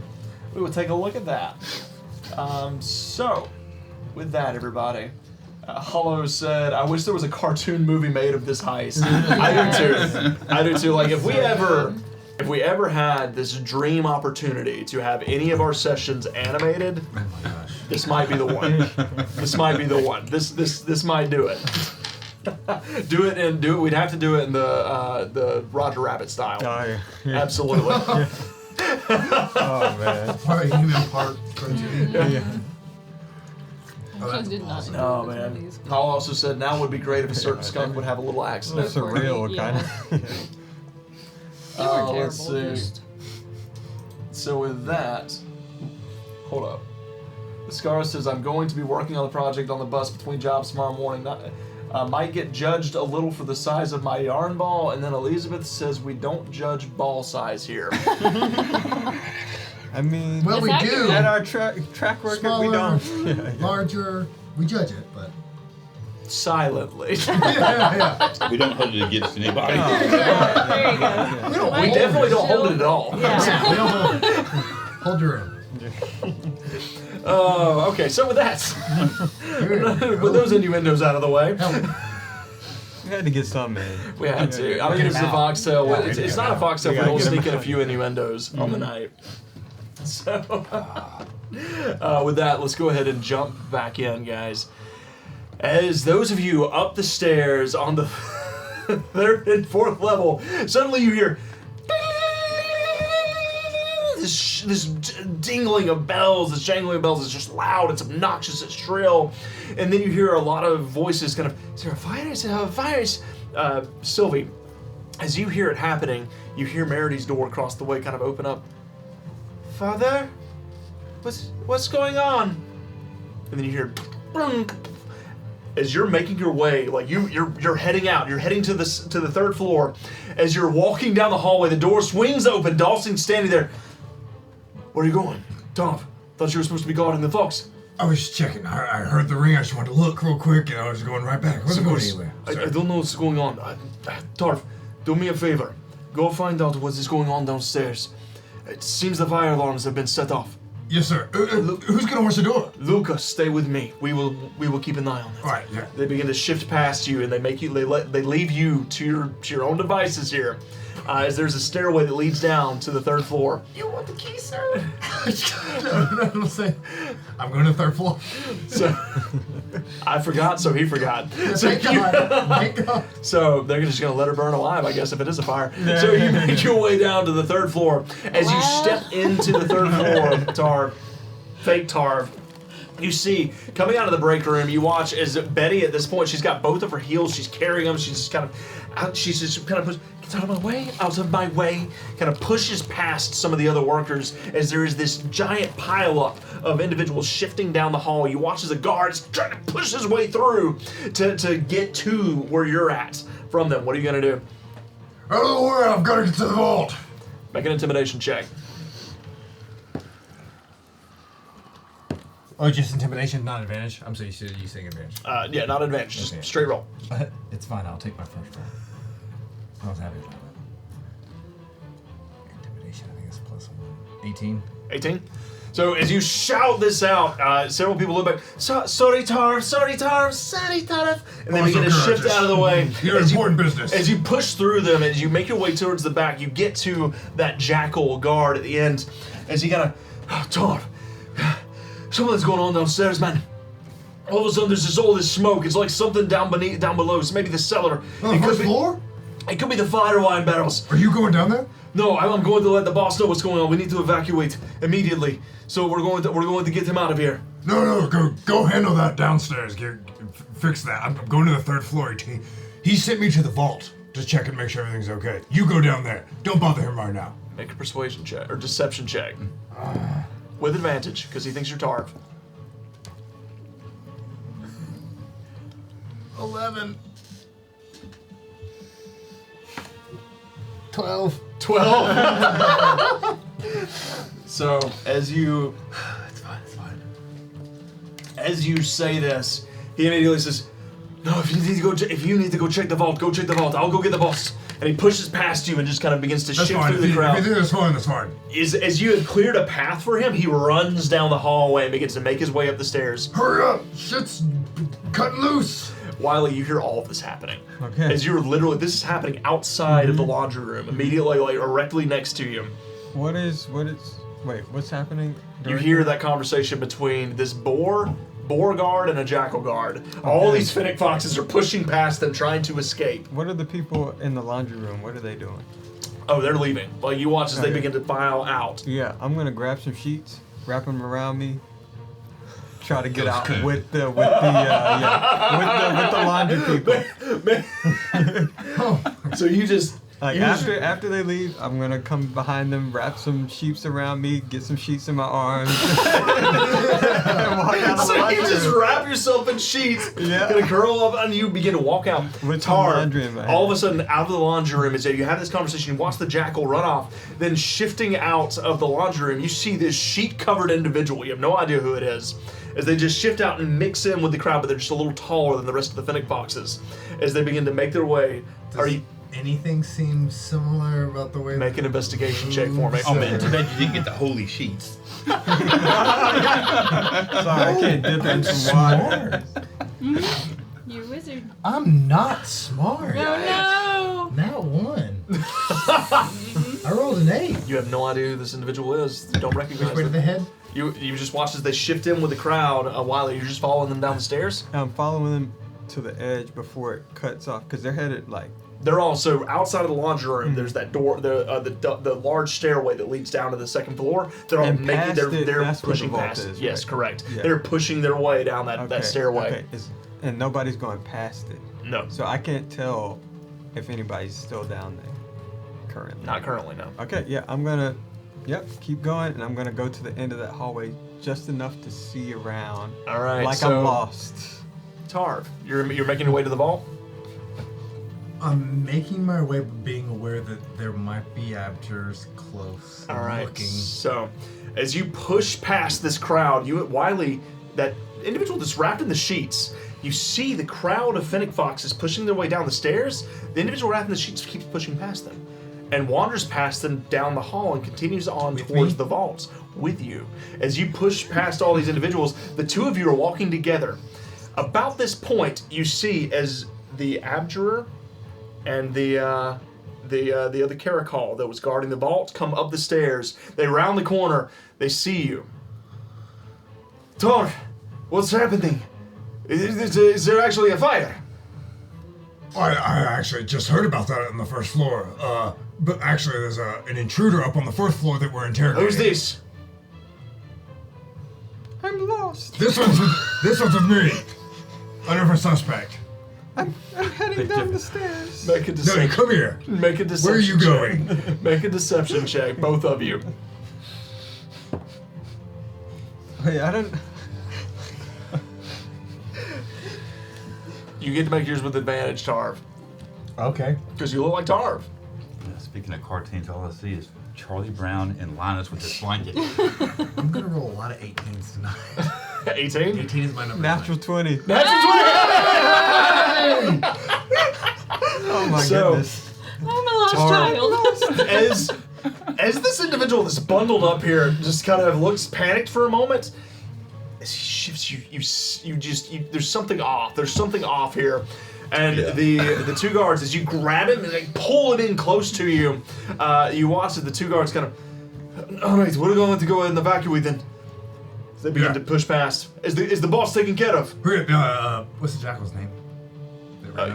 we will take a look at that. So, with that, everybody. Hollow said, "I wish there was a cartoon movie made of this heist." I do too. I do too. Like if we ever had this dream opportunity to have any of our sessions animated, Oh my gosh. this might be the one. This might be the one. This might do it. do it. We'd have to do it in the Roger Rabbit style. Oh, yeah. Absolutely. Oh, man. Part human, part protein. Yeah. Oh, that's Did not awesome. enjoy Oh this man. one of these. Hall also said now would be great if a certain skunk would have a little accident. Surreal, Yeah. kind of. They were terrible. Let's see. Just, So with that, hold up. Scar says, I'm going to be working on the project on the bus between jobs tomorrow morning. Might get judged a little for the size of my yarn ball, and then Elizabeth says we don't judge ball size here. I mean, Well, we It's do. accurate. at our track record, we Smaller, don't. Yeah. larger. We judge it, but Silently. yeah. We don't hold it against anybody. yeah, there you go. We don't We hold definitely it. don't hold it at all. Yeah. We don't hold your own. Oh, okay, so with that, with those innuendos out of the way, We had to get some in. we had to. I mean, it's a foxtail. Yeah, It's not a foxtail. We We gotta don't get 'em sneak in a out. few innuendos on the night. So, with that, let's go ahead and jump back in, guys. As those of you up the stairs on the third and fourth level, suddenly you hear this dingling of bells, this jangling of bells is just loud, it's obnoxious, it's shrill, and then you hear a lot of voices kind of, is there a fire? Is there a fire? Sylvie, as you hear it happening, you hear Merity's door across the way kind of open up. Father? What's going on? And then you hear brunk. As you're making your way, like you're heading out, you're heading to the third floor. As you're walking down the hallway, the door swings open. Dawson's standing there. Where are you going, Dolph? Thought you were supposed to be guarding the fox. I was just checking. I heard the ring. I just wanted to look real quick, and I was going right back. I wasn't going anywhere. I don't know what's going on. Dolph, do me a favor. Go find out what is going on downstairs. It seems the fire alarms have been set off. Yes, sir. Who's gonna watch the door? Lucas, stay with me. We will keep an eye on it. All right. Yeah. They begin to shift past you, and they leave you to your own devices here. As there's a stairway that leads down to the third floor. You want the key, sir? no, I'm saying. I'm going to the third floor. So I forgot, so he forgot. So, Thank God. Thank God. so they're just gonna let her burn alive, I guess, if it is a fire. So you make your way down to the third floor. As you step into the third floor, Tarv, fake Tarv, you see, coming out of the break room, you watch as Betty, at this point, she's got both of her heels, she's carrying them, she's just kind of gets out of my way, kind of pushes past some of the other workers as there is this giant pileup of individuals shifting down the hall. You watch as a guard is trying to push his way through to get to where you're at from them. What are you gonna do? Out of the way! I've got to get to the vault. Make an intimidation check. Oh, just intimidation, not advantage. I'm sorry, you saying advantage. Yeah, not advantage, just Okay. straight roll. It's fine. I'll take my first roll. I was happy about it. Intimidation. I think it's plus 18. 18. So as you shout this out, several people look back. Sorry, Tarv. Sorry, Tarv. Sorry, Tarv. And they begin to shift out of the way. You're As important business. As you push through them, as you make your way towards the back, you get to that jackal guard at the end. As you gotta, Tarv, something's going on downstairs, man. All of a sudden, there's all this smoke. It's like something down below. It's maybe the cellar. On the first floor? It could be the fire wine barrels. Are you going down there? No, I'm going to let the boss know what's going on. We need to evacuate immediately. So we're going to get him out of here. No, go handle that downstairs. Fix that. I'm going to the third floor. He sent me to the vault to check and make sure everything's okay. You go down there. Don't bother him right now. Make a persuasion check or deception check with advantage because he thinks you're Tarv. 11. 12. 12. So as you It's fine. as you say this, he immediately says, "No, if you need to go check the vault, go check the vault. I'll go get the boss." And he pushes past you and just kind of begins to That's shift fine. through the crowd. If you think that's fine, that's fine. As you have cleared a path for him, he runs down the hallway and begins to make his way up the stairs. Hurry up! Shit's cutting loose. Wiley, you hear all of this happening. Okay. As you're literally, this is happening outside of the laundry room, immediately, like directly next to you. What's happening? You hear that conversation between this boar guard and a jackal guard. All these fennec foxes are pushing past them, trying to escape. What are the people in the laundry room? What are they doing? Oh, they're leaving. Like you watch as they Okay. begin to file out. Yeah, I'm gonna grab some sheets, wrap them around me, try to get out with the laundry people. So you just Like after they leave, I'm gonna come behind them, wrap some sheets around me, get some sheets in my arms, and walk out of the So you laundry just room. wrap yourself in sheets, Yeah. gonna curl up, and you begin to walk out. With some Tar, laundry in my hand. all of a sudden, out of the laundry room, as you have this conversation, you watch the jackal run off. Then shifting out of the laundry room, you see this sheet-covered individual. You have no idea who it is. As they just shift out and mix in with the crowd, but they're just a little taller than the rest of the fennec foxes. As they begin to make their way, Anything seem similar about the way? make an investigation check for me. Oh man, too bad you didn't get the holy sheets. Sorry, I can't dip in some water. You're a wizard. I'm not smart. Oh Not one. I rolled an 8. You have no idea who this individual is. You don't recognize Which way to them. the head? You just watch as they shift in with the crowd a while. You're just following them down the stairs. I'm following them to the edge before it cuts off, because they're headed like. They're also outside of the laundry room. There's that door, the large stairway that leads down to the second floor. They're all And making, past they're it, they're that's where the pushing vault past it. is, Yes, right? correct. Yeah. They're pushing their way down that stairway. Okay. And nobody's going past it. No, So I can't tell if anybody's still down there currently. not currently. No. Okay, yeah, I'm gonna, keep going, and I'm gonna go to the end of that hallway just enough to see around. All right. Like so, I'm lost. Tarv, you're making your way to the vault. I'm making my way, but being aware that there might be abjurers close. All right. Looking. So, as you push past this crowd, Wiley, that individual that's wrapped in the sheets, you see the crowd of fennec foxes pushing their way down the stairs. The individual wrapped in the sheets keeps pushing past them and wanders past them down the hall and continues on towards the vaults with you. As you push past all these individuals, the two of you are walking together. About this point, you see as the abjurer and the other Caracol that was guarding the vault come up the stairs. They round the corner. They see you. Tor, what's happening? Is there actually a fire? I actually just heard about that on the first floor. But actually, there's an intruder up on the fourth floor that we're interrogating. Who's this? I'm lost. This one's with me. Another suspect. I'm heading down the stairs. Make a No, deception. come here. Make a deception. Where are you going? check. Make a deception check, both of you. Wait, I don't. You get to make yours with advantage, Tarv, Okay. because you look like Tarv. Speaking of cartoons, all I see is Charlie Brown and Linus with his blanket. I'm gonna roll a lot of 18s tonight. 18. 18 is my number. Natural 20. Natural 20. Oh my So- goodness. I'm a lost Tar- child. as this individual that's bundled up here just kind of looks panicked for a moment, as he shifts, there's something off. There's something off here. And the two guards, as you grab him and they pull him in close to you, you watch as the two guards kind of, all right, we're going to go ahead and evacuate then. As they begin to push past. Is the boss taken care of? What's the jackal's name?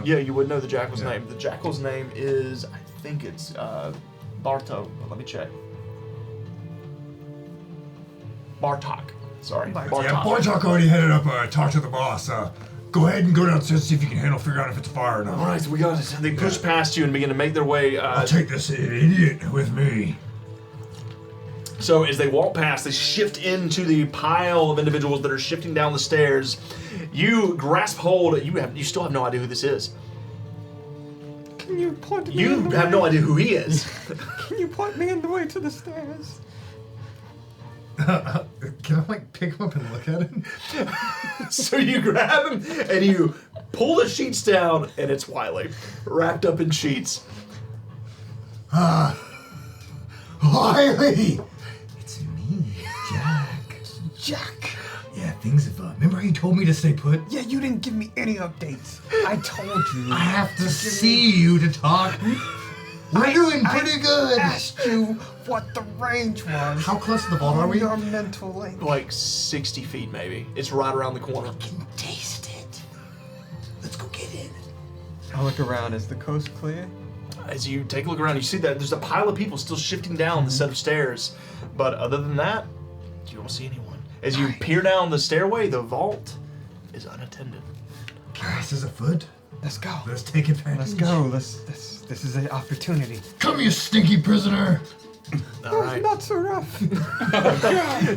Yeah, you would know the jackal's name. The jackal's name is, I think it's Barto. But let me check. Bartok. Sorry, Bartok. Yeah, Bartok already headed up, talked to the boss. Go ahead and go downstairs, see if you can figure out if it's fire or not. All right, we got it. They push past you and begin to make their way. I'll take this idiot with me. So as they walk past, they shift into the pile of individuals that are shifting down the stairs. You grasp hold. You still have no idea who this is. Can you point me You in the have way? no idea who he is. Can you point me in the way to the stairs? Can I pick him up and look at him? So you grab him and you pull the sheets down, and it's Wiley, wrapped up in sheets. Wiley! It's me, Jack. Jack! Yeah, things have. Remember how you told me to stay put? Yeah, you didn't give me any updates. I told you. I have to see you to talk. We're doing pretty good. I asked you what the range was. How close to the vault are we? Your mental link. Like 60 feet, maybe. It's right around the corner. I can taste it. Let's go get in. I look around. Is the coast clear? As you take a look around, you see that there's a pile of people still shifting down the set of stairs. But other than that, you don't see anyone. As you peer down the stairway, the vault is unattended. This is afoot. Let's go. Let's take advantage. Let's go. This is an opportunity. Come, you stinky prisoner. All right. Not so rough.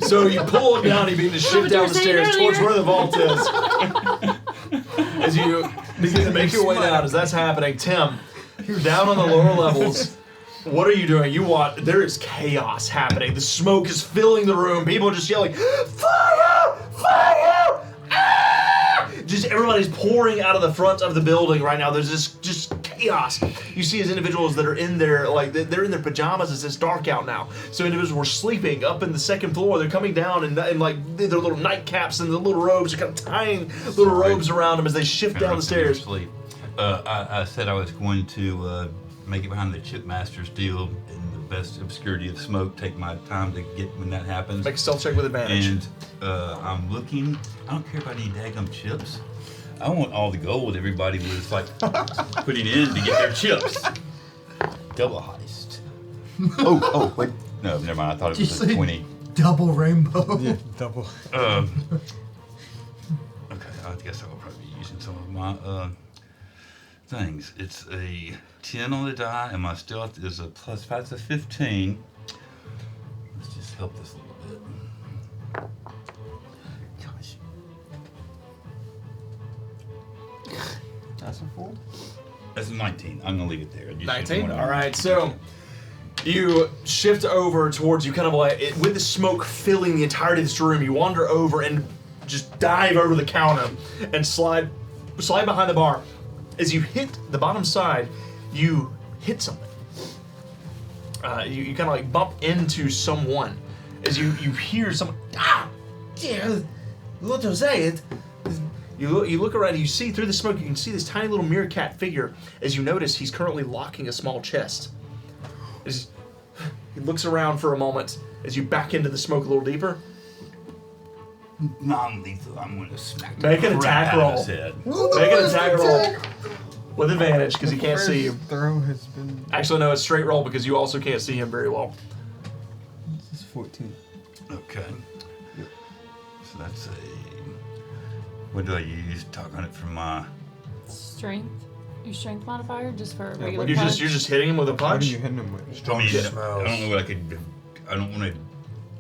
So you pull him down, you begin to shift down the stairs towards where the vault is. As you begin to make your way down, as that's happening, Tim, you're down on the lower levels. What are you doing? There is chaos happening. The smoke is filling the room. People are just yelling, fire! Fire! Ah! Just everybody's pouring out of the front of the building right now. There's this just chaos. You see as individuals that are in there, like they're in their pajamas as it's dark out now. So individuals were sleeping up in the second floor. They're coming down and like their little nightcaps and the little robes are kind of tying little robes around them as they shift down the stairs. Sleep. I said I was going to make it behind the Chipmaster's deal in the best obscurity of smoke. Take my time to get when that happens. Make a stealth check with advantage. And I'm looking. I don't care about any daggum chips. I want all the gold everybody was like putting in to get their chips. Double heist. Oh, wait. No, never mind. I thought it was a 20. Double rainbow. Yeah, double. Okay, I guess I will probably be using some of my things. It's a 10 on the die, and my stealth is a +5. It's a 15. Let's just help this a little bit. Gosh. That's a 4. That's a 19. I'm gonna leave it there. 19? Alright, so you shift over towards you, kind of like, with the smoke filling the entirety of this room, you wander over and just dive over the counter and slide behind the bar. As you hit the bottom side, you hit something. You kind of like bump into someone. As you hear someone, dear, what to say it? You look around, you see through the smoke, you can see this tiny little meerkat figure. As you notice, he's currently locking a small chest. As he looks around for a moment, as you back into the smoke a little deeper. Non-lethal. I'm gonna smack Make the an crap attack out of roll. his head. Make an attack roll with advantage because he can't see you. Throw has been. Actually, no, it's straight roll because you also can't see him very well. This is 14. Okay. So that's a. What do I use? Talk on it from my. Strength. Your strength modifier just for a Yeah, regular You're punch? just hitting him with a What are punch. you hitting him with? Strong I mean, smells. I don't know what I could. I don't want to.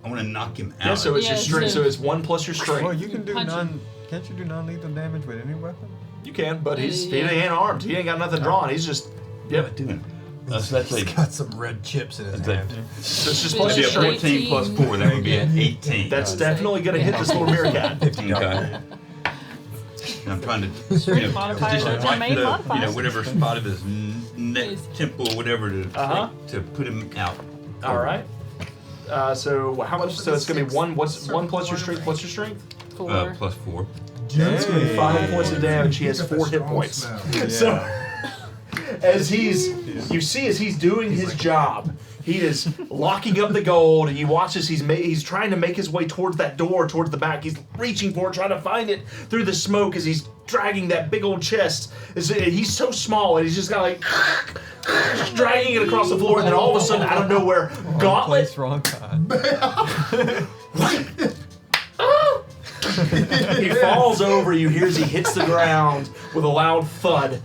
I want to knock him out. Yeah, so it's Yeah, your strength. so- So it's 1 plus your strength. Well, you can do Punch him. Can't you do non-lethal damage with any weapon? You can, but he Yeah. ain't armed. He ain't got nothing drawn. He's just Yeah, doing. So that's He's a. got some red chips in his That's a hand. so it's just Well, plus that'd be your a strength. 14 plus 4. That would be an 18. That's definitely gonna hit this little meerkat. Okay. And I'm trying to, Modifier, position it the right main the, modifier. whatever spot of his neck, Is- temple, whatever to put him out. All right. So how much? So it's gonna be one. What's 1 plus your strength? What's your strength? 4. +4. It's gonna be 5 points of damage. He has 4 hit points. So as you see as he's doing his job, he is locking up the gold. You watch as he's trying to make his way towards that door, towards the back. He's reaching for it, trying to find it through the smoke as he's dragging that big old chest. He's so small, and he's just kind of like dragging it across the floor. And then all of a sudden, out of nowhere, Gauntlet. Place, wrong time. He falls over. You hear as he hits the ground with a loud thud.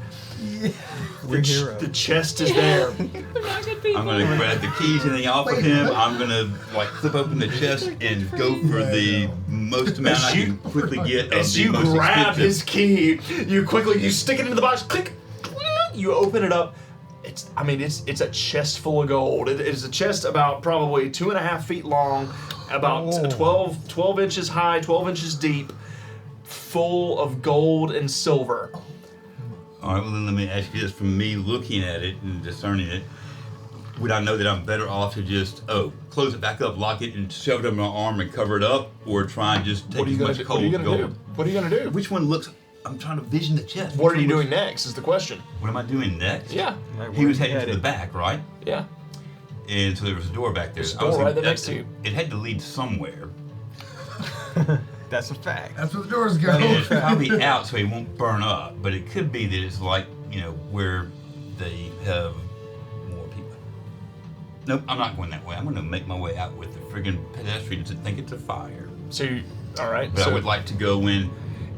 The chest is there. We're not good people. I'm gonna grab the keys and everything off of him. I'm gonna like flip open the chest and go for the most amount I can quickly get of As the you most grab expensive. his key, you stick it into the box. Click. You open it up. It's a chest full of gold. It is a chest about probably 2.5 feet long, about 12 inches high, 12 inches deep, full of gold and silver. All right, well then let me ask you this: from me looking at it and discerning it, would I know that I'm better off to just close it back up, lock it, and shove it under my arm and cover it up, or try and just take as much What are cold you gonna gold? do? What are you gonna do? Which one looks? I'm trying to vision the chest. What Which are you one doing next? Is the question. What am I doing next? Yeah, He was heading to the back, right? yeah. And so there was a door back there. There's a I was door right thinking there next to you. It had to lead somewhere. That's a fact. That's where the doors go. And it's probably out so it won't burn up, but it could be that it's like, where they have more people. Nope, I'm not going that way. I'm going to make my way out with the friggin' pedestrians that think it's a fire. So all right. But So I would like to go in,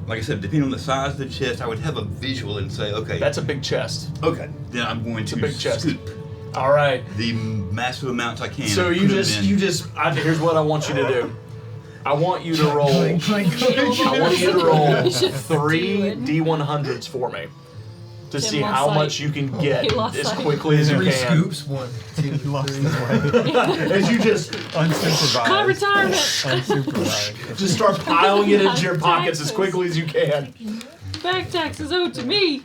like I said, depending on the size of the chest, I would have a visual and say, okay. that's a big chest. Okay, then I'm going to a big chest. scoop All right. the massive amounts I can. So and you put 'em just in. here's what I want you to do. I want you to roll. Clink, clink, clink. I want you to roll Just 3 do it. D100s for me to Tim see lost how sight. much you can get He lost as sight. quickly as you 3 can. scoops. 1, 2, He lost 3. his way. As you just Call retirement. Unsupervised. just start piling it into your pockets as quickly as you can. Back taxes owed to me.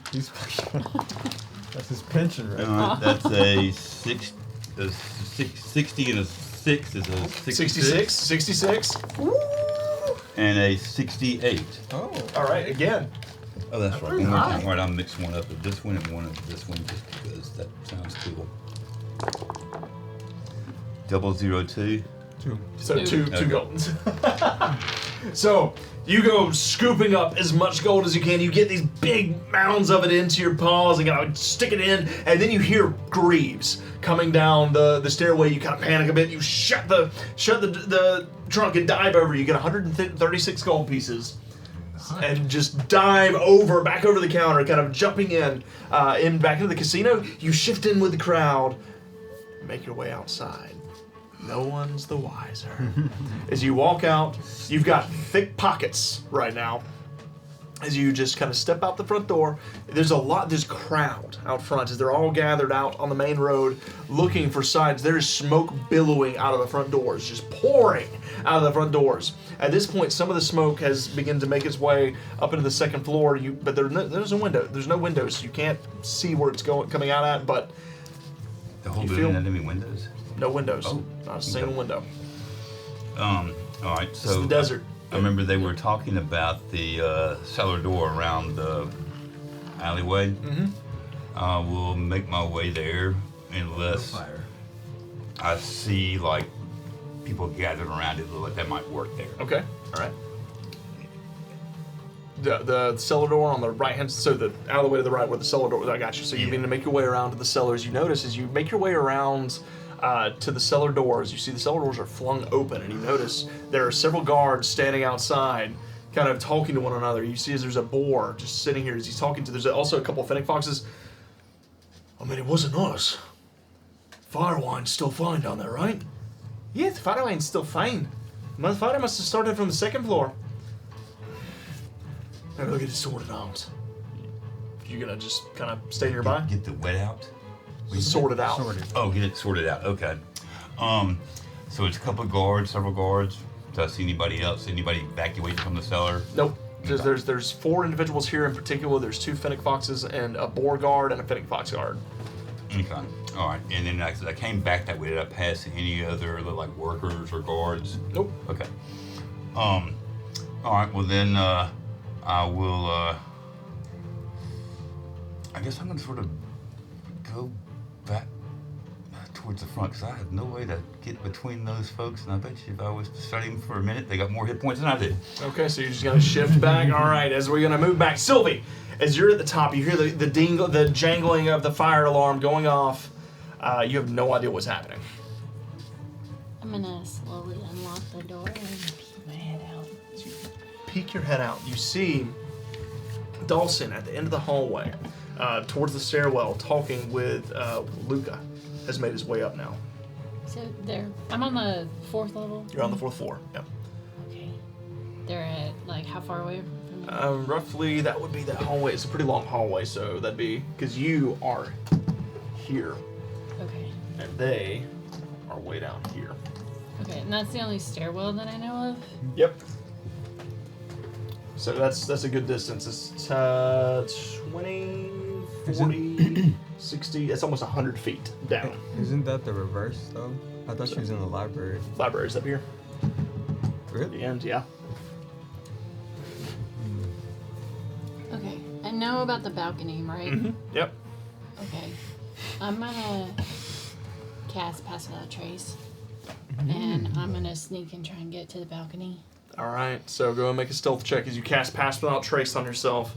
That's his pension, right? That's a 60 and a 6 is a 66, 66. and a 68. Oh. All right, again. Oh, that's right. One more time. All right, I'm mixing one up with this one and one of this one just because that sounds cool. 002. So two Okay. goldens. So you go scooping up as much gold as you can. You get these big mounds of it into your paws and kind of stick it in, and then you hear Greaves coming down the stairway. You kind of panic a bit. You shut the trunk and dive over. You get 136 gold pieces. And just dive back over the counter, kind of jumping in back into the casino. You shift in with the crowd, make your way outside. No one's the wiser. As you walk out, you've got thick pockets right now. As you just kind of step out the front door, there's crowd out front as they're all gathered out on the main road looking for signs. There's smoke billowing out of the front doors, just pouring out of the front doors. At this point, some of the smoke has begun to make its way up into the second floor. But there's a window. There's no windows, so you can't see where it's coming out at. But The whole You building feel- had any windows? no windows, Oh, not a single okay. window. All right, It's so the desert. I remember they were talking about the cellar door around the alleyway. Mm-hmm. I will make my way there unless Fire. I see like people gathered around it. Look like that might work there. Okay, all right. The cellar door on the right hand, so the alleyway to the right where the cellar door was. I got you. So you begin to make your way around to the cellars. You notice as you make your way around to the cellar doors, you see the cellar doors are flung open, and you notice there are several guards standing outside, kind of talking to one another. You see as there's a boar just sitting here as he's talking to. There's also a couple of fennec foxes. I mean, it wasn't us. Firewine's still fine down there, right? Yeah, the fire wine's still fine. My fire must have started from the second floor. Maybe they'll get it sorted out. You gonna just kind of stay nearby? Get the wet out. Sorted out. Oh, get it sorted out. Okay. So it's a couple of guards, several guards. Do I see anybody else? Anybody evacuating from the cellar? Nope. Okay. There's 4 individuals here in particular. There's 2 fennec foxes and a boar guard and a fennec fox guard. Okay. All right. And then I came back that way. Did I pass any other like workers or guards? Nope. Okay. All right. Well then, I will. I guess I'm gonna sort of go back towards the front because I have no way to get between those folks. And I bet you if I was to study them for a minute, they got more hit points than I did. Okay, so you're just gonna shift back. All right, as we're gonna move back, Sylvie, as you're at the top, you hear the jangling of the fire alarm going off. You have no idea what's happening. I'm gonna slowly unlock the door and peek my head out. peek your head out, you see Dawson at the end of the hallway, towards the stairwell, talking with Luca. Has made his way up now. So I'm on the 4th level. You're on the 4th floor. Yep. Okay. They're at like how far away from me? Roughly, that would be that hallway. It's a pretty long hallway, so that'd be because you are here, Okay. and they are way down here. Okay, and that's the only stairwell that I know of. Yep. So that's a good distance. It's 20, 40, 60. It's almost 100 feet down. Isn't that the reverse though? I thought she was in the library. Library's up here. Really? The end, yeah. Okay. I know about the balcony, right? Mm-hmm. Yep. Okay. I'm gonna cast Pass Without Trace. And I'm gonna sneak and try and get to the balcony. All right. So go and make a stealth check as you cast Pass Without Trace on yourself.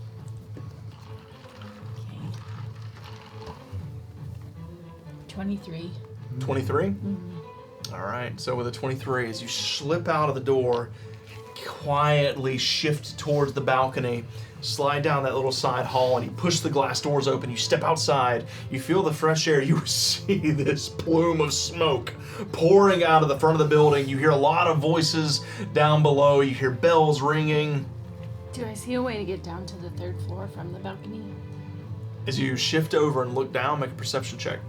Okay. 23. 23. Mm-hmm. All right. So with a 23, as you slip out of the door, quietly shift towards the balcony, slide down that little side hall, and you push the glass doors open. You step outside. You feel the fresh air. You see this plume of smoke pouring out of the front of the building. You hear a lot of voices down below. You hear bells ringing. Do I see a way to get down to the 3rd floor from the balcony? As you shift over and look down, make a perception check.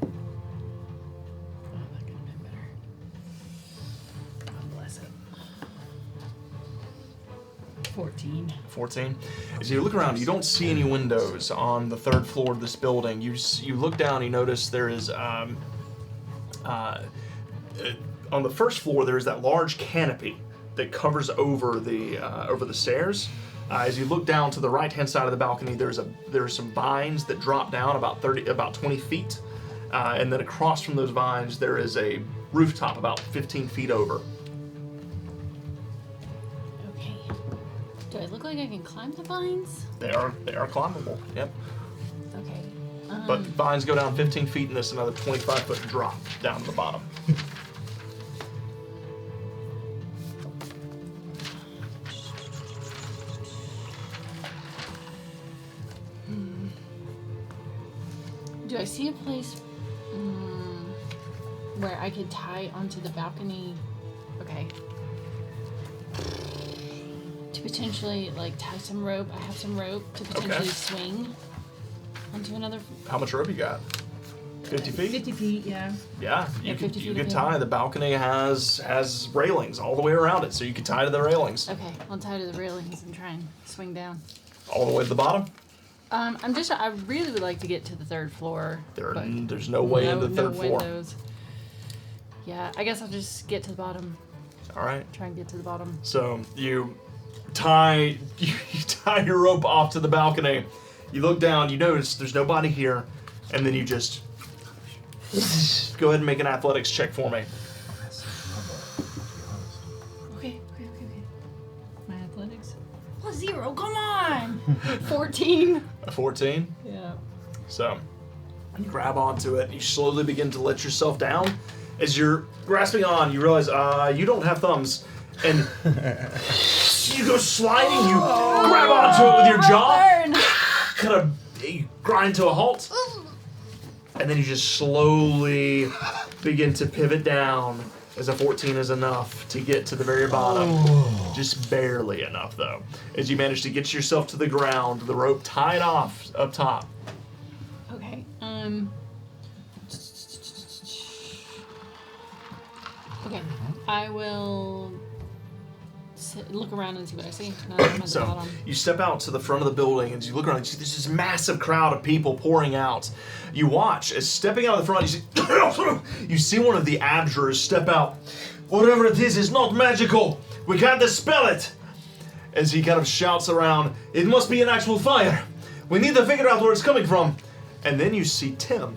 Oh, that could have been better. God bless it. 14. 14. As you look around, you don't see any windows on the 3rd floor of this building. You look down, you notice there is, on the 1st floor, there is that large canopy that covers over the stairs. As you look down to the right-hand side of the balcony, there are some vines that drop down about 20 feet, and then across from those vines, there is a rooftop about 15 feet over. Okay. Do I look like I can climb the vines? They are climbable. Yep. Okay. But vines go down 15 feet, and there's another 25-foot drop down to the bottom. Do I see a place where I could tie onto the balcony? Okay. To potentially tie some rope. I have some rope to potentially swing onto another. How much rope you got? 50 feet? 50 feet, yeah. Yeah, Yeah, 50 you feet could of tie. The balcony has railings all the way around it, so you could tie to the railings. Okay, I'll tie to the railings and try and swing down. All the way to the bottom? I really would like to get to the 3rd floor. There's no way into the 3rd floor. Windows. Yeah, I guess I'll just get to the bottom. All right. Try and get to the bottom. So you tie your rope off to the balcony. You look down. You notice there's nobody here, and then you just go ahead and make an athletics check for me. Okay. My athletics. Plus 0. Come on. 14. A 14. Yeah. So you grab onto it, and you slowly begin to let yourself down. As you're grasping on, you realize you don't have thumbs, and you go sliding. You grab onto it with your jaw, kind of you grind to a halt, and then you just slowly begin to pivot down. As a 14 is enough to get to the very bottom. Just barely enough, though. As you manage to get yourself to the ground, the rope tied off up top. Okay. Okay. I will look around and see what I see. Now that I'm at the So bottom. you step out to the front of the building, and as you look around, you see there's this massive crowd of people pouring out. You watch as stepping out of the front, you see one of the abjurers step out. Whatever it is not magical. We can't dispel it. As he kind of shouts around, it must be an actual fire. We need to figure out where it's coming from. And then you see Tim.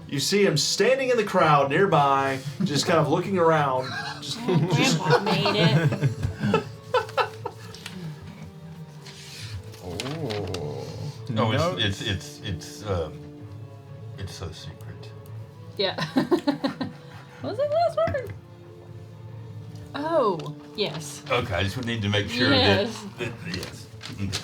You see him standing in the crowd nearby, just kind of looking around. Grandpa made it. No, No. it's so secret. Yeah. What was that last word? Oh, yes. Okay, I just need to make sure Yes. that yes.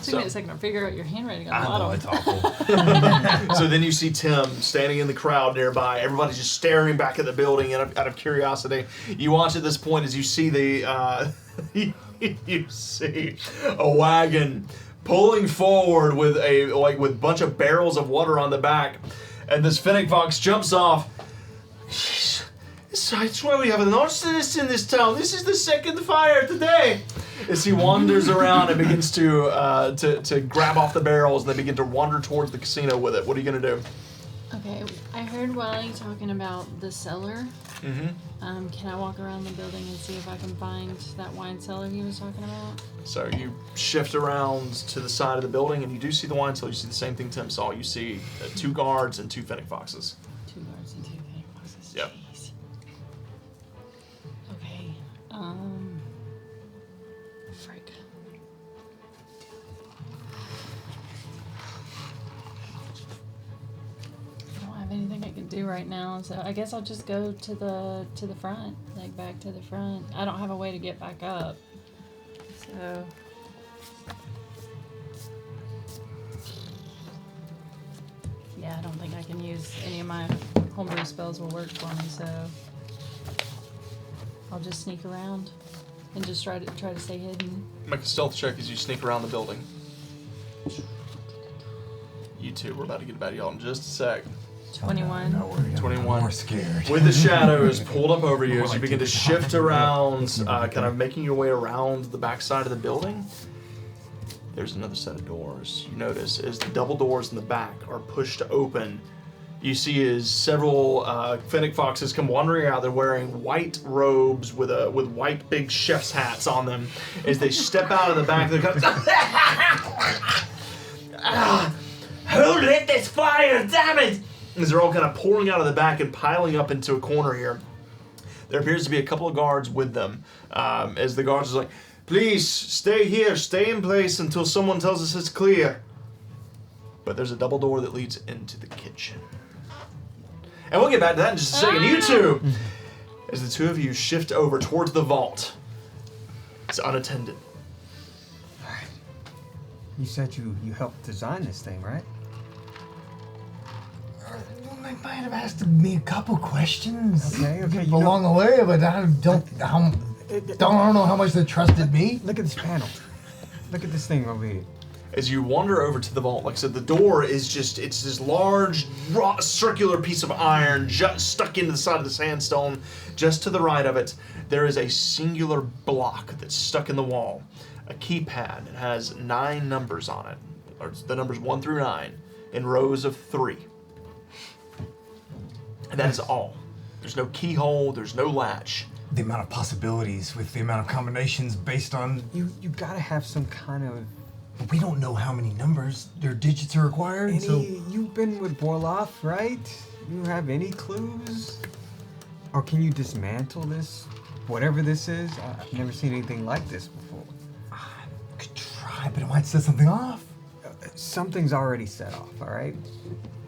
Took me a second to figure out your handwriting on I the know, bottom. it's awful. So then you see Tim standing in the crowd nearby. Everybody's just staring back at the building out of curiosity. You watch at this point as you see the you see a wagon pulling forward with a bunch of barrels of water on the back, and this fennec fox jumps off. I swear we have an arsonist in this town. This is the second fire today. As he wanders around and begins to grab off the barrels, and they begin to wander towards the casino with it. What are you gonna do? Okay, I heard Wally talking about the cellar. Mm-hmm. Can I walk around the building and see if I can find that wine cellar he was talking about? So you shift around to the side of the building, and you do see the wine cellar. You see the same thing Tim saw. You see 2 guards and 2 fennec foxes. 2 guards and 2 fennec foxes. Yep. Jeez. Okay. Frick. I don't have anything I can do right now, so I guess I'll just go to the front, like back to the front. I don't have a way to get back up, so. Yeah, I don't think I can use any of my homebrew spells will work for me, so I'll just sneak around and just try to stay hidden. Make a stealth check as you sneak around the building. You two, we're about to get back to y'all in just a sec. 21. 21. More scared. With the shadows pulled up over you as you begin to shift around, kind of making your way around the backside of the building, there's another set of doors. You notice as the double doors in the back are pushed open, you see as several fennec foxes come wandering out. They're wearing white robes with white big chef's hats on them. As they step out of the back, they're kind of who lit this fire? Damn it! As they're all kind of pouring out of the back and piling up into a corner here. There appears to be a couple of guards with them. As the guards are like, please stay here, stay in place until someone tells us it's clear. But there's a double door that leads into the kitchen. And we'll get back to that in just a second. You two, as the two of you shift over towards the vault, it's unattended. You said you helped design this thing, right? They might have asked me a couple questions Okay. along the way, but I don't know how much they trusted me. Look at this panel. Look at this thing over here. As you wander over to the vault, like I said, the door is it's this large, circular piece of iron just stuck into the side of the sandstone. Just to the right of it, there is a singular block that's stuck in the wall. A keypad. It has 9 numbers on it, or the numbers 1 through 9, in rows of 3. And that is all. There's no keyhole, there's no latch. The amount of possibilities with the amount of combinations based on... You gotta have some kind of... But we don't know how many numbers or digits are required, so... You've been with Borloff, right? You have any clues? Or can you dismantle this? Whatever this is? I've never seen anything like this before. I could try, but it might set something off. Something's already set off, alright?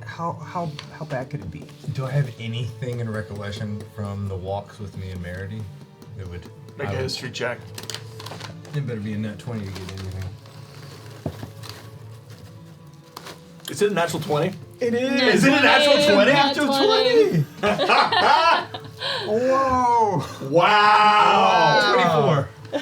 How bad could it be? Do I have anything in recollection from the walks with me and Meredy that would... Make a history check. It better be a nat 20 to get anything. Is it a natural 20? It is! Is it a natural 20? Natural 20! Whoa! Wow! 24.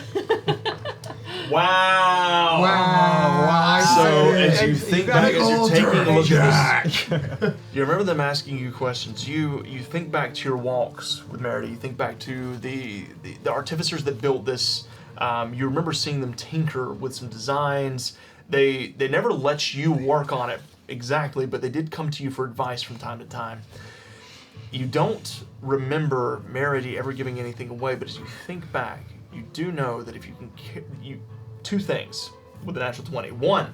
Wow! Wow! So as you think back, as you're taking a look at this, Jack. you remember them asking you questions. You think back to your walks with Meredy. You think back to the artificers that built this. You remember seeing them tinker with some designs. They never let you work on it exactly, but they did come to you for advice from time to time. You don't remember Meredy ever giving anything away, but as you think back, you do know that if you can, 2 things with the natural 20. 1,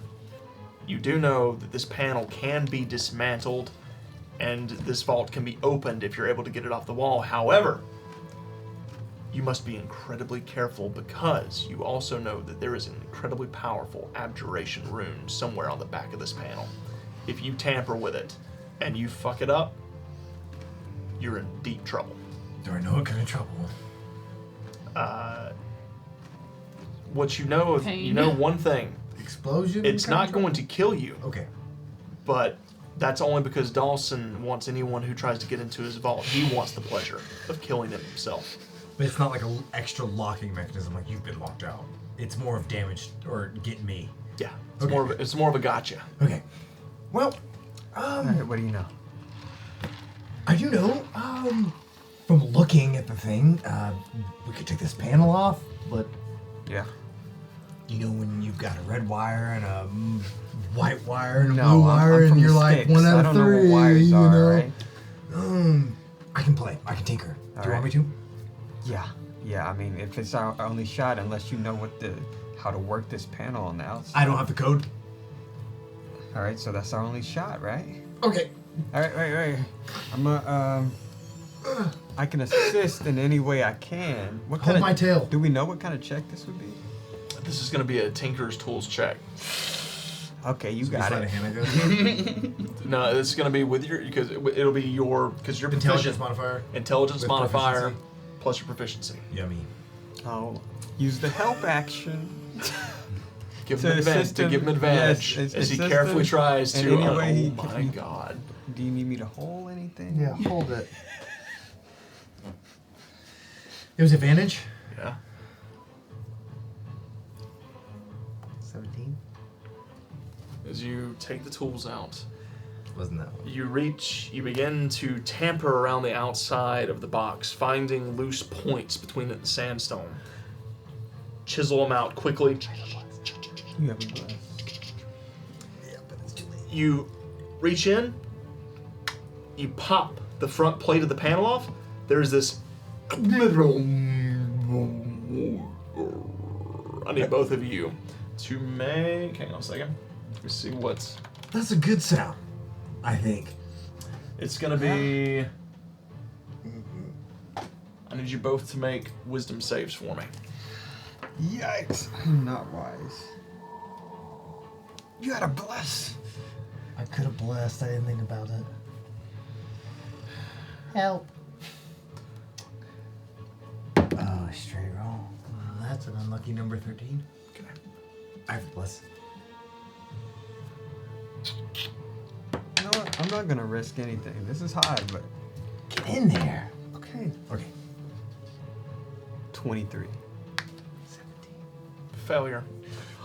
you do know that this panel can be dismantled and this vault can be opened if you're able to get it off the wall. However, you must be incredibly careful because you also know that there is an incredibly powerful abjuration rune somewhere on the back of this panel. If you tamper with it and you fuck it up, you're in deep trouble. Do I know what kind of trouble? What you know of, you Pain. know one thing. Explosion? It's not going to kill you, Okay. but that's only because Dawson wants anyone who tries to get into his vault. He wants the pleasure of killing them himself. But it's not like an extra locking mechanism like you've been locked out. It's more of damage or get me. Yeah, it's Okay. it's more of a gotcha. Okay. Well, Alright, what do you know? I do know, from looking at the thing, we could take this panel off, but Yeah. you know when you've got a red wire and a white wire and a No, blue I'm wire from and you're the like sticks. one out I of don't know three, what wires you are, know? right? I can play. I can tinker. Do you want me to? Yeah. Yeah, I mean, if it's our only shot, unless you know how to work this panel on the outside. I don't have the code. Alright, so that's our only shot, right? Okay. Alright, right. I can assist in any way I can. What Hold kind my of, tail. Do we know what kind of check this would be? This is going to be a Tinker's Tools check. Okay, you So got just let it. Hannah go. No, this is going to be with your, because it'll be because you're Intelligence proficient. modifier. Intelligence With modifier proficiency. plus your proficiency. Yummy. I'll use the help action. Give To him advantage. assist To give him him, advantage yes, as he assist carefully him tries in to. any way he oh my can. God! Do you need me to hold anything? Yeah, hold it. It was advantage. Yeah. 17. As you take the tools out, Wasn't that one? you begin to tamper around the outside of the box, finding loose points between the sandstone. Chisel them out quickly. You have a blast. Yeah, but it's too late. You reach in, you pop the front plate of the panel off. There's this. I need both of you to make. Hang on a second. Let me see what's. That's a good sound, I think. It's gonna be. I need you both to make wisdom saves for me. Yikes! I'm not wise. You gotta bless. I could have blessed. I didn't think about it. Help. Oh, straight roll. That's an unlucky number 13. Okay. I have to bless. You know what? I'm not gonna risk anything. This is high, but Get in there. okay. Okay. 23. Failure.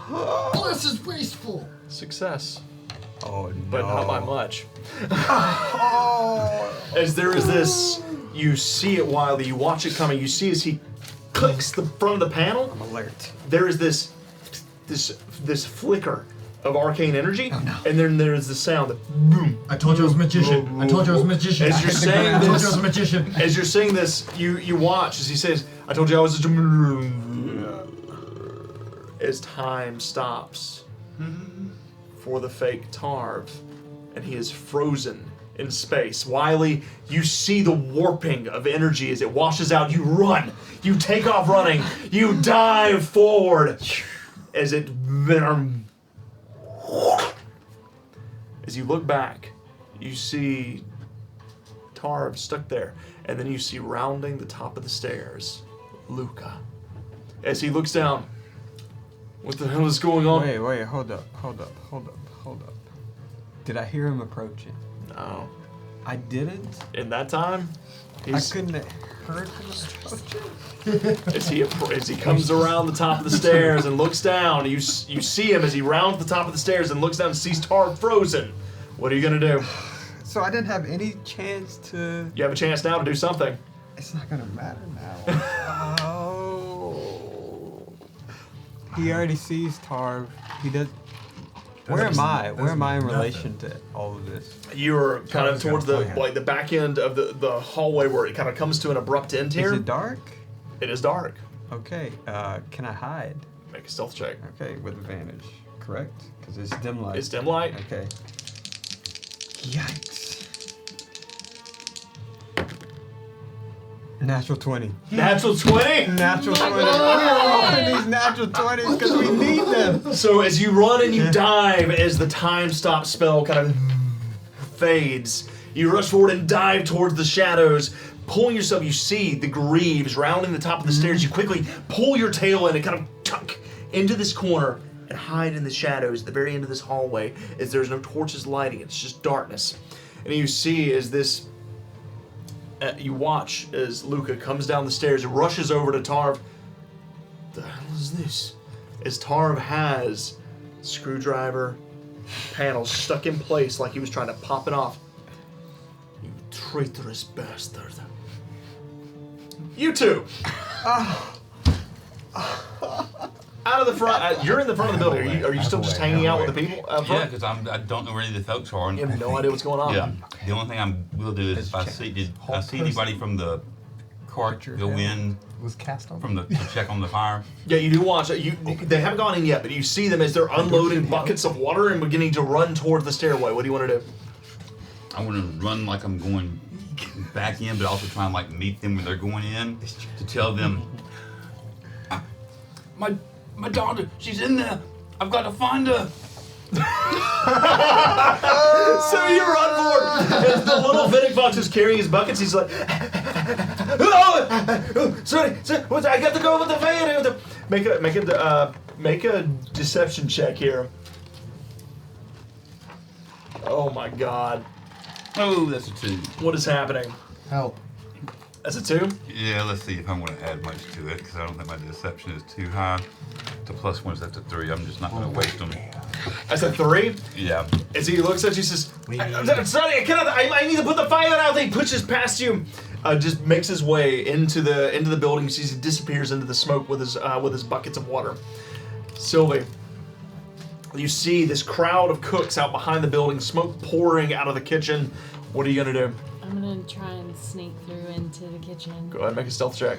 Bless is wasteful. Success. Oh no. But not by much. As there is this, you see it wildly, you watch it coming, you see as he clicks the front of the panel, I'm alert. there is this flicker of arcane energy, Oh, no. and then there's the sound of boom. I told you I was a magician. I told you I was a magician. As you're saying I told you I this- was a magician. As you're saying this, you watch as he says, I told you I was as time stops for the fake Tarv, and he is frozen in space. Wiley, you see the warping of energy as it washes out. You run. You take off running. You dive forward as it. As you look back, you see Tarv stuck there, and then you see rounding the top of the stairs, Luca. As he looks down, what the hell is going on? Wait, hold up. Did I hear him approaching? No. I didn't? In that time, I couldn't have heard him approaching? as he comes around the top of the stairs and looks down, you see him as he rounds the top of the stairs and looks down and sees Tarv frozen. What are you gonna do? So I didn't have any chance to... You have a chance now to do something. It's not gonna matter now. Oh. He already sees Tarv. He does... Where am I? Where am I in relation to all of this? You're kind of Tarv's towards got a the plan. like the back end of the hallway where it kind of comes to an abrupt end here. Is it dark? It is dark. Okay, can I hide? Make a stealth check. Okay, with advantage, correct? Because it's dim light. It's dim light. Okay. Yikes. Natural 20. Natural 20. Natural 20. We're rolling these natural 20s because we need them. So as you run and you dive, as the time stop spell kind of fades, you rush forward and dive towards the shadows, pulling yourself, you see the greaves rounding the top of the stairs. You quickly pull your tail in and kind of tuck into this corner and hide in the shadows at the very end of this hallway as there's no torches lighting. It's just darkness. And you see as this, you watch as Luca comes down the stairs and rushes over to Tarv. The hell is this? As Tarv has screwdriver panels stuck in place like he was trying to pop it off. You traitorous bastard. You two! Out of the front, you're in the front of the building. Are you still just hanging out with the people out front? Yeah, because I don't know where any of the folks are. You have no idea what's going on. Yeah. The only thing I will do is if I see anybody from the cart go in Was cast on. to check on the fire. Yeah, you do watch it. They haven't gone in yet, but you see them as they're unloading buckets of water and beginning to run towards the stairway. What do you want to do? I want to run like I'm going back in, but also try and like meet them when they're going in to tell them, my daughter, she's in there. I've got to find her. So you run forward. As the little Vinnick Fox is carrying his buckets, he's like, sorry, I got to go with the fire. Make a deception check here. Oh my God. Oh, that's a 2. What is happening? Help. That's a 2? Yeah, let's see if I'm going to add much to it, because I don't think my deception is too high. The +1 is at the 3. I'm just not going to waste them. That's a 3? Yeah. As he looks at you, says, sorry, I cannot, I need to put the fire out. He pushes past you, just makes his way into the building. You see he disappears into the smoke with his buckets of water. Sylvie, you see this crowd of cooks out behind the building, smoke pouring out of the kitchen. What are you gonna do? I'm gonna try and sneak through into the kitchen. Go ahead and make a stealth check.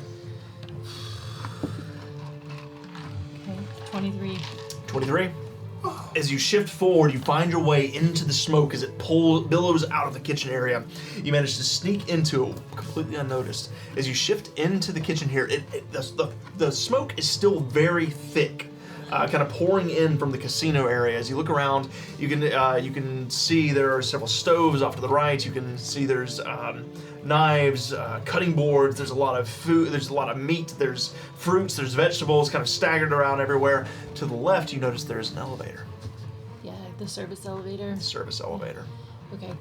Okay, 23. 23. As you shift forward, you find your way into the smoke as it billows out of the kitchen area. You manage to sneak into it completely unnoticed. As you shift into the kitchen here, the smoke is still very thick, kind of pouring in from the casino area. As you look around, you can see there are several stoves off to the right. You can see there's knives, cutting boards. There's a lot of food. There's a lot of meat. There's fruits. There's vegetables, kind of staggered around everywhere. To the left, you notice there's an elevator. Yeah, the service elevator. Service elevator. Okay.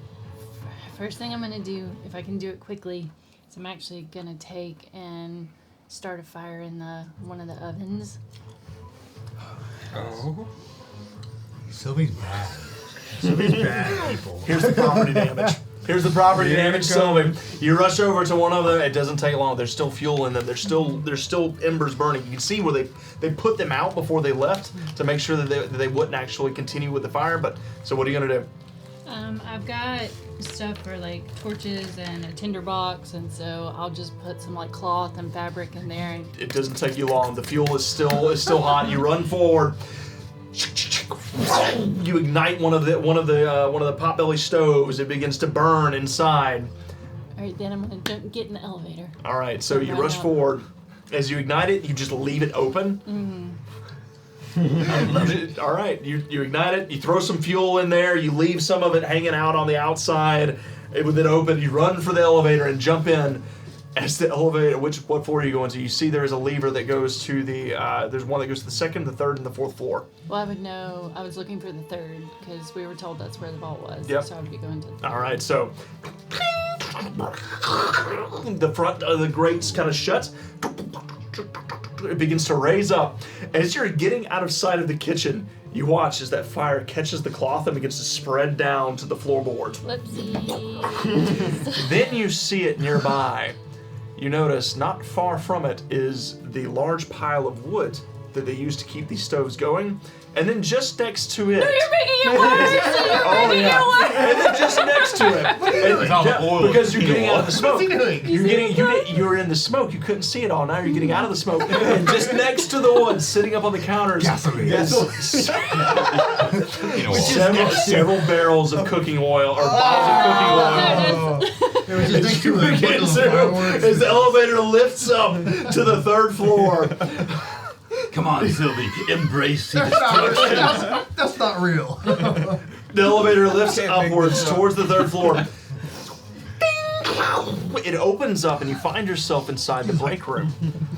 First thing I'm gonna do, if I can do it quickly, is I'm actually gonna take and start a fire in one of the ovens. Oh. Sylvie's bad. Sylvie's bad, people. Here's the property damage. Here's the property damage, Sylvie. You rush over to one of them. It doesn't take long. There's still fuel in them. There's still embers burning. You can see where they put them out before they left to make sure that they wouldn't actually continue with the fire. But so what are you gonna do? I've got stuff for like torches and a tinder box, and so I'll just put some like cloth and fabric in there. And It doesn't take you long. The fuel is still hot. You run forward. You ignite one of the potbelly stoves. It begins to burn inside. all right, then I'm gonna get in the elevator. All right, so you Run rush up. forward. As you ignite it, you just leave it open. All right, you ignite it. You throw some fuel in there. You leave some of it hanging out on the outside. With it open, you run for the elevator and jump in. As the elevator, what floor are you going to? You see there is a lever that goes to the. There's one that goes to the second, the third, and the fourth floor. Well, I would know. I was looking for the third because we were told that's where the vault was. Yep. So I would be going to. All right, so the front of the grates kind of shuts. It begins to raise up. As you're getting out of sight of the kitchen, you watch as that fire catches the cloth and begins to spread down to the floorboards. Whoopsie. Then you see it nearby. You notice not far from it is the large pile of wood that they use to keep these stoves going. And then just next to it. You're making it worse. Oh yeah. And then just next to it. It's all the oil. Because you're getting out of the smoke. What's he doing? You're in the smoke. You couldn't see it all. Now you're getting out of the smoke. And just next to the one sitting up on the counters. Gasoline. Several barrels of cooking oil or bottles of cooking oil. It was just next to a Begins bundle of to- fireworks. as the elevator lifts up to the third floor. Come on, Sylvie, embrace the destruction. That's not real. The elevator lifts Can't make upwards this up. towards the third floor. it opens up and you find yourself inside the break room.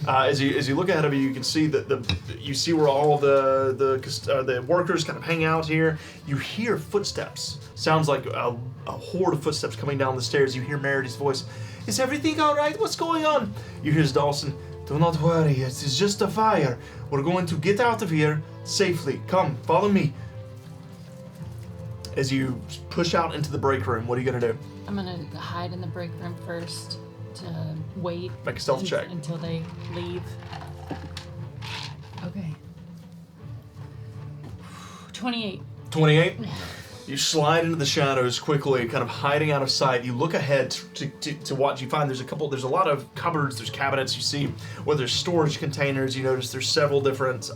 As you look ahead of you, you can see that you see where all the workers kind of hang out here. You hear footsteps. Sounds like a horde of footsteps coming down the stairs. You hear Merity's voice. Is everything all right? What's going on? You hear Dawson. Do not worry. It's just a fire. We're going to get out of here safely. Come, follow me. As you push out into the break room, what are you going to do? I'm gonna hide in the break room first to wait. Make a stealth check. Until they leave. Okay. 28. 28. You slide into the shadows quickly, kind of hiding out of sight. You look ahead to what you find. There's a lot of cupboards, there's cabinets. You see where there's storage containers. You notice there's several different,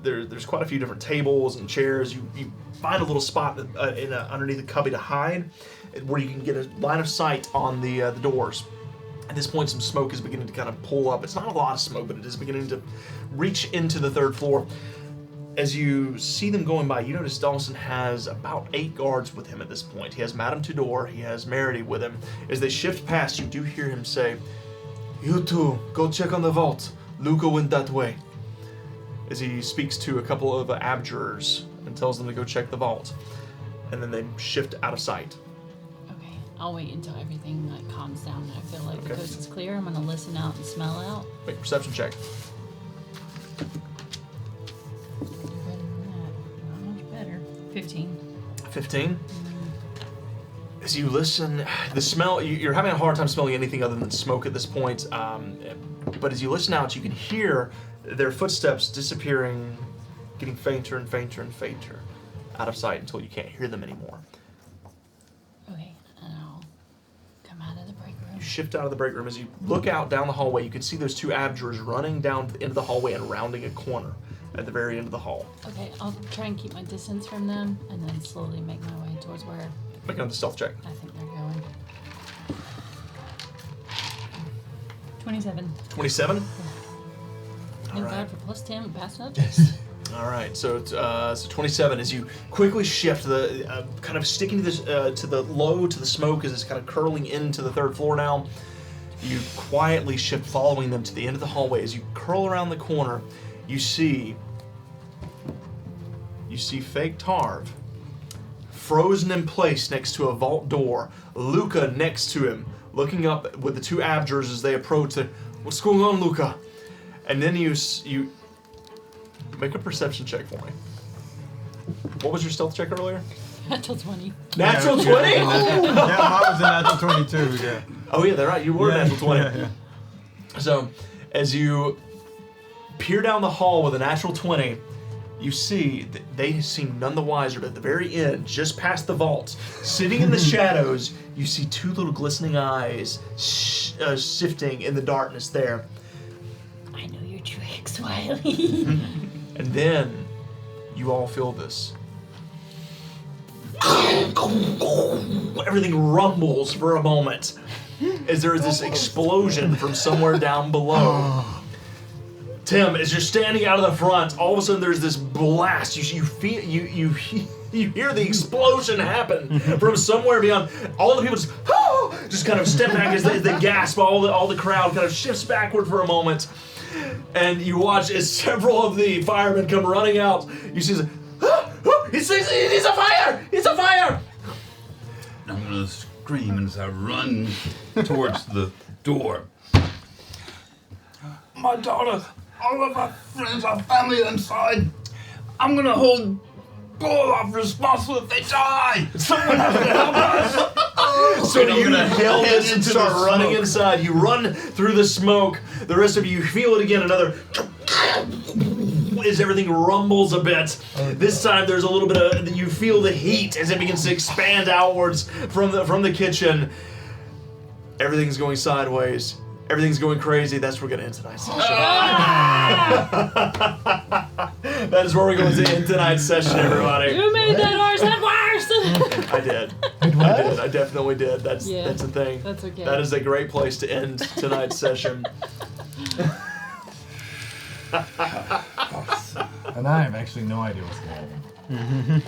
there's quite a few different tables and chairs. You find a little spot underneath the cubby to hide, where you can get a line of sight on the doors. At this point, some smoke is beginning to kind of pull up. It's not a lot of smoke, but it is beginning to reach into the third floor. As you see them going by, you notice Dawson has about 8 guards with him at this point. He has Madame Tudor, he has Merity with him. As they shift past, you do hear him say, "You two, go check on the vault. Luca went that way." As he speaks to a couple of abjurers and tells them to go check the vault. And then they shift out of sight. Okay, I'll wait until everything calms down and I feel like the Okay. coast is clear. I'm gonna listen out and smell out. Make a perception check. Better than that. Not much better. 15. 15. As you listen, the smell, you're having a hard time smelling anything other than smoke at this point. But as you listen out, you can hear their footsteps disappearing, getting fainter and fainter and fainter out of sight until you can't hear them anymore. Okay, and I'll come out of the break room. You shift out of the break room. As you look out down the hallway, you can see those 2 abjurers running down to the end of the hallway and rounding a corner at the very end of the hall. Okay, I'll try and keep my distance from them and then slowly make my way towards where Make another stealth check. I think they're going. 27. 27? Thank right. God for plus 10 and pass notes. All right, so 27 as you quickly shift the kind of sticking to this to the smoke as it's kind of curling into the third floor now. You quietly shift, following them to the end of the hallway. As you curl around the corner, you see fake Tarv frozen in place next to a vault door. Luca next to him, looking up with the 2 abjurers as they approach. What's going on, Luca? And then you make a perception check for me. What was your stealth check earlier? Natural 20. Natural 20? Yeah, mine was a natural 22, yeah. Oh yeah, they're right. You were Yeah, natural 20. yeah. So, as you peer down the hall with a natural 20, you see that they seem none the wiser, but at the very end, just past the vault, sitting in the shadows, you see 2 little glistening eyes shifting in the darkness there. I know your tricks, Wiley. And then you all feel this. Everything rumbles for a moment as there is this explosion from somewhere down below. Tim, as you're standing out of the front, all of a sudden there's this blast. You feel you hear the explosion happen from somewhere beyond. All the people just kind of step back as they gasp. All the crowd kind of shifts backward for a moment, and you watch as several of the firemen come running out. You see, it's a fire! It's a fire! I'm gonna scream as I run towards the door. My daughter, all of our friends, our family inside. I'm gonna hold Borloff responsible if they die. Someone has to help us. So you yell this and start running inside. You run through the smoke. The rest of you feel it again. Another as everything rumbles a bit. This time there's a little bit of, you feel the heat as it begins to expand outwards from the kitchen. Everything's going sideways. Everything's going crazy. That's where we're gonna end tonight's session. That is where we're going to end tonight's session, everybody. You made that ours had worse! I did. I definitely did. That's the thing. That's okay. That is a great place to end tonight's session. And I have actually no idea what's going on.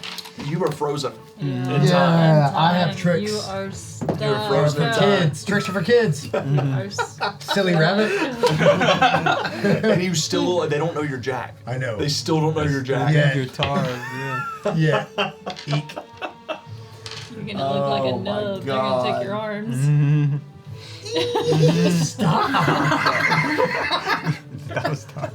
you are frozen. Yeah, Yeah, I have tricks. You are stuck. You're frozen in For time. kids. Tricks are for kids. You are stuck. Silly rabbit. And you still, they don't know you're Jack. I know. They still don't know you're Jack. Yeah. Your tar, yeah. Yeah. Eek. You're gonna look like a Oh my nub. They're gonna take your God. arms. Stop. That was tar.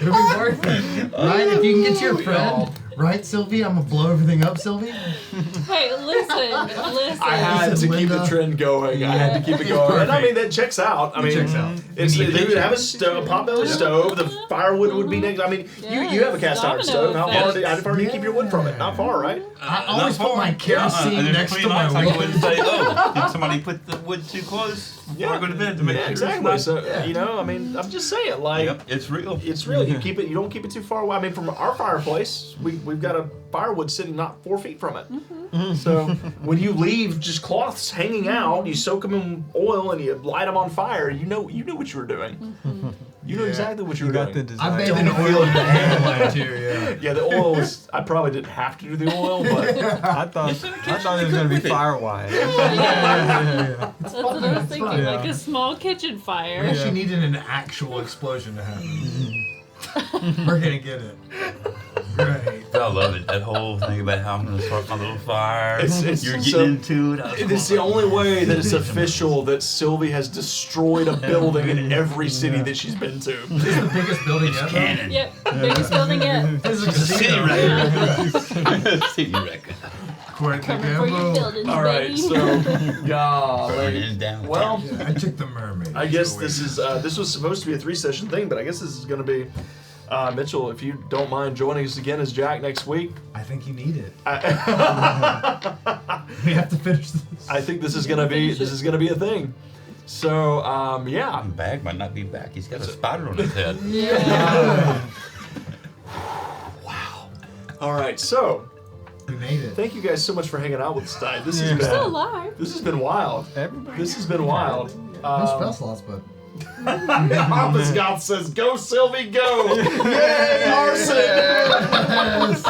It'll be worth it. Right? If you can get to your friend. Right, Sylvie? I'm going to blow everything up, Sylvie? Hey, listen. I had to Listen, keep the Linda. trend going. I had to keep it going. And I mean, that checks out. I mean, checks out. It's, We they need would to- have a stove, potbelly stove. The firewood would be next. I mean, you have a cast iron Domino stove. How far, effect. how far do you keep your wood from it? Not far, right? I always Not put my far. kerosene there's next plenty to my of nights I go wood. and say, oh, did somebody put the wood too close before I go to bed to make Yeah, sure exactly. it's not... So you know, I mean, I'm just saying, like, Yep, it's real. it's real. You keep it. You don't keep it too far away. I mean, from our fireplace, we've got a firewood sitting not 4 feet from it. So when you leave just cloths hanging out, you soak them in oil and you light them on fire. You knew what you were doing. You know exactly what you were You got doing. the I design. bathed in oil in the hand too, yeah. Yeah, the oil was. I probably didn't have to do the oil, but I thought it was gonna be firewire. That's what I was thinking. fine. Like a small kitchen We fire. actually needed an actual explosion to happen. We're gonna get it. Great. I love it. That whole thing about how I'm going to start my little fire. It's You're so- getting into it. I was it's the only way that it's official that Sylvie has destroyed a building in every city that she's been to. This is the biggest building ever. Canon. Yep, biggest building yet. This is a It's a city casino. record. City record. Quite the Coming for your gamble. buildings, All right, baby. so golly. Burning down. Well, Yeah, I took the mermaid. I guess this is this was supposed to be a 3-session thing, but I guess this is going to be Mitchell. If you don't mind joining us again as Jack next week, I think you need it. I, We have to finish this. I think this is going to be a thing. So yeah, Bag might not be back. He's got a spider on his head. Yeah. all right. So We made it. thank you guys so much for hanging out with us tonight. This has Yeah. been Still alive. this has been wild. Everybody. This has been wild. No spell slots, but Papa Scott says, "Go, Sylvie, go!" Yay, Arson! yes.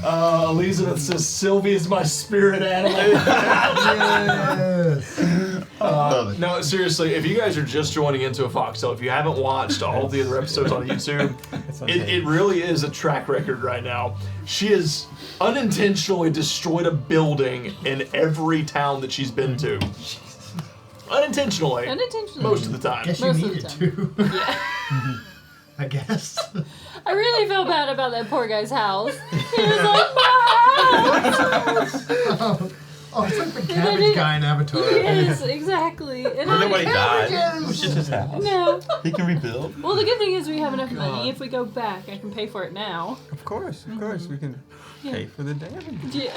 Elizabeth says, "Sylvie is my spirit animal." Yes. No, seriously, if you guys are just joining into a Foxtel, if you haven't watched all of the other episodes on YouTube, it really is a track record right now. She has unintentionally destroyed a building in every town that she's been to. Unintentionally. Most of the time. Guess you Most of needed the to. Yeah. I guess. I really felt bad about that poor guy's house. He was like, "My house!" Oh, it's like the cabbage guy in Avatar. Yes, exactly. And Well, nobody I, died. It was just his house. no. He can rebuild. Well, the good thing is we have enough money. If we go back, I can pay for it now. Of course, we can pay for the damage. Yeah.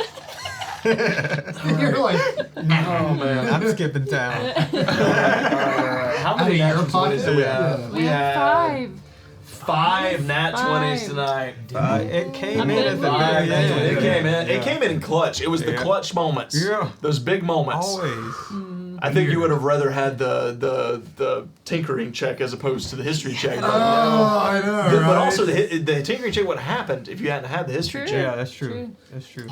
You're like, Oh, man. I'm skipping town. How out of many your nat 20s do we have? pocket? We have 5. 5 nat 20s 5. tonight. It came I'm in at the good. very It end. came in. Yeah. It came in clutch. It was the Yeah. clutch moments. Yeah. Those big moments. Always. I think you would have rather had the tinkering check as opposed to the history check. oh, I know, right? But also the tinkering check would have happened if you hadn't had the history True. check. Yeah, that's true. True. That's true.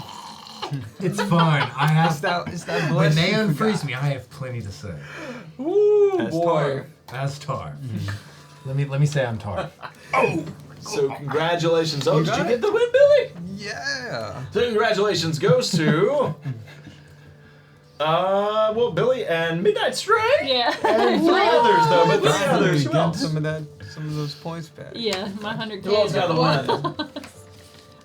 It's fine. I have. It's that When blessing they you unfreeze forgot. me, I have plenty to say. Ooh, As boy. Tar. As Tar. Let me say I'm Tar. So congratulations. Oh, You did you got get it? the win, Billy? Yeah. So congratulations goes to well, Billy and Midnight Stray. Yeah. And 3 others though, but 3 You others. Who get else? some of those points back. Yeah, my 100K. Who else got the win?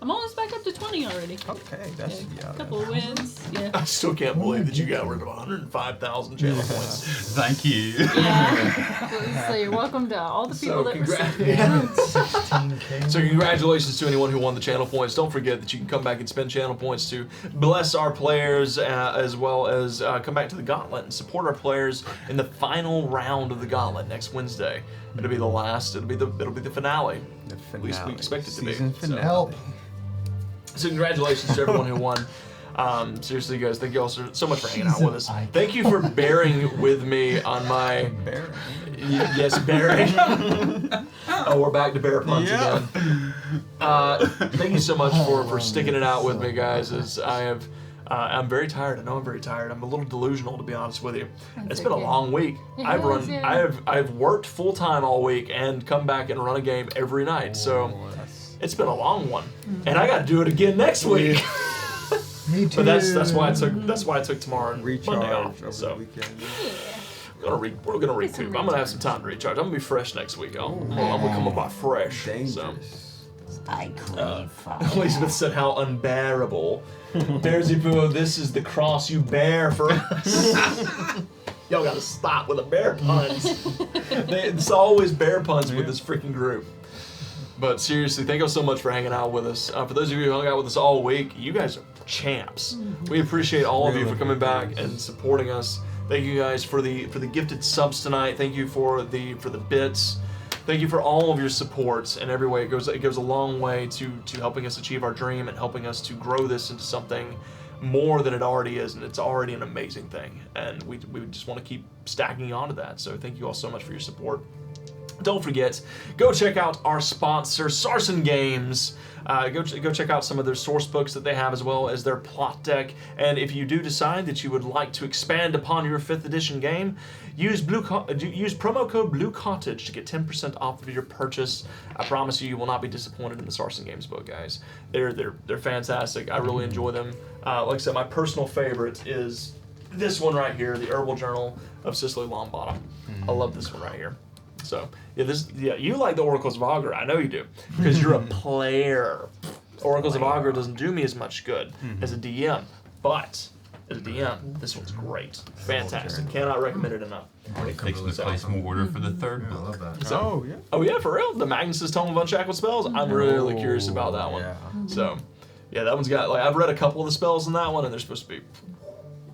I'm almost back up to 20 already. Okay, that's Yeah, yeah. a couple of wins. Yeah. I still can't believe that you got rid of 105,000 channel points. Thank you. Yeah. So you're welcome to all the people So, that received congra- it. 16K. So congratulations to anyone who won the channel points. Don't forget that you can come back and spend channel points to bless our players, as well as come back to the Gauntlet and support our players in the final round of the Gauntlet next Wednesday. It'll be the last. It'll be the finale. The At least we finale. expect it to be. Season So- finale. Help. So congratulations to everyone who won. Seriously, guys, thank you all so much for hanging out with us. Thank you for bearing with me on my Baron. yes, bearing. Oh, we're back to bear puns Yeah. again. Thank you so much for sticking it out with me, guys. As I'm very tired. I know I'm very tired. I'm a little delusional, to be honest with you. It's been a okay. long week. It I've has, run. yeah. I've worked full time all week and come back and run a game every night. So it's been a long one, and I got to do it again next week. Me too. But that's why I took tomorrow and Monday off. Recharge over So the weekend. we're gonna recoup. I'm gonna have some time to recharge. I'm gonna be fresh next week. I'm gonna come up by fresh. So. Dangerous. I crave fire. Elizabeth said, "How unbearable." Beelzebub, this is the cross you bear for us. Y'all gotta stop with the bear puns. It's always bear puns with this freaking group. But seriously, thank you so much for hanging out with us. For those of you who hung out with us all week, you guys are champs. We appreciate all of you for coming back and supporting us. Thank you guys for the gifted subs tonight. Thank you for the bits. Thank you for all of your support in every way. It goes a long way to helping us achieve our dream and helping us to grow this into something more than it already is, and it's already an amazing thing. And we just want to keep stacking onto that. So thank you all so much for your support. Don't forget, go check out our sponsor, Sarson Games. Go check out some of their source books that they have, as well as their plot deck. And if you do decide that you would like to expand upon your 5th edition game, use promo code Blue Cottage to get 10% off of your purchase. I promise you will not be disappointed in the Sarson Games book, guys. They're fantastic. I really enjoy them. Like I said, my personal favorite is this one right here, the Herbal Journal of Cicely Longbottom. I love this one right here. So you like the Oracles of Augur. I know you do, because you're a player. Oracles of Augur doesn't do me as much good as a DM, but as a DM, this one's great, fantastic. Cannot recommend it enough. Takes me to place more order for the third I book. love that. Oh, yeah. Oh yeah, for real? The Magnus's Tome of Unshackled Spells. I'm really curious about that one. Yeah. So, yeah, that one's got I've read a couple of the spells in that one, and they're supposed to be.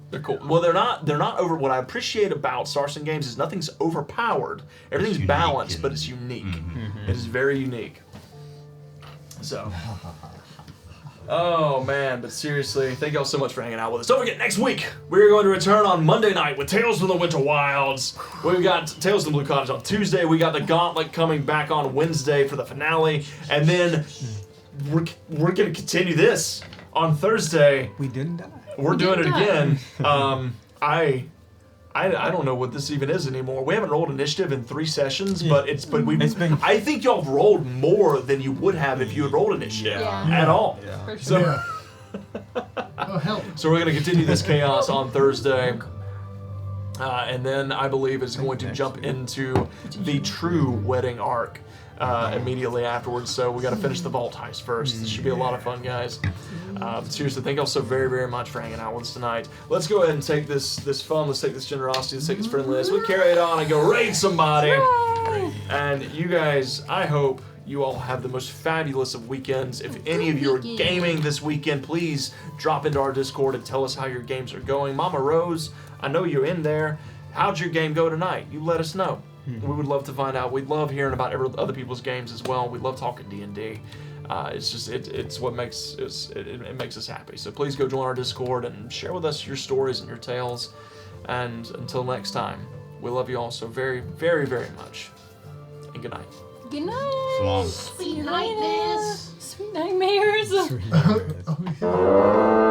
They're cool. Well, they're not over. What I appreciate about Sarson Games is nothing's overpowered. Everything's unique balanced, and- but it's unique. It is very unique. So. Oh man, but seriously, thank y'all so much for hanging out with us. Don't forget, next week we're going to return on Monday night with Tales from the Winter Wilds. We've got Tales from the Blue Cottage on Tuesday. We got the Gauntlet coming back on Wednesday for the finale, and then we're gonna continue this on Thursday. We didn't die. We're doing it didn't again. I don't know what this even is anymore. We haven't rolled initiative in 3 sessions, but we've been- I think y'all have rolled more than you would have if you had rolled initiative Yeah. at all. Yeah. For So sure. Oh, hell. so we're gonna continue this chaos on Thursday. And then I believe it's going to jump into the true wedding arc immediately afterwards. So we got to finish the vault heist first. This should be a lot of fun, guys. Seriously, thank y'all so very, very much for hanging out with us tonight. Let's go ahead and take this fun. Let's take this generosity. Let's take this friendliness. We'll carry it on and go raid somebody. And you guys, I hope you all have the most fabulous of weekends. If any of you are gaming this weekend, please drop into our Discord and tell us how your games are going. Mama Rose, I know you're in there. How'd your game go tonight? You let us know. We would love to find out. We'd love hearing about other people's games as well. We love talking D&D. It's just it's what makes it makes us happy. So please go join our Discord and share with us your stories and your tales. And until next time, we love you all so very, very, very much. And good night. Good night. So long. Sweet nightmares. Sweet nightmares. Oh, yeah.